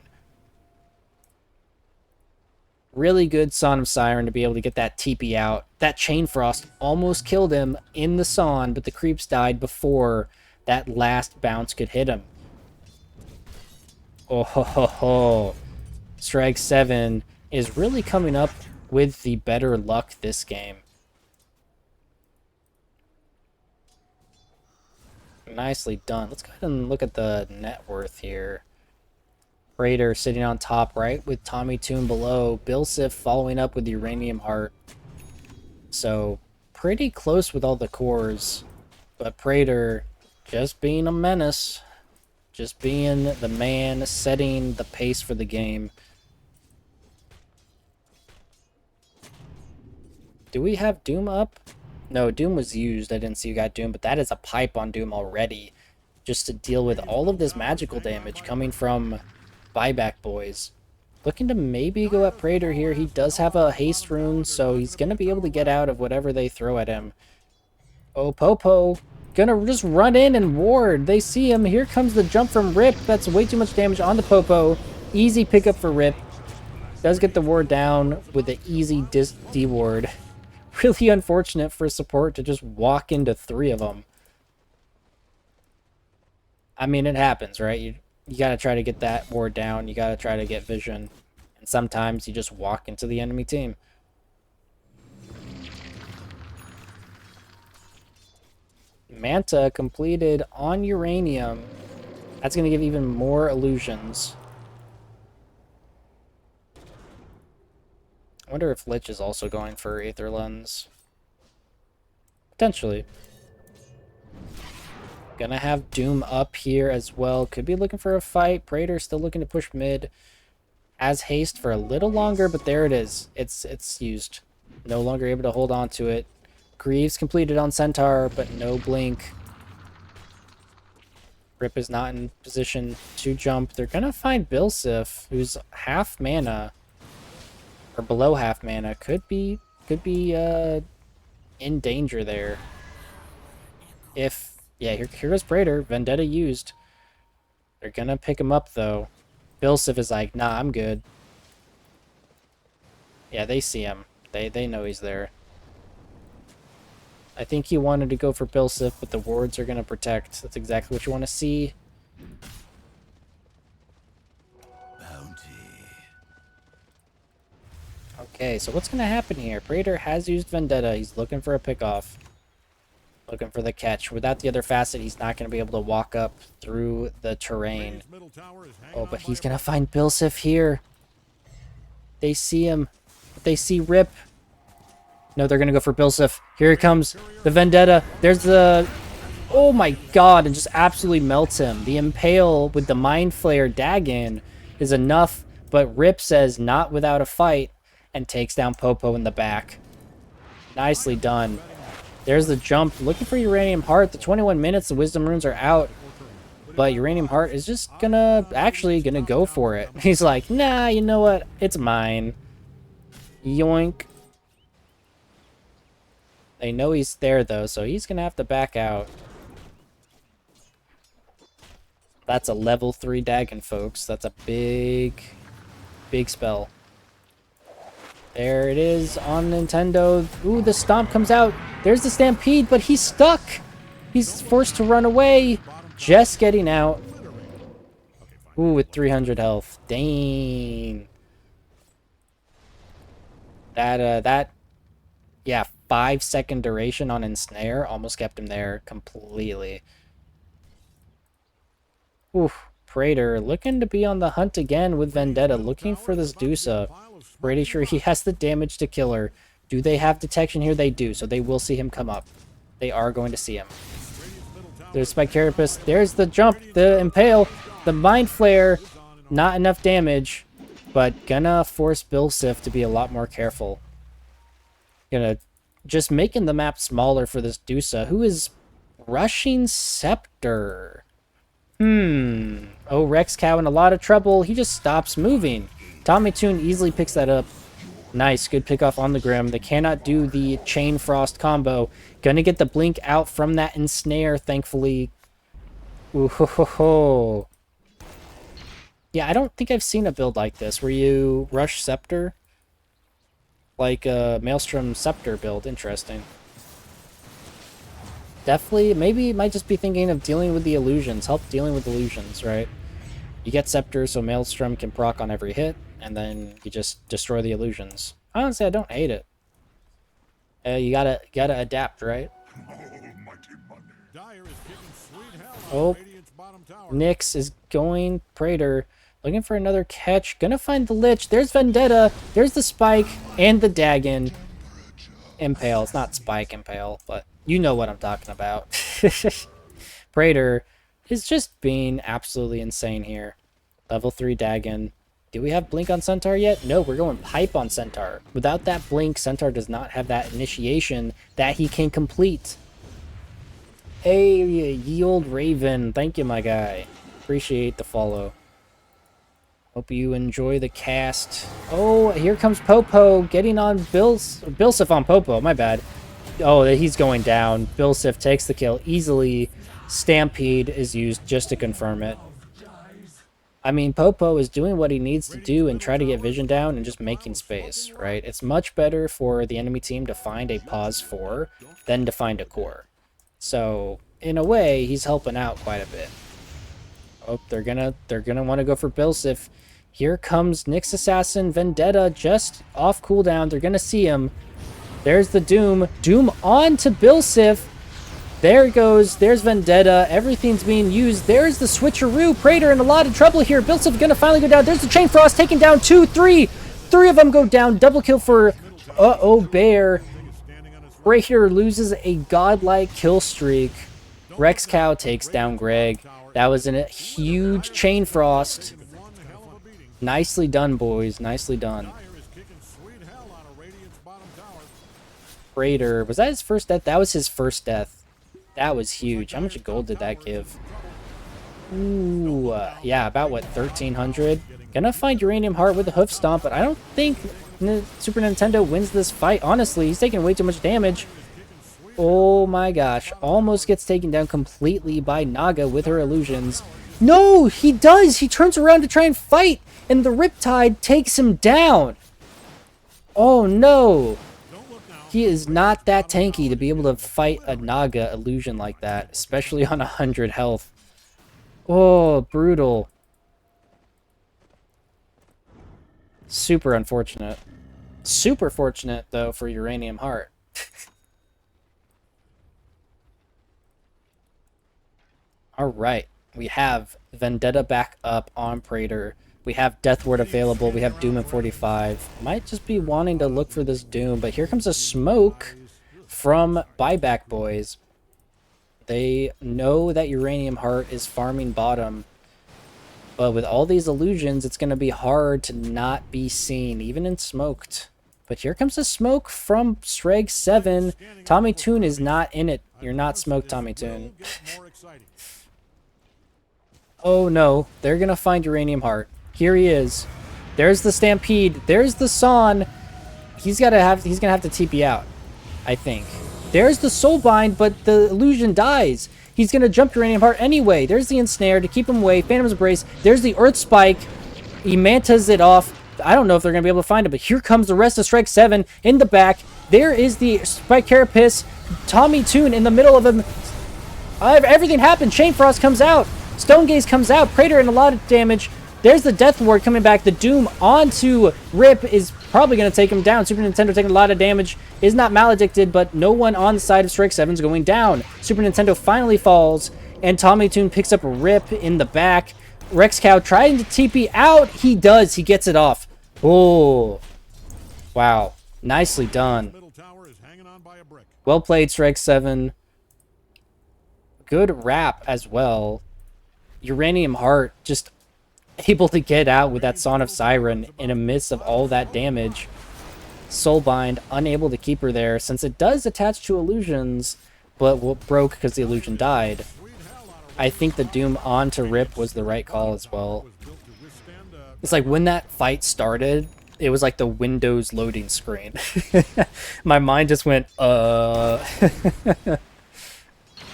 Really good Son of Siren to be able to get that TP out. That Chain Frost almost killed him in the Son, but the creeps died before that last bounce could hit him. Oh ho ho ho. Se7en is really coming up with the better luck this game. Nicely done. Let's go ahead and look at the net worth here. Raider sitting on top, right, with Tommy Toon below. Bilsif following up with Uranium Heart. So, pretty close with all the cores. But Praetor just being a menace. Just being the man setting the pace for the game. Do we have Doom up? No, Doom was used. I didn't see you got Doom, but that is a pipe on Doom already. Just to deal with all of this magical damage coming from Buyback Boys. Looking to maybe go at Praetor here. He does have a haste rune, so he's going to be able to get out of whatever they throw at him. Oh, Popo. Gonna just run in and ward. They see him. Here comes the jump from Rip. That's way too much damage on the Popo. Easy pickup for Rip. Does get the ward down with the easy D-ward. Really unfortunate for support to just walk into 3 of them. I mean, it happens, right? You gotta try to get that ward down. You gotta try to get vision. And sometimes you just walk into the enemy team. Manta completed on Uranium. That's going to give even more illusions. I wonder if Lich is also going for Aether Lens. Potentially. Gonna have Doom up here as well. Could be looking for a fight. Praetor still looking to push mid. Has haste for a little longer, but there it is. It's used. No longer able to hold on to it. Greaves completed on Centaur, but no blink. Rip is not in position to jump. They're gonna find Bilsif, who's half mana. Or below half mana. Could be in danger there. Yeah, here goes Praetor. Vendetta used. They're gonna pick him up though. Bilsif is like, nah, I'm good. Yeah, they see him. They know he's there. I think he wanted to go for Bilsif, but the wards are going to protect. That's exactly what you want to see. Okay, so what's going to happen here? Praetor has used Vendetta. He's looking for a pickoff. Looking for the catch. Without the other facet, he's not going to be able to walk up through the terrain. Oh, but he's going to find Bilsif here. They see him. They see Rip. No, they're going to go for Bilsif. Here it comes. The Vendetta. There's the... Oh my god, and just absolutely melts him. The Impale with the Mind Flayer Dagon is enough, but Rip says not without a fight and takes down Popo in the back. Nicely done. There's the jump. Looking for Uranium Heart. The 21 minutes, the Wisdom Runes are out. But Uranium Heart is just actually gonna go for it. He's like, nah, you know what? It's mine. Yoink. They know he's there, though, so he's going to have to back out. That's a level 3 Dagon, folks. That's a big spell. There it is on Nintendo. Ooh, the Stomp comes out. There's the Stampede, but he's stuck. He's forced to run away. Just getting out. Ooh, with 300 health. Dang. Yeah, 5-second duration on Ensnare almost kept him there completely. Oof, Praetor looking to be on the hunt again with Vendetta, looking for this Dusa. Pretty sure he has the damage to kill her. Do they have detection here? They do, so they will see him come up. They are going to see him. There's Spike Carapace. There's the jump, the Impale, the Mind Flare. Not enough damage, but gonna force Bilsif to be a lot more careful. Gonna just making the map smaller for this Dusa, who is rushing Scepter. Oh, Rex Cow in a lot of trouble. He just stops moving. Tommy Toon easily picks that up. Nice, good pickoff on the Grim. They cannot do the Chain Frost combo. Gonna get the blink out from that Ensnare, thankfully. Ooh ho ho ho. Yeah, I don't think I've seen a build like this where you rush Scepter like a Maelstrom Scepter build. Interesting. Definitely, maybe it might just be thinking of dealing with the illusions. Help dealing with illusions, right? You get Scepter so Maelstrom can proc on every hit, and then you just destroy the illusions. Honestly, I don't hate it. You gotta adapt, right? Dyer is kicking sweet hell out of Oh, Radiant's bottom tower. Nyx is going Praetor, looking for another catch. Gonna find the Lich. There's Vendetta. There's the Spike and the Dagon. Impale. It's not Spike Impale, but you know what I'm talking about. Praetor is just being absolutely insane here. Level 3 Dagon. Do we have Blink on Centaur yet? No, we're going Pipe on Centaur. Without that Blink, Centaur does not have that initiation that he can complete. Hey, ye old Raven. Thank you, my guy. Appreciate the follow. Hope you enjoy the cast. Oh, here comes Popo getting on Bilsif on Popo. My bad. Oh, he's going down. Bilsif takes the kill easily. Stampede is used just to confirm it. I mean, Popo is doing what he needs to do and try to get vision down and just making space, right? It's much better for the enemy team to find a pause 4 than to find a core. So, in a way, he's helping out quite a bit. Oh, they're gonna want to go for Bilsif. Here comes Nyx Assassin, Vendetta just off cooldown. They're gonna see him. There's the Doom. Doom on to Bilsif. There it goes. There's Vendetta. Everything's being used. There's the switcheroo. Praetor in a lot of trouble here. Bilsif gonna finally go down. There's the Chain Frost taking down 2, 3. 3 of them go down. Double kill for Bear. Praetor loses a godlike kill streak. Rex Cow takes down Greg. That was a huge Chain Frost. Nicely done, boys. Nicely done. Praetor. Was that his first death? That was his first death. That was huge. How much gold did that give? Ooh, yeah, about what, 1,300? Gonna find Uranium Heart with a Hoof Stomp, but I don't think Super Nintendo wins this fight. Honestly, he's taking way too much damage. Oh my gosh. Almost gets taken down completely by Naga with her illusions. No, he does! He turns around to try and fight, and the Riptide takes him down. Oh no! He is not that tanky to be able to fight a Naga illusion like that, especially on 100 health. Oh, brutal. Super unfortunate. Super fortunate, though, for Uranium Heart. Alright, we have Vendetta back up on Praetor. We have Death Ward available. We have Doom at 45. Might just be wanting to look for this Doom, but here comes a smoke from Buyback Boys. They know that Uranium Heart is farming bottom, but with all these illusions, it's going to be hard to not be seen, even in smoked. But here comes a smoke from Se7en. Tommy Toon is not in it. You're not smoked, Tommy Toon. Oh no, they're going to find Uranium Heart. Here he is. There's the Stampede. There's the Son. He's gonna have to TP out, I think. There's the Soulbind, but the illusion dies. He's gonna jump Uranium Heart anyway. There's the Ensnare to keep him away. Phantom's Embrace. There's the Earth Spike. He mantas it off. I don't know if they're gonna be able to find it, but here comes the rest of Strike 7 in the back. There is the Spike Carapace. Tommy Toon in the middle of him. Everything happened. Chain Frost comes out. Stone Gaze comes out. Praetor in a lot of damage. There's the Death Ward coming back. The Doom onto Rip is probably going to take him down. Super Nintendo taking a lot of damage. Is not maledicted, but no one on the side of Strike 7 is going down. Super Nintendo finally falls, and Tommy Toon picks up a Rip in the back. Rex Cow trying to TP out. He does. He gets it off. Oh. Wow. Nicely done. Well played, Strike 7. Good wrap as well. Uranium Heart just able to get out with that Song of Siren in a midst of all that damage. Soulbind unable to keep her there since it does attach to illusions, but broke because the illusion died. I think the Doom onto Rip was the right call as well. It's like when that fight started, it was like the Windows loading screen. My mind just went, I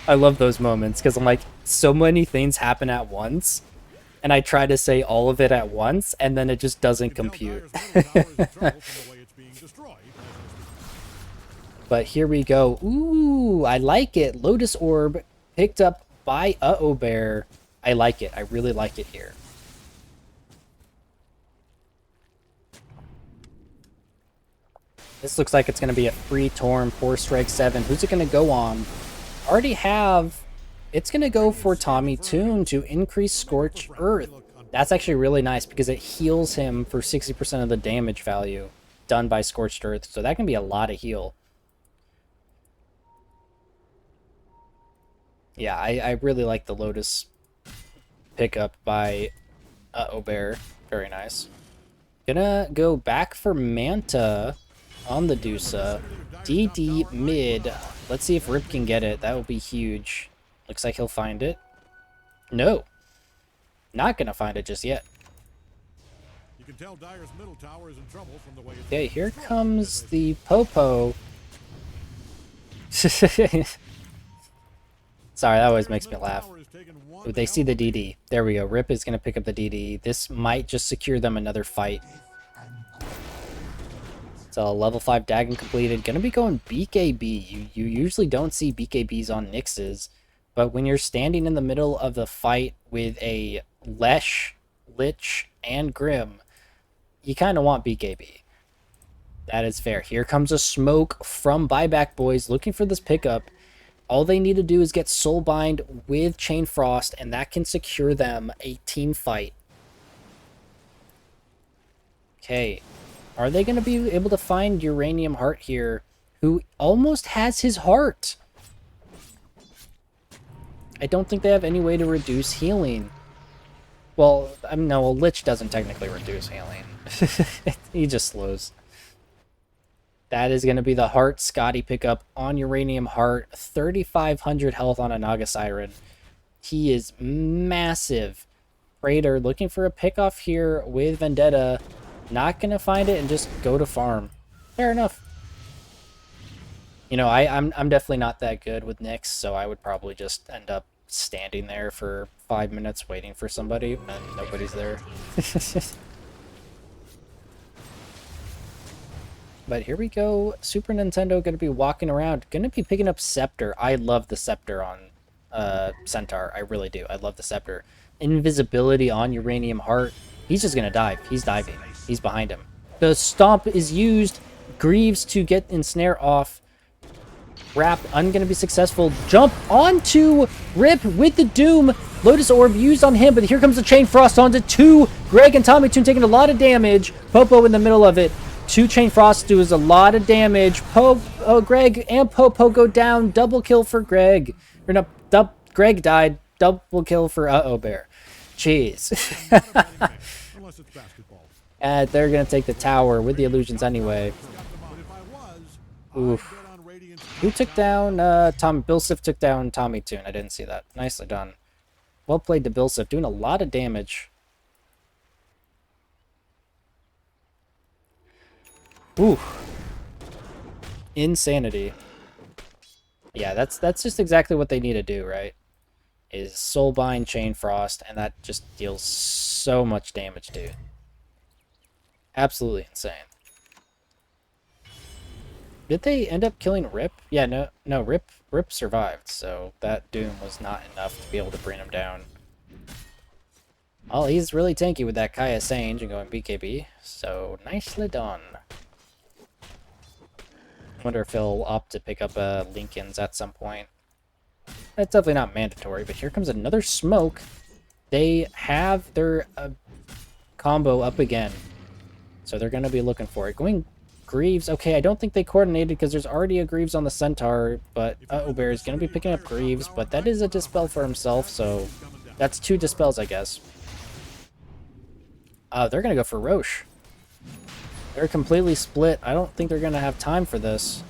love those moments because I'm like, so many things happen at once. And I try to say all of it at once, and then it just doesn't compute. But here we go. Ooh, I like it. Lotus Orb picked up by Uh-Oh Bear. I like it. I really like it here. This looks like it's going to be a free Torm, 4 strike 7. Who's it going to go on? Already have... It's going to go for Tommy Toon to increase Scorch Earth. That's actually really nice because it heals him for 60% of the damage value done by Scorched Earth. So that can be a lot of heal. Yeah, I really like the Lotus pickup by Uh-Oh Bear. Very nice. Gonna go back for Manta on the Dusa. DD mid. Let's see if Rip can get it. That will be huge. Looks like he'll find it. No. Not gonna find it just yet. You can tell Dyer's middle tower is in trouble from the way it's Okay, here comes the Popo. Sorry, that always makes me laugh. Ooh, they see the DD. There we go. Rip is going to pick up the DD. This might just secure them another fight. So level 5 Dagon completed. Going to be going BKB. You usually don't see BKBs on Nyxes. But when you're standing in the middle of the fight with a Lesh, Lich, and Grim, you kind of want BKB. That is fair. Here comes a smoke from Buyback Boys looking for this pickup. All they need to do is get Soulbind with Chain Frost, and that can secure them a team fight. Okay. Are they going to be able to find Uranium Heart here, who almost has his heart? I don't think they have any way to reduce healing. Well, no, a Lich doesn't technically reduce healing. He just slows. That is going to be the Heart Scotty pickup on Uranium Heart. 3,500 health on a Naga Siren. He is massive. Raider looking for a pickoff here with Vendetta. Not going to find it and just go to farm. Fair enough. You know, I'm definitely not that good with Nyx, so I would probably just end up standing there for 5 minutes waiting for somebody, and nobody's there. But here we go. Super Nintendo going to be walking around. Going to be picking up Scepter. I love the Scepter on Centaur. I really do. I love the Scepter. Invisibility on Uranium Heart. He's just going to dive. He's diving. He's behind him. The Stomp is used. Greaves to get Ensnare off. Wrap. I'm going to be successful. Jump onto Rip with the Doom. Lotus Orb used on him, but here comes the Chain Frost onto 2. Greg and Tommy Toon taking a lot of damage. Popo in the middle of it. 2 Chain Frost does a lot of damage. Greg and Popo go down. Double kill for Greg. Or no, Greg died. Double kill for Uh-Oh Bear. Jeez. And they're going to take the tower with the illusions anyway. Oof. Who took down Billsif took down Tommy Toon. I didn't see that. Nicely done. Well played to Billsif. Doing a lot of damage. Ooh. Insanity. Yeah, that's just exactly what they need to do, right? Is Soulbind, Chain Frost, and that just deals so much damage, dude. Absolutely insane. Did they end up killing Rip? Yeah, no, Rip survived, so that Doom was not enough to be able to bring him down. Well, he's really tanky with that Kaya Sange and going BKB, so nicely done. Wonder if he'll opt to pick up Lincoln's at some point. That's definitely not mandatory, but here comes another smoke. They have their combo up again, so they're going to be looking for it. Going Greaves. Okay, I don't think they coordinated because there's already a Greaves on the Centaur, but Uh-Oh Bear is going to be picking up Greaves, but that is a Dispel for himself, so that's 2 Dispels, I guess. They're going to go for Roche. They're completely split. I don't think they're going to have time for this.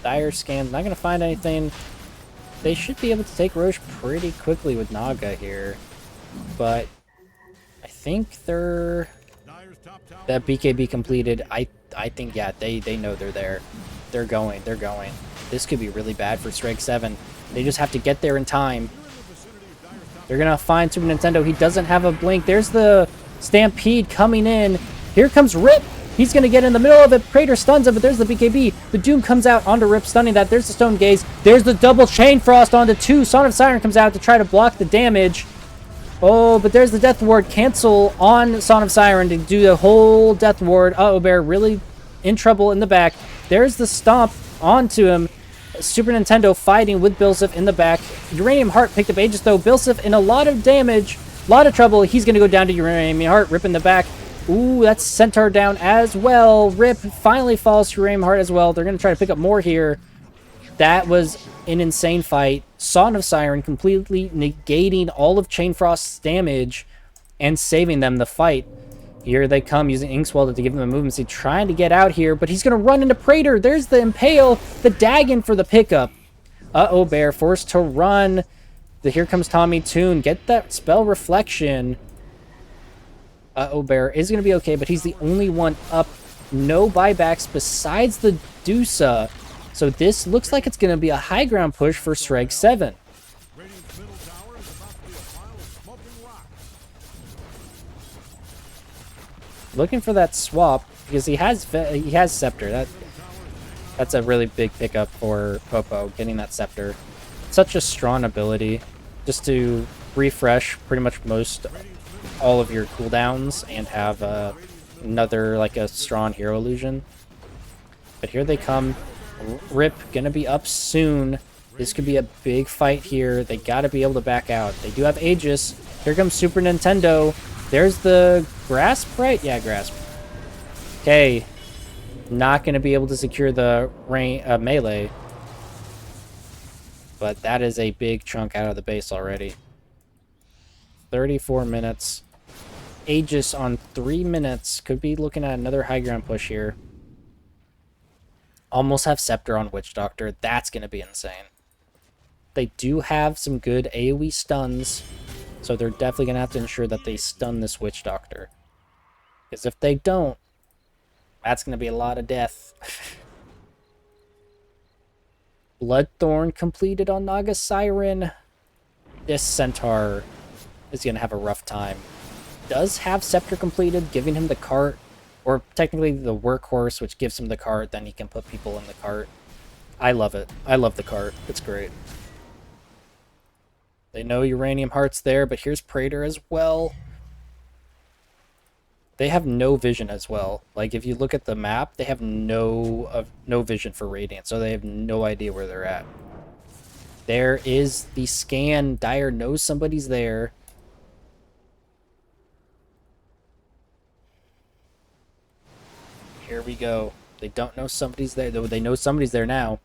Dire Scan's not going to find anything. They should be able to take Roche pretty quickly with Naga here. But I think they're... That BKB completed. I think, yeah, they know they're there. They're going. This could be really bad for Strike 7. They just have to get there in time. They're going to find Super Nintendo. He doesn't have a blink. There's the Stampede coming in. Here comes Rip. He's going to get in the middle of it. Praetor stuns him, but there's the BKB. The Doom comes out onto Rip, stunning that. There's the Stone Gaze. There's the double Chain Frost onto 2. Son of Siren comes out to try to block the damage. Oh, but there's the Death Ward. Cancel on Son of Siren to do the whole Death Ward. Uh-oh, Bear really in trouble in the back. There's the Stomp onto him. Super Nintendo fighting with Bilsif in the back. Uranium Heart picked up Aegis, though. Bilsif in a lot of damage. A lot of trouble. He's going to go down to Uranium Heart. Rip in the back. Ooh, that's Centaur down as well. Rip finally falls to Uranium Heart as well. They're going to try to pick up more here. That was an insane fight. Son of Siren completely negating all of Chain Frost's damage and saving them the fight. Here they come using Inkswell to give them a movement speed, trying to get out here, but he's going to run into Praetor. There's the Impale, the Dagon for the pickup. Uh-oh, Bear forced to run. Here comes Tommy Toon. Get that spell reflection. Uh-oh, Bear is going to be okay, but he's the only one up. No buybacks besides the Dusa. So this looks like it's going to be a high ground push for Se7en. Radiant's middle tower is about to be a pile of smoking rock. Looking for that swap because he has Scepter. That's a really big pickup for Popo, getting that Scepter. Such a strong ability just to refresh pretty much all of your cooldowns and have another like a strong hero illusion. But here they come. Rip gonna be up soon. This could be a big fight here. They gotta be able to back out. They do have Aegis. Here comes Super Nintendo. There's the Grasp, right? Yeah, Grasp. Okay. Not gonna be able to secure the melee. But that is a big chunk out of the base already. 34 minutes. Aegis on 3 minutes. Could be looking at another high ground push here. Almost have Scepter on Witch Doctor. That's going to be insane. They do have some good AoE stuns, so they're definitely going to have to ensure that they stun this Witch Doctor. Because if they don't, that's going to be a lot of death. Bloodthorn completed on Naga Siren. This Centaur is going to have a rough time. Does have Scepter completed, giving him the cart. Or technically the workhorse, which gives him the cart, then he can put people in the cart. I love it. I love the cart. It's great. They know Uranium Heart's there, but here's Praetor as well. They have no vision as well. Like, if you look at the map, they have no vision for Radiant, so they have no idea where they're at. There is the scan. Dire knows somebody's there. Here we go. They don't know somebody's there, though they know somebody's there now.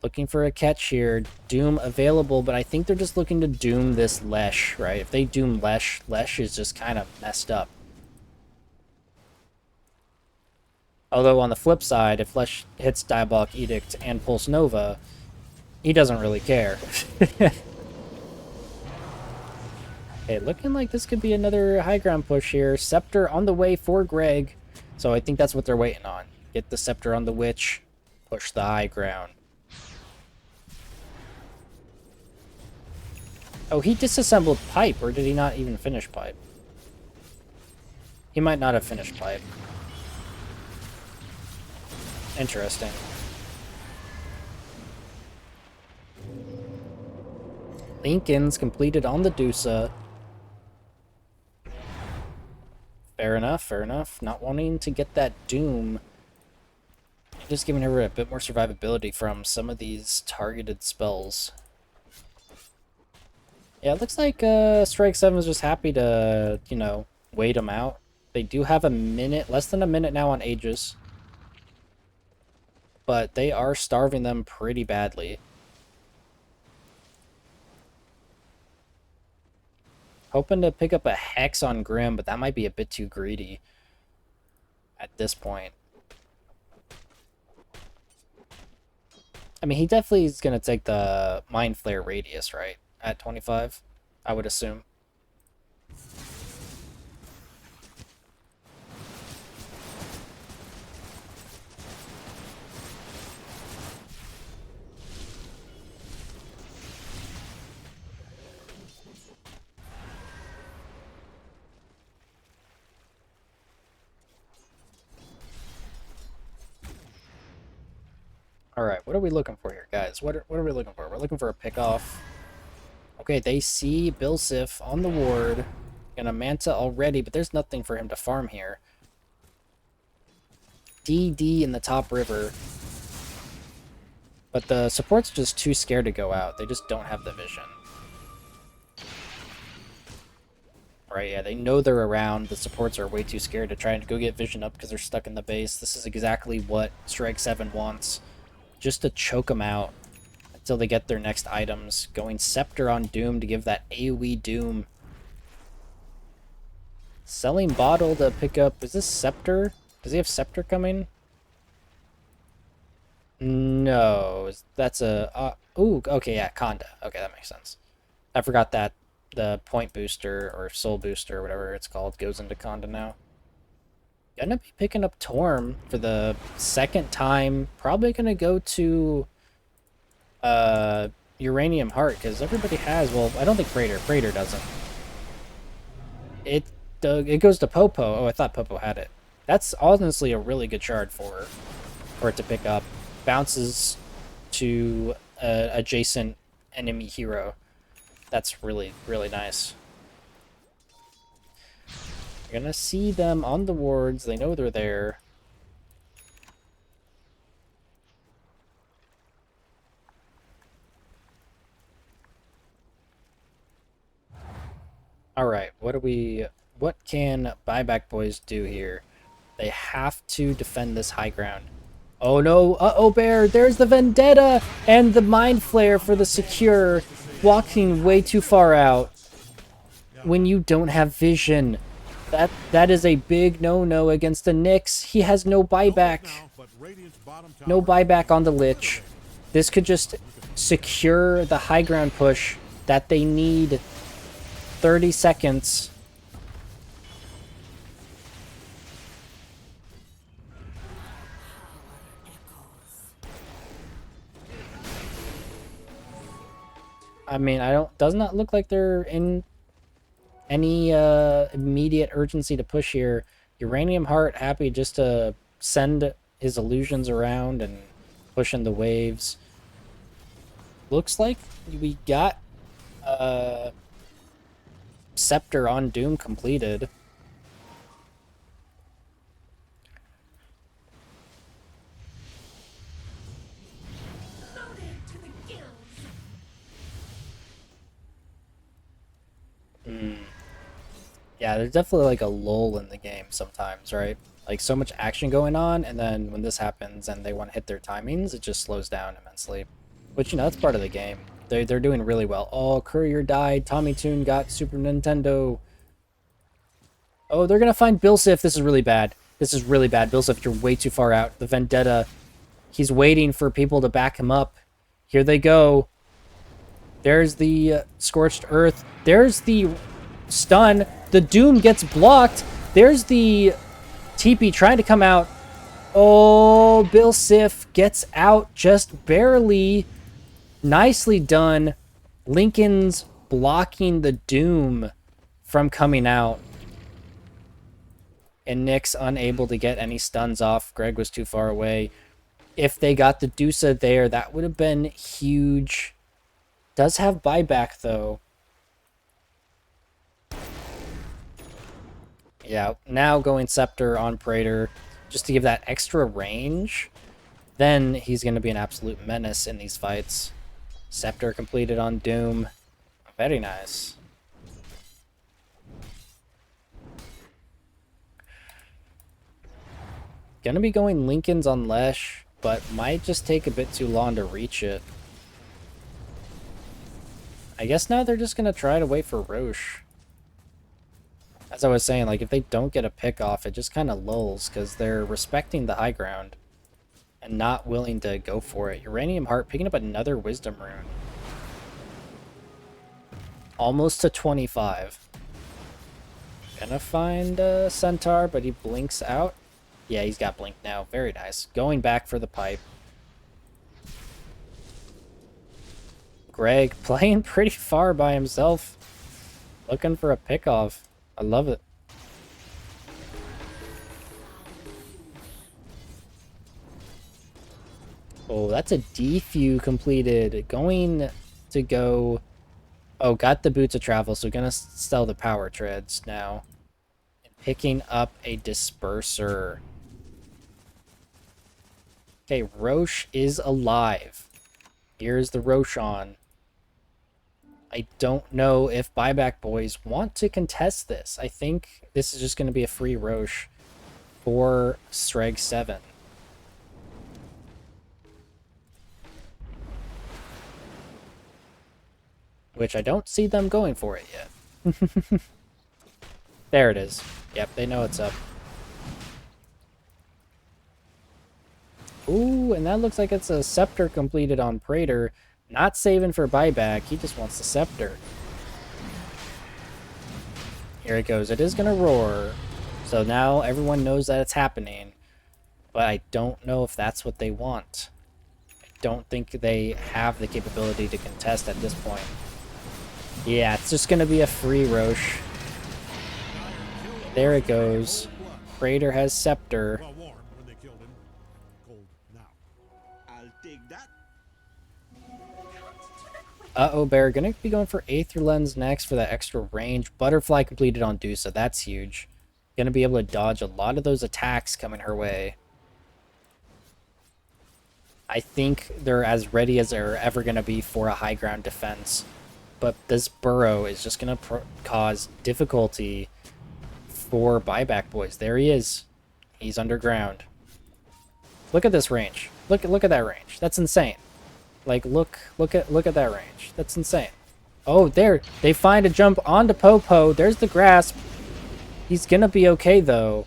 Looking for a catch here. Doom available, but I think they're just looking to doom this Lesh, right? If they doom Lesh, Lesh is just kind of messed up. Although on the flip side, if Lesh hits Diabolic Edict and Pulse Nova, he doesn't really care. Okay, looking like this could be another high ground push here. Scepter on the way for Greg. So I think that's what they're waiting on. Get the Scepter on the Witch, push the high ground. Oh, he disassembled Pipe, or did he not even finish Pipe? He might not have finished Pipe. Interesting. Lincoln's completed on the Dusa. Fair enough, fair enough. Not wanting to get that Doom. Just giving her a bit more survivability from some of these targeted spells. Yeah, it looks like Strike 7 is just happy to, you know, wait them out. They do have a minute, less than a minute now on Aegis. But they are starving them pretty badly. Hoping to pick up a Hex on Grim, but that might be a bit too greedy at this point. I mean, he definitely is going to take the Mind Flare Radius, right? At 25, I would assume. Alright, what are we looking for here, guys? What are we looking for? We're looking for a pickoff. Okay, they see Bill Sif on the ward. Gonna Manta already, but there's nothing for him to farm here. DD in the top river. But the support's just too scared to go out. They just don't have the vision. Right, yeah, they know they're around. The supports are way too scared to try and go get vision up because they're stuck in the base. This is exactly what Se7en wants. Just to choke them out until they get their next items. Going Scepter on Doom to give that AoE Doom. Selling Bottle to pick up... Is this Scepter? Does he have Scepter coming? No. That's a... ooh, okay, yeah, Conda. Okay, that makes sense. I forgot that the point booster or soul booster or whatever it's called goes into Conda now. Gonna be picking up Torm for the second time. Probably gonna go to Uranium Heart because everybody has. Well, I don't think Praetor doesn't. It goes to Popo. Oh, I thought Popo had it. That's honestly a really good shard for it to pick up. Bounces to adjacent enemy hero. That's really, really nice. You're gonna see them on the wards. They know they're there. Alright, what can Buyback Boys do here? They have to defend this high ground. Oh no, uh-oh Bear, there's the Vendetta and the Mind Flare for the secure. Walking way too far out when you don't have vision. That is a big no-no against the Nyx. He has no buyback. No buyback on the Lich. This could just secure the high ground push that they need. 30 seconds. I mean, does not look like they're in any immediate urgency to push here. Uranium Heart happy just to send his illusions around and push in the waves. Looks like we got Scepter on Doom completed. Yeah, there's definitely like a lull in the game sometimes, right? Like so much action going on, and then when this happens and they want to hit their timings, it just slows down immensely. Which, you know, that's part of the game. They're doing really well. Oh, Courier died. Tommy Toon got Super Nintendo. Oh, they're gonna find Bilsif. This is really bad. This is really bad. Bilsif, you're way too far out. The Vendetta. He's waiting for people to back him up. Here they go. There's the Scorched Earth. There's the stun. The Doom gets blocked. There's the TP trying to come out. Oh, Bill Sif gets out just barely. Nicely done. Lincoln's blocking the Doom from coming out. And Nyx unable to get any stuns off. Greg was too far away. If they got the Dusa there, that would have been huge. Does have buyback, though. Yeah, now going Scepter on Praetor just to give that extra range. Then he's going to be an absolute menace in these fights. Scepter completed on Doom. Very nice. Gonna be going Lincoln's on Lesh, but might just take a bit too long to reach it. I guess now they're just gonna try to wait for Roche. As I was saying, like, if they don't get a pick off, it just kind of lulls, because they're respecting the high ground and not willing to go for it. Uranium Heart picking up another Wisdom Rune. Almost to 25. Gonna find Centaur, but he blinks out. Yeah, he's got blink now. Very nice. Going back for the pipe. Greg playing pretty far by himself. Looking for a pick-off. I love it. Oh, that's a defew completed. Going to go... Oh, got the boots of travel, so gonna sell the power treads now. And picking up a disperser. Okay, Roche is alive. Here's the Roshan. I don't know if Buyback Boys want to contest this. I think this is just going to be a free Roche for Se7en. Which I don't see them going for it yet. There it is. Yep, they know it's up. Ooh, and that looks like it's a Scepter completed on Praetor. Not saving for buyback, he just wants the Scepter. Here it goes, it is gonna roar. So now everyone knows that it's happening. But I don't know if that's what they want. I don't think they have the capability to contest at this point. Yeah, it's just gonna be a free Roche. There it goes. Praetor has Scepter. Well, warm when they killed him. Cold now. I'll take that. Uh-oh, Bear. Gonna be going for Aether Lens next for that extra range. Butterfly completed on Dusa. That's huge. Gonna be able to dodge a lot of those attacks coming her way. I think they're as ready as they're ever gonna be for a high ground defense. But this burrow is just gonna cause difficulty for Buyback Boys. There he is. He's underground. Look at this range. Look at that range. That's insane. Like look at that range. That's insane. Oh, there. They find a jump onto Popo. There's the grasp. He's gonna be okay though.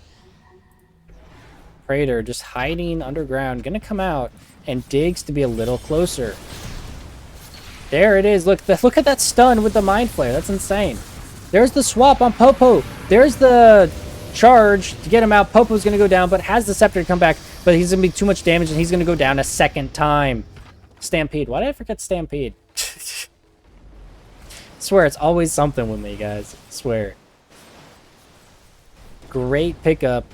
Praetor just hiding underground, gonna come out and digs to be a little closer. There it is. Look at that stun with the Mind Flare. That's insane. There's the swap on Popo. There's the charge to get him out. Popo's going to go down, but has the Scepter come back. But he's going to be too much damage, and he's going to go down a second time. Stampede. Why did I forget Stampede? Swear, it's always something with me, guys. Swear. Great pickup.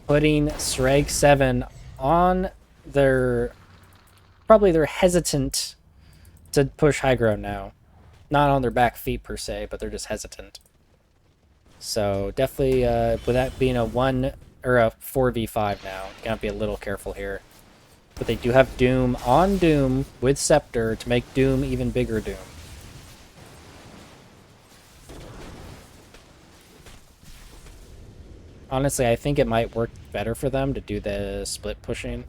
Putting Se7en on their... Probably they're hesitant to push high ground now. Not on their back feet per se, but they're just hesitant. So definitely, with that being a 1 or a 4v5 now, gotta be a little careful here. But they do have Doom on Doom with Scepter to make Doom even bigger Doom. Honestly, I think it might work better for them to do the split pushing.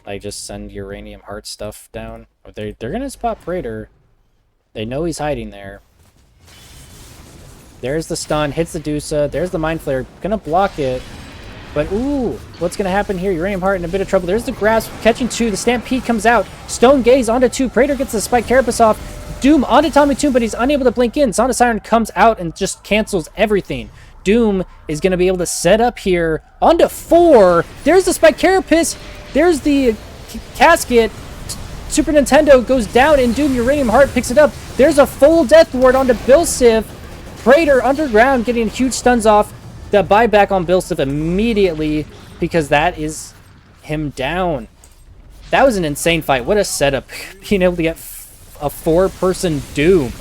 Like, just send Uranium Heart stuff down. They're gonna spot Praetor. They know he's hiding there. There's the stun, hits the Dusa. There's the Mind Flare, gonna block it. But, ooh, what's gonna happen here? Uranium Heart in a bit of trouble. There's the grasp, catching 2. The Stampede comes out. Stone Gaze onto 2. Praetor gets the Spike Carapace off. Doom onto Tommy Toon, but he's unable to blink in. Sonda Siren comes out and just cancels everything. Doom is gonna be able to set up here onto 4. There's the Spike Carapace. There's the casket. Super Nintendo goes down and Doom Uranium Heart picks it up. There's a full Death Ward onto Bilsif. Praetor underground getting huge stuns off. The buyback on Bilsif immediately because that is him down. That was an insane fight. What a setup. Being able to get a 4-person Doom.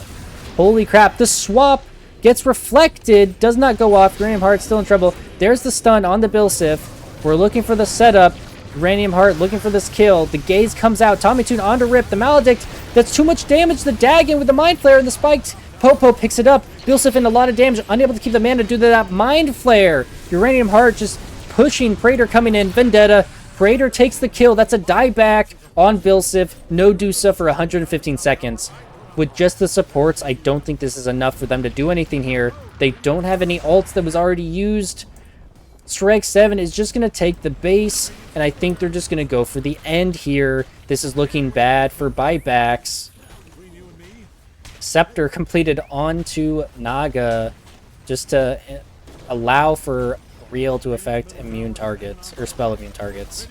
Holy crap. The swap gets reflected. Does not go off. Uranium Heart still in trouble. There's the stun on the Bilsif. We're looking for the setup. Uranium Heart looking for this kill. The Gaze comes out. Tommy Toon onto Rip. The Maledict. That's too much damage. The Dagon with the Mind Flare and the spiked. Popo picks it up. Bilsif in a lot of damage. Unable to keep the mana due to that Mind Flare. Uranium Heart just pushing. Praetor coming in. Vendetta. Praetor takes the kill. That's a dieback on Bilsif. No Dusa for 115 seconds. With just the supports, I don't think this is enough for them to do anything here. They don't have any ults that was already used. Se7en is just going to take the base, and I think they're just going to go for the end here. This is looking bad for buybacks. Scepter completed onto Naga just to allow for Real to affect immune targets, or spell immune targets.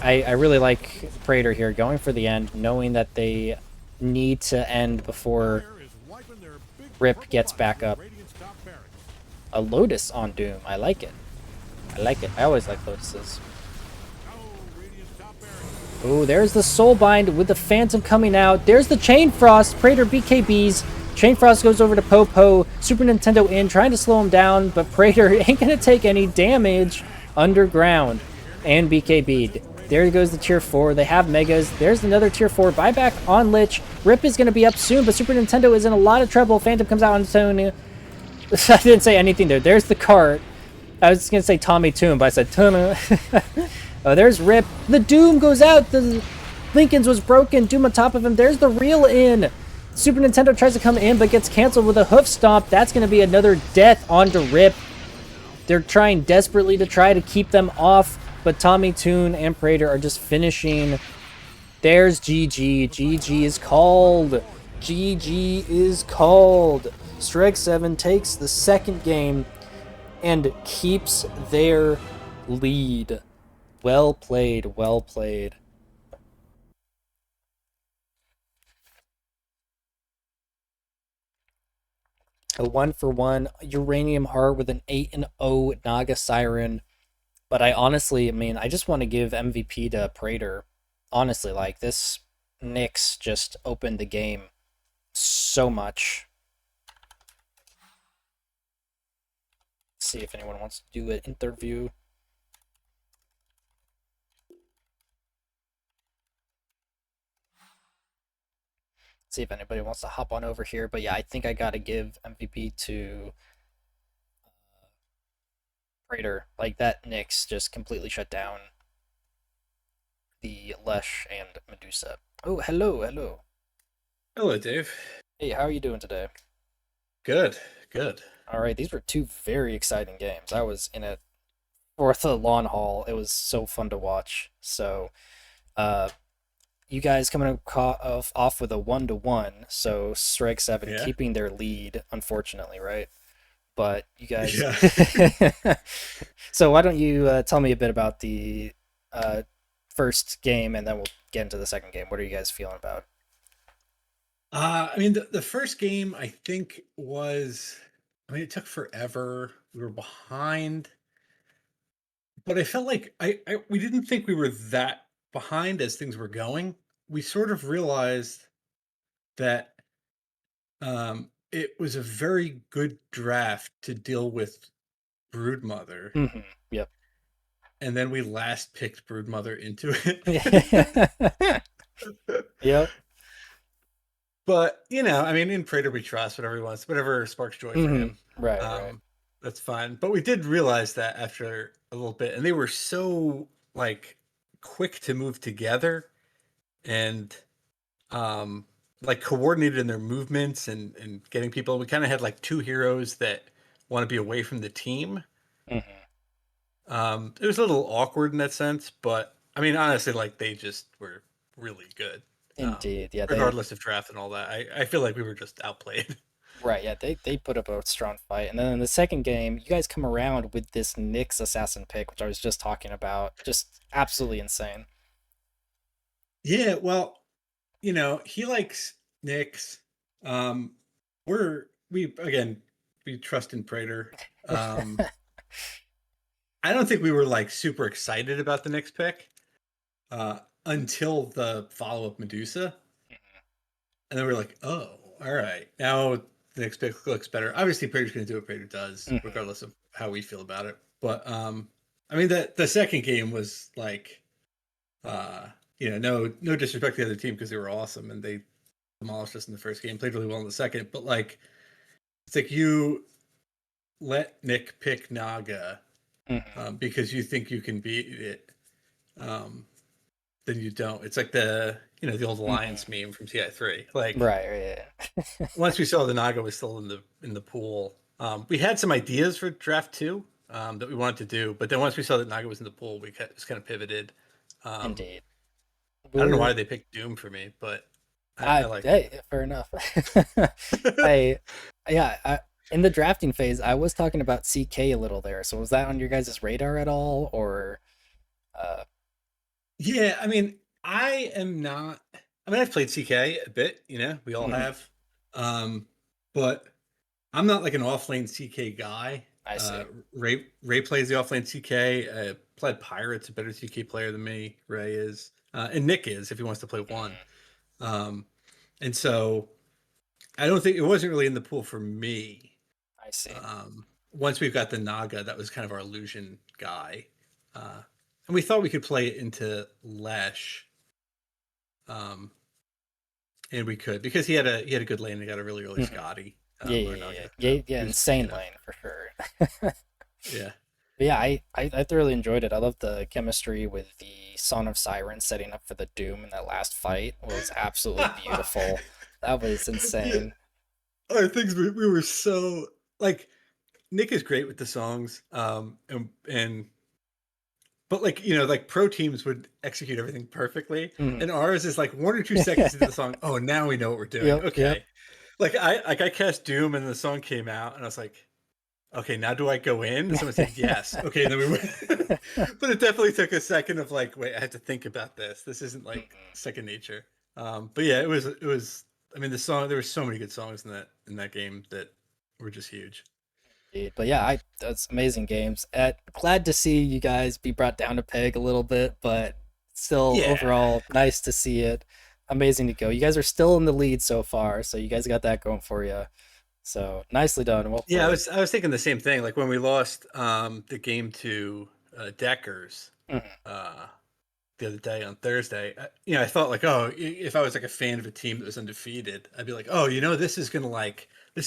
I really like Praetor here, going for the end, knowing that they need to end before Rip gets back up. A Lotus on Doom, I like it. I like it. I always like Lotuses. Oh, Radiant's top barrier. Oh, there's the Soulbind with the Phantom coming out. There's the Chain Frost. Praetor BKBs. Chain Frost goes over to Popo. Super Nintendo in, trying to slow him down, but Praetor ain't going to take any damage underground. And BKB'd. There goes the tier 4. They have Megas. There's another tier 4. Buyback on Lich. Rip is going to be up soon, but Super Nintendo is in a lot of trouble. Phantom comes out on its own. I didn't say anything there. There's the cart. I was going to say Tommy Toon, but I said Tuna. Oh, there's Rip. The Doom goes out. The Lincoln's was broken. Doom on top of him. There's the reel in. Super Nintendo tries to come in, but gets canceled with a hoof stomp. That's going to be another death onto Rip. They're trying desperately to try to keep them off, but Tommy Toon and Praetor are just finishing. There's GG. GG is called. GG is called. Se7en takes the second game and keeps their lead. Well played, well played. A 1-for-1 Uranium Heart with an 8-0 Naga Siren. But I mean, I just want to give MVP to Praetor. Honestly, like, this Nyx just opened the game so much. Let's see if anyone wants to do an interview. See if anybody wants to hop on over here. But yeah, I think I gotta give MVP to Praetor. Like, that Nyx just completely shut down the Lesh and Medusa. Oh, hello, hello. Hello, Dave. Hey, how are you doing today? Good, good. All right, these were two very exciting games. I was in it for the long haul. It was so fun to watch. So, uh, you guys coming off with a 1-1. So Se7en Yeah, keeping their lead, unfortunately, right? But you guys. yeah. So why don't you tell me a bit about the uh, first game, and then we'll get into the second game. What are you guys feeling about? I mean, the first game I think was. I mean, it took forever. We were behind, but I felt like we didn't think we were that behind as things were going. We sort of realized that it was a very good draft to deal with Broodmother, Mm-hmm. Yep. and then we last picked Broodmother into it. Yep. But, I mean, in Prater we trust whatever he wants, whatever sparks joy for Mm-hmm. him. Right. Right. Um, that's fine. But we did realize that after a little bit, and they were so like quick to move together and um like coordinated in their movements and getting people. We kind of had like two heroes that want to be away from the team. Mm-hmm. It was a little awkward in that sense, but I mean, honestly, like they just were really good. Indeed. Yeah. They. Regardless of draft and all that, I feel like we were just outplayed. Right. Yeah. They put up a strong fight, and then in the second game, you guys come around with this Nyx assassin pick, which I was just talking about. Just absolutely insane. Yeah, well, he likes Knicks. Um, we again we trust in Prater. I don't think we were like super excited about the Knicks pick until the follow up Medusa, and then we are like, oh, all right, now the Knicks pick looks better. Obviously, Prater's going to do what Prater does, Mm-hmm. regardless of how we feel about it. But I mean, the second game was like, uh, no disrespect to the other team because they were awesome and they demolished us in the first game, played really well in the second, but like it's like you let Nick pick Naga Mm-hmm. because you think you can beat it, um, then you don't. It's like the old Mm-hmm. Alliance meme from TI3. Like Right. Right. once we saw the Naga was still in the pool, we had some ideas for draft two that we wanted to do, but then once we saw that Naga was in the pool, we just kind of pivoted. Um, Indeed. I don't know We're why they picked Doom for me, but I like it. hey, fair enough. I yeah, in the drafting phase, I was talking about CK a little there. So was that on your guys' radar at all, or uh Yeah, I mean, I am not. I mean, I've played CK a bit. We all mhm, have, um, but I'm not like an off lane CK guy. I see. Ray plays the offlane TK. Pled Pirate's a better TK player than me. Ray is, and Nick is if he wants to play one. Mm, Um, and so I don't think it wasn't really in the pool for me. I see. Once we've got the Naga, that was kind of our illusion guy, and we thought we could play it into Lesh, um, and we could because he had a good lane. He got a really early Hmm. Scotty, Yeah, or yeah, Naga. yeah, yeah, yeah. He was, Insane lane for sure. yeah. But yeah, I thoroughly enjoyed it. I love the chemistry with the Song of Sirens setting up for the Doom in that last fight was absolutely beautiful. That was Yeah, insane. other things we were so like Nick is great with the songs, and but like like pro teams would execute everything perfectly, Mhm. and ours is like 1 or 2 seconds into the song. Oh, now we know what we're doing. Yep, yep. Okay, I cast Doom and the song came out, and I was like, okay, now do I go in? And someone said yes. Okay, and then we went. But it definitely took a second of like, wait, I have to think about this. This isn't like Mhm. second nature. But yeah, it was. I mean, the song. There were so many good songs in that game that were just huge. Indeed. But yeah, that's amazing games. Glad to see you guys be brought down to peg a little bit, but still Yeah, overall nice to see it. Amazing to go. You guys are still in the lead so far, so you guys got that going for you. So nicely done. Well yeah. I played. was I was thinking the same thing. Like when we lost the game to Deckers. Mhm. Uh, the other day on Thursday, I thought like, oh, if I was like a fan of a team that was undefeated, I'd be like, oh, this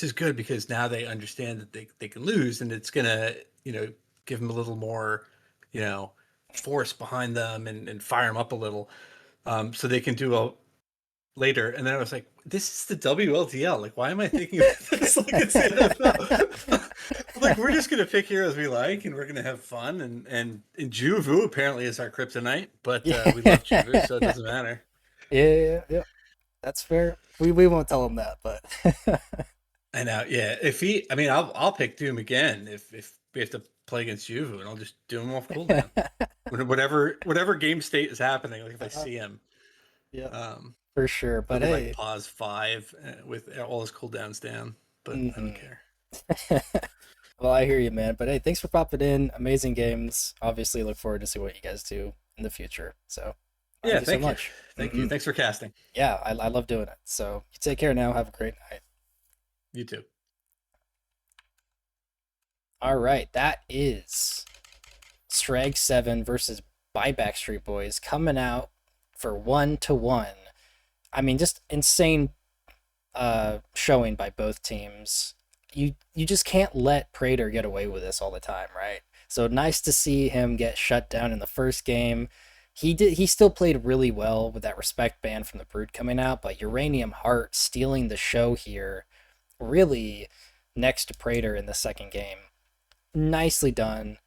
is good because now they understand that they can lose and it's gonna, give them a little more, you know, force behind them and fire them up a little, so they can do well later. And then I was like, this is the WLDL. Like, why am I thinking of this like it's the NFL? Like, we're just gonna pick heroes we like, and we're gonna have fun. And Juvu apparently is our kryptonite, but we love Juvu, so it Yeah. doesn't matter. Yeah, yeah. That's fair. We won't tell him that, but I know, yeah. If he, I mean, I'll pick Doom again if we have to play against Juvu, and I'll just do him off cooldown. Whatever game state is happening, like if I see him, yeah, um, for sure. he'll But be like hey, pause 5 with all his cooldowns down, but I don't mhm. care. Well, I hear you, man. But hey, thanks for popping in. Amazing games. Obviously, look forward to see what you guys do in the future. So, thank Yeah, you so thank you. much. Thank you. Thanks for casting. Yeah, I love doing it. So, you take care now. Have a great night. You too. All right, that is Se7en versus BuyBackStreet Boys coming out for 1-1. I mean, just insane showing by both teams. You just can't let Prater get away with this all the time, right? So nice to see him get shut down in the first game. He still played really well with that respect ban from the Brood coming out, but Uranium Heart stealing the show here, really next to Prater in the second game. Nicely done.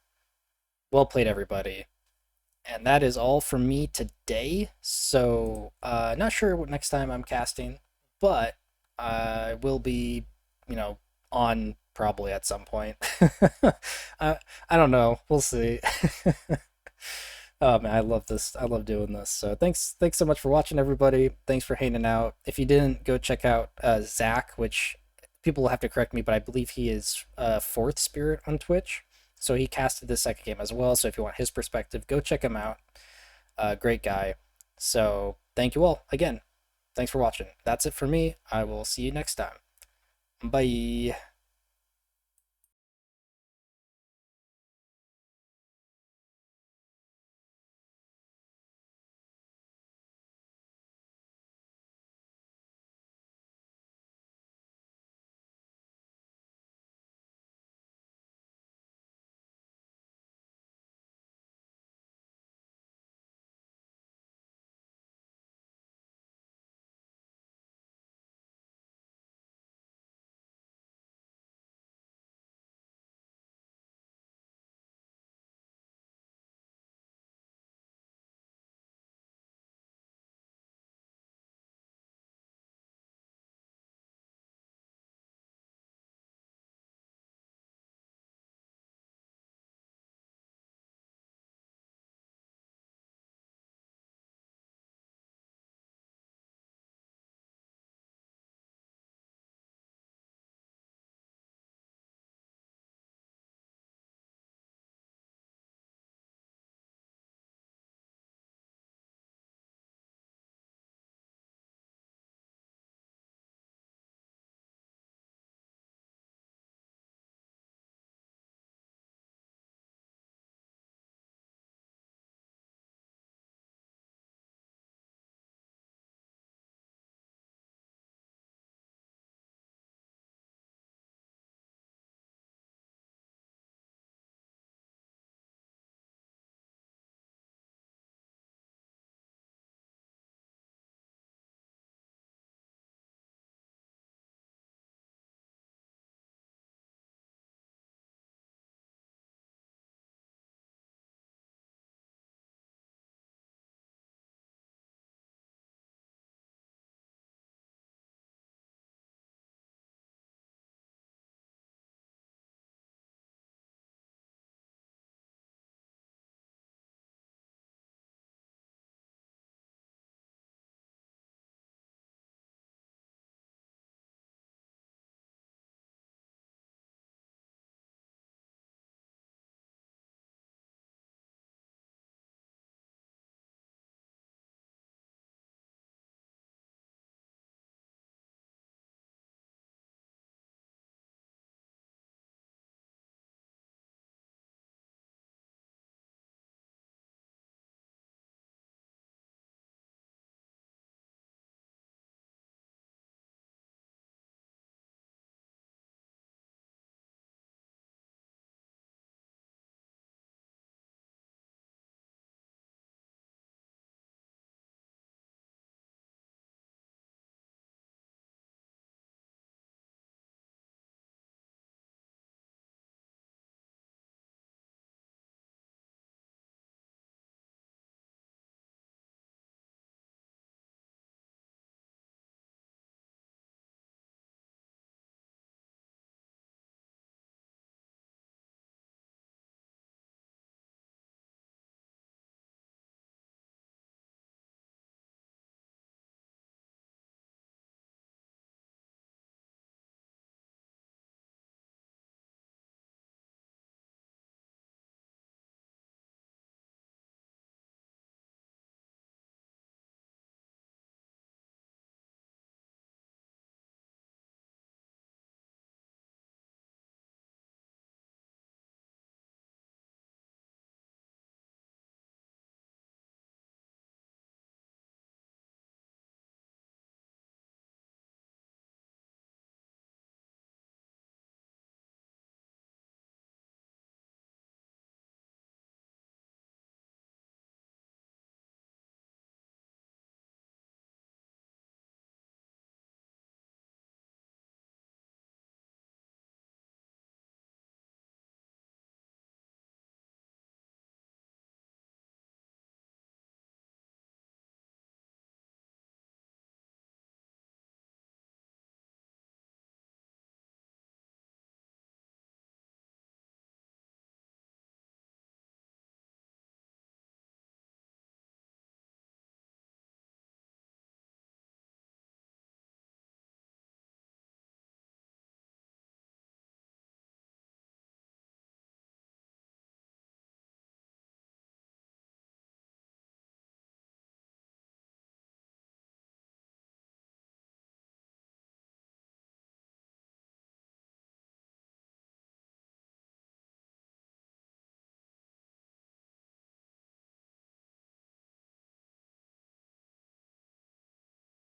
Well played, everybody. And that is all from me today. So, not sure what next time I'm casting, but I will be, you know, on probably at some point. I, I don't know. We'll see. Oh man, I love this. I love doing this. So thanks so much for watching, everybody. Thanks for hanging out. If you didn't, go check out Zach, which people will have to correct me, but I believe he is fourth spirit on Twitch. So he casted the second game as well. So if you want his perspective, go check him out. Great guy. So thank you all again. Thanks for watching. That's it for me. I will see you next time. Bye.